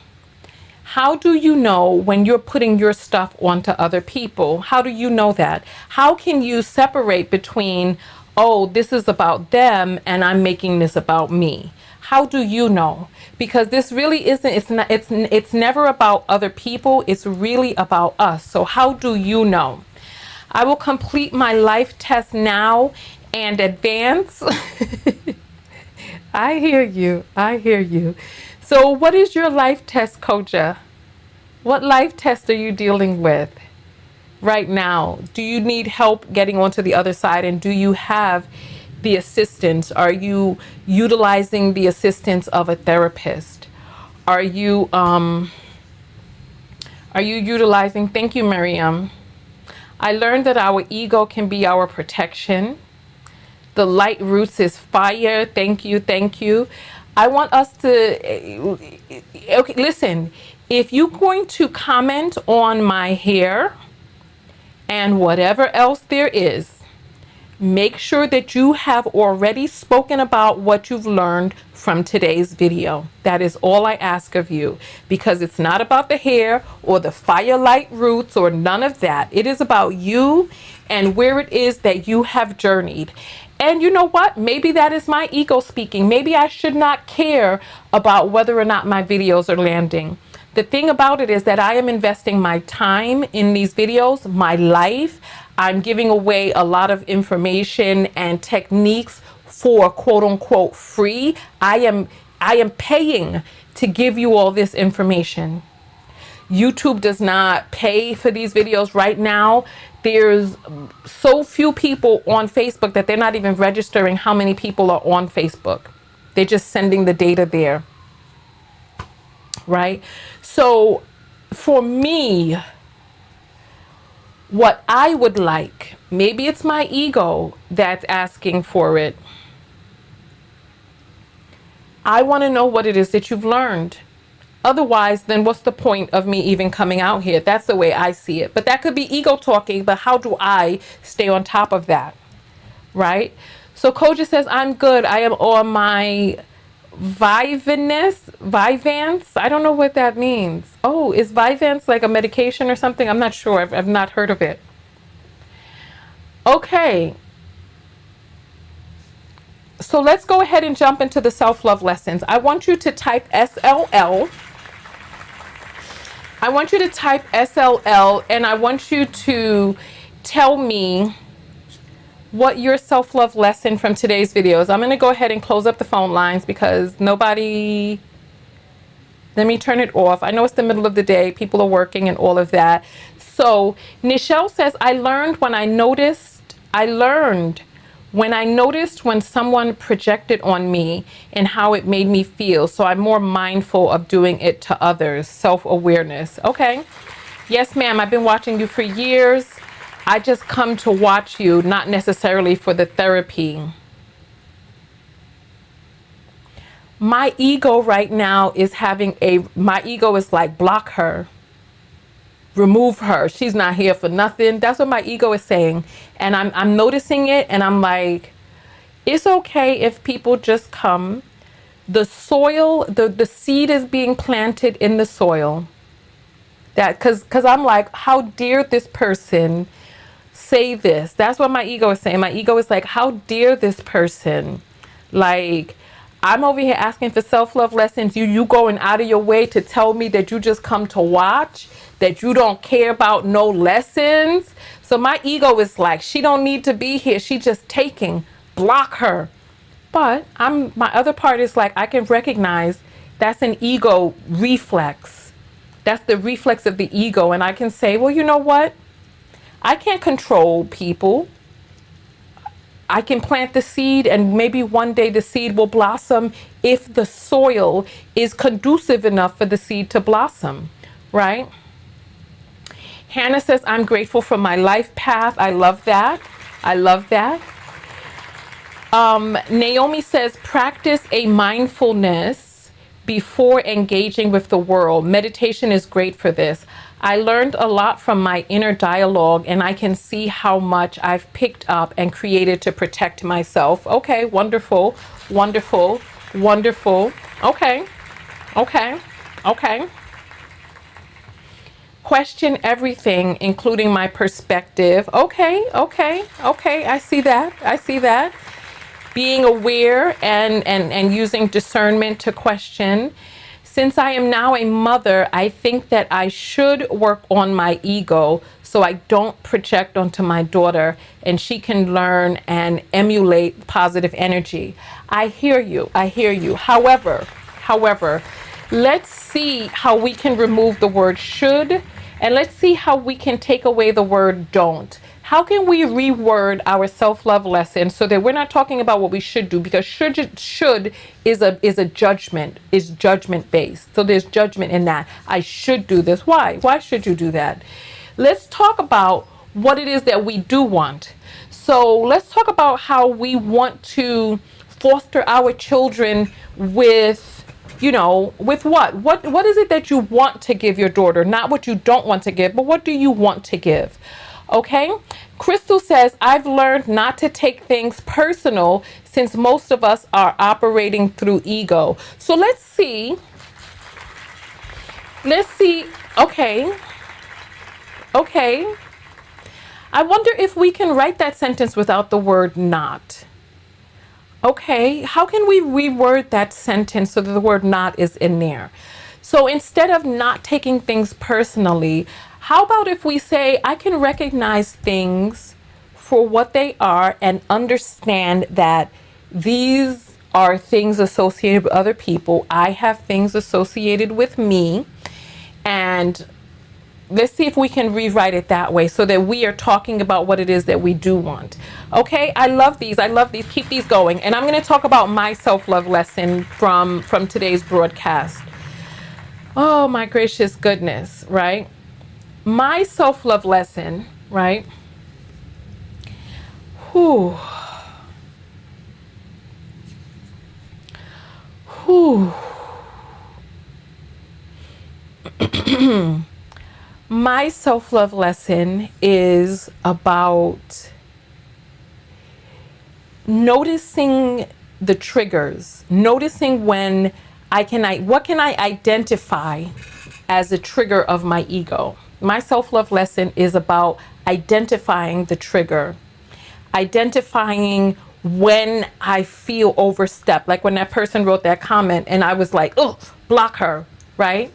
How do you know when you're putting your stuff onto other people? How do you know that? How can you separate between, oh, this is about them and I'm making this about me? How do you know? Because this really isn't, it's never about other people. It's really about us. So how do you know? I will complete my life test now and advance. I hear you. I hear you. So what is your life test, Koja? What life test are you dealing with right now? Do you need help getting onto the other side? And do you have the assistance? Are you utilizing the assistance of a therapist? Are you utilizing, thank you, Miriam. I learned that our ego can be our protection. The light roots is fire. Thank you. Thank you. I want us to, okay, listen, if you're going to comment on my hair and whatever else there is, make sure that you have already spoken about what you've learned from today's video. That is all I ask of you, because it's not about the hair or the firelight roots or none of that. It is about you and where it is that you have journeyed. And you know what? Maybe that is my ego speaking. Maybe I should not care about whether or not my videos are landing. The thing about it is that I am investing my time in these videos, my life. I'm giving away a lot of information and techniques for quote unquote free. I am paying to give you all this information. YouTube does not pay for these videos right now. There's so few people on Facebook that they're not even registering how many people are on Facebook. They're just sending the data there. Right? So for me, what I would like, maybe it's my ego that's asking for it. I want to know what it is that you've learned. Otherwise, then what's the point of me even coming out here? That's the way I see it. But that could be ego talking, but how do I stay on top of that? Right? So Koja says, I'm good. I am on my Vyvanse. I don't know what that means. Oh, is Vyvanse like a medication or something? I'm not sure. I've not heard of it. Okay. So let's go ahead and jump into the self-love lessons. I want you to type SLL. I want you to type SLL, and I want you to tell me what your self-love lesson from today's video is. I'm going to go ahead and close up the phone lines because nobody, let me turn it off. I know it's the middle of the day. People are working and all of that. So Nichelle says, I learned when someone projected on me and how it made me feel. So I'm more mindful of doing it to others. Self-awareness. Okay. Yes, ma'am. I've been watching you for years. I just come to watch you, not necessarily for the therapy. My ego right now is my ego is like, block her. Remove her. She's not here for nothing. That's what my ego is saying. And I'm noticing it, and I'm like, it's okay if people just come. The soil, the seed is being planted in the soil. That because I'm like, how dare this person say this? That's what my ego is saying. My ego is like, how dare this person? Like, I'm over here asking for self-love lessons. You going out of your way to tell me that you just come to watch, that you don't care about no lessons. So my ego is like, she don't need to be here. She just taking. Block her. But my other part is like, I can recognize that's an ego reflex. That's the reflex of the ego. And I can say, well, you know what? I can't control people. I can plant the seed, and maybe one day the seed will blossom if the soil is conducive enough for the seed to blossom, right? Hannah says, I'm grateful for my life path. I love that. I love that. Naomi says, practice a mindfulness before engaging with the world. Meditation is great for this. I learned a lot from my inner dialogue, and I can see how much I've picked up and created to protect myself. Okay, wonderful, wonderful, wonderful. Okay, okay, okay. Question everything, including my perspective. Okay, okay, okay. I see that. I see that. Being aware and using discernment to question. Since I am now a mother, I think that I should work on my ego so I don't project onto my daughter and she can learn and emulate positive energy. I hear you. I hear you. However, let's see how we can remove the word should, and let's see how we can take away the word don't. How can we reword our self-love lesson so that we're not talking about what we should do? Because should is a judgment, is judgment based. So there's judgment in that. I should do this. Why? Why should you do that? Let's talk about what it is that we do want. So let's talk about how we want to foster our children with, you know, with what? What is it that you want to give your daughter? Not what you don't want to give, but what do you want to give? Okay. Crystal says, I've learned not to take things personal since most of us are operating through ego. So let's see. Okay. Okay. I wonder if we can write that sentence without the word not. Okay. How can we reword that sentence so that the word not is in there? So instead of not taking things personally, how about if we say, I can recognize things for what they are and understand that these are things associated with other people. I have things associated with me. And let's see if we can rewrite it that way so that we are talking about what it is that we do want. Okay, I love these. I love these. Keep these going. And I'm going to talk about my self-love lesson from today's broadcast. Oh my gracious goodness, right? My self-love lesson, right? Whew. Whew. My self-love lesson is about noticing the triggers, noticing when what can I identify as a trigger of my ego. My self-love lesson is about identifying the trigger, identifying when I feel overstepped, like when that person wrote that comment and I was like, oh, block her, right?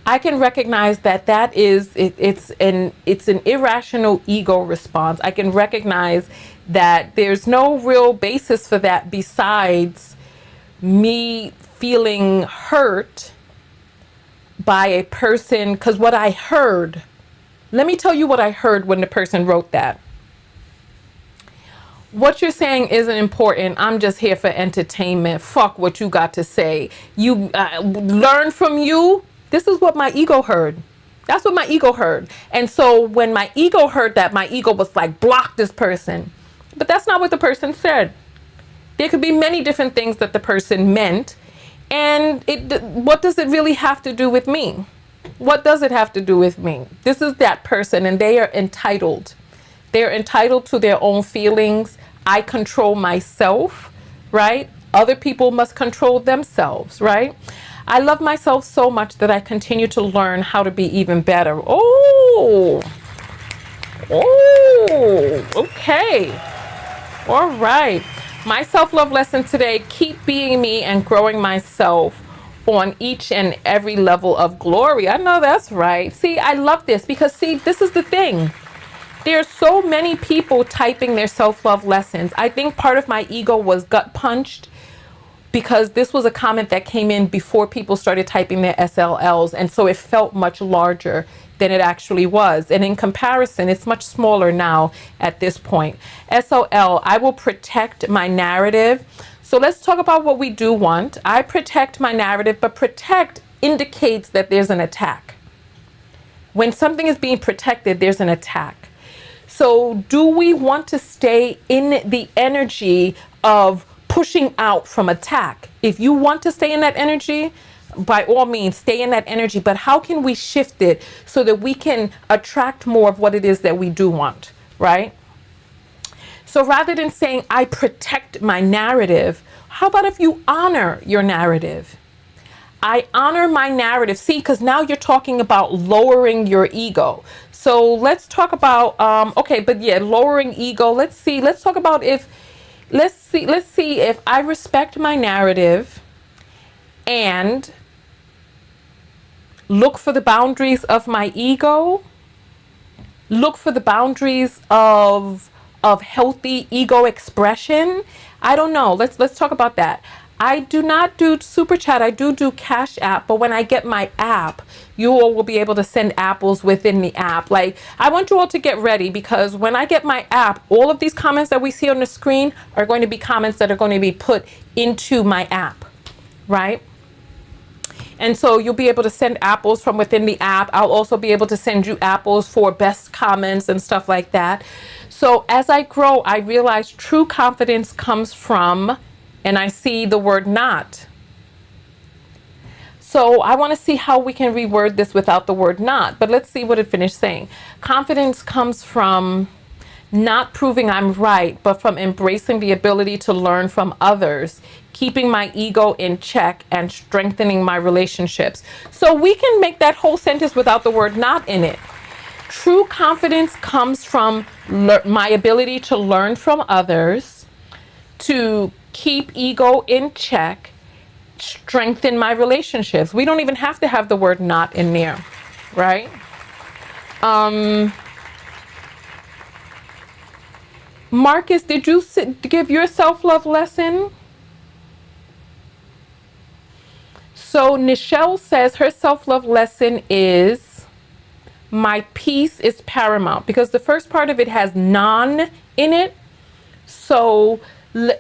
I can recognize that is it's an irrational ego response. I can recognize that there's no real basis for that besides me feeling hurt by a person, because what I heard, let me tell you what I heard when the person wrote that. What you're saying isn't important. I'm just here for entertainment. Fuck what you got to say. You learn from you. This is what my ego heard. That's what my ego heard. And so when my ego heard that, my ego was like, block this person. But that's not what the person said. There could be many different things that the person meant. And what does it really have to do with me? What does it have to do with me? This is that person, and they are entitled. They're entitled to their own feelings. I control myself, right? Other people must control themselves, right? I love myself so much that I continue to learn how to be even better. Oh, okay. All right. My self-love lesson today, keep being me and growing myself on each and every level of glory. I know that's right. See, I love this because, see, this is the thing. There are so many people typing their self-love lessons. I think part of my ego was gut punched because this was a comment that came in before people started typing their SLLs. And so it felt much larger than it actually was. And in comparison, it's much smaller now at this point. SOL, I will protect my narrative. So let's talk about what we do want. I protect my narrative, but protect indicates that there's an attack. When something is being protected, there's an attack. So do we want to stay in the energy of pushing out from attack? If you want to stay in that energy, by all means, stay in that energy. But how can we shift it so that we can attract more of what it is that we do want, right? So rather than saying, I protect my narrative, how about if you honor your narrative? I honor my narrative. See, because now you're talking about lowering your ego. So let's talk about, okay, but yeah, lowering ego. Let's talk about let's see if I respect my narrative and look for the boundaries of my ego, look for the boundaries of healthy ego expression. I don't know. Let's talk about that. I do not do super chat. I do Cash App, but when I get my app, you all will be able to send apples within the app. Like, I want you all to get ready, because when I get my app, all of these comments that we see on the screen are going to be comments that are going to be put into my app, right? And so you'll be able to send apples from within the app. I'll also be able to send you apples for best comments and stuff like that. So as I grow, I realize true confidence comes from, and I see the word not. So I want to see how we can reword this without the word not, but let's see what it finished saying. Confidence comes from not proving I'm right, but from embracing the ability to learn from others, keeping my ego in check, and strengthening my relationships. So we can make that whole sentence without the word not in it. True confidence comes from my ability to learn from others, to keep ego in check, strengthen my relationships. We don't even have to have the word not in there, right? Marcus, did you give your self-love lesson? So Nichelle says her self-love lesson is, my peace is paramount, because the first part of it has non in it. So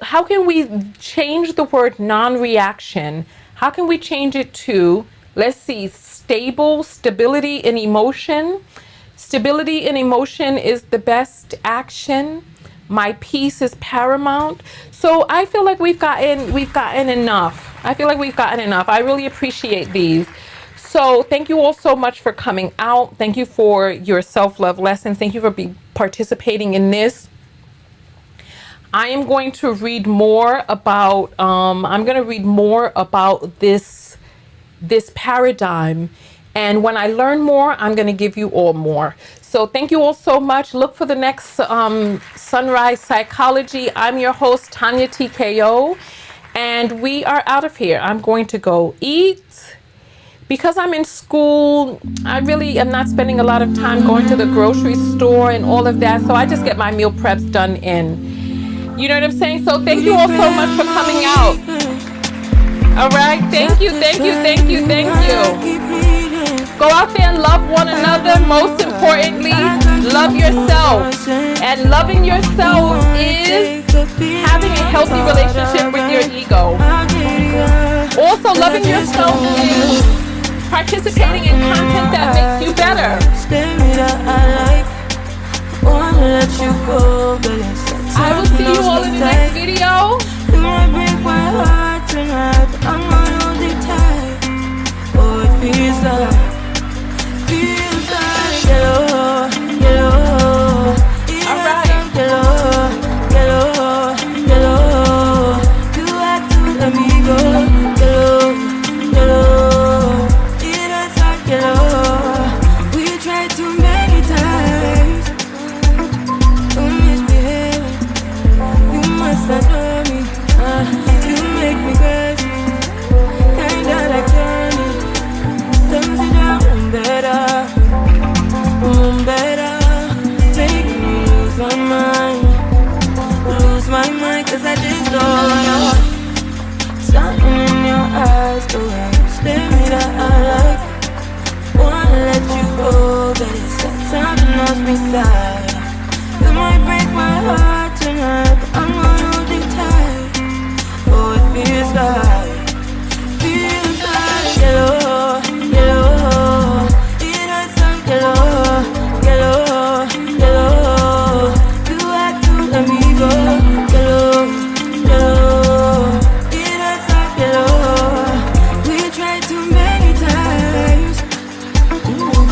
how can we change the word non-reaction? How can we change it to, let's see, stability in emotion? Stability in emotion is the best action. My peace is paramount. So I feel like we've gotten enough. I feel like we've gotten enough. I really appreciate these. So thank you all so much for coming out. Thank you for your self-love lessons. Thank you for participating in this. I am going to read more about, this paradigm. And when I learn more, I'm going to give you all more. So thank you all so much. Look for the next Sunrise Psychology. I'm your host, Tonya TKO, and we are out of here. I'm going to go eat. Because I'm in school, I really am not spending a lot of time going to the grocery store and all of that. So I just get my meal preps done in. You know what I'm saying? So thank you all so much for coming out. All right. Thank you. Go out there and love one another. Most importantly, love yourself. And loving yourself is having a healthy relationship with your ego. Also, loving yourself is participating in content that makes you better. I will see you all in the next video. You might break my heart tonight, but I'm gonna hold it tight. Oh, it feels like yellow. All right. Yellow. You have to let me go. Yellow. It hurts like yellow. We tried too many times. Don't misbehave. You must adore me. You make me crazy.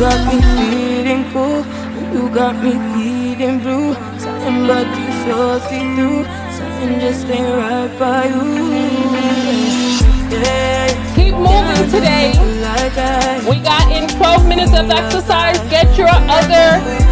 got me feeling cool, you got me feeling blue. Something about you so see-through, something just ain't right by you. Keep moving today. We got in 12 minutes of exercise. Get your other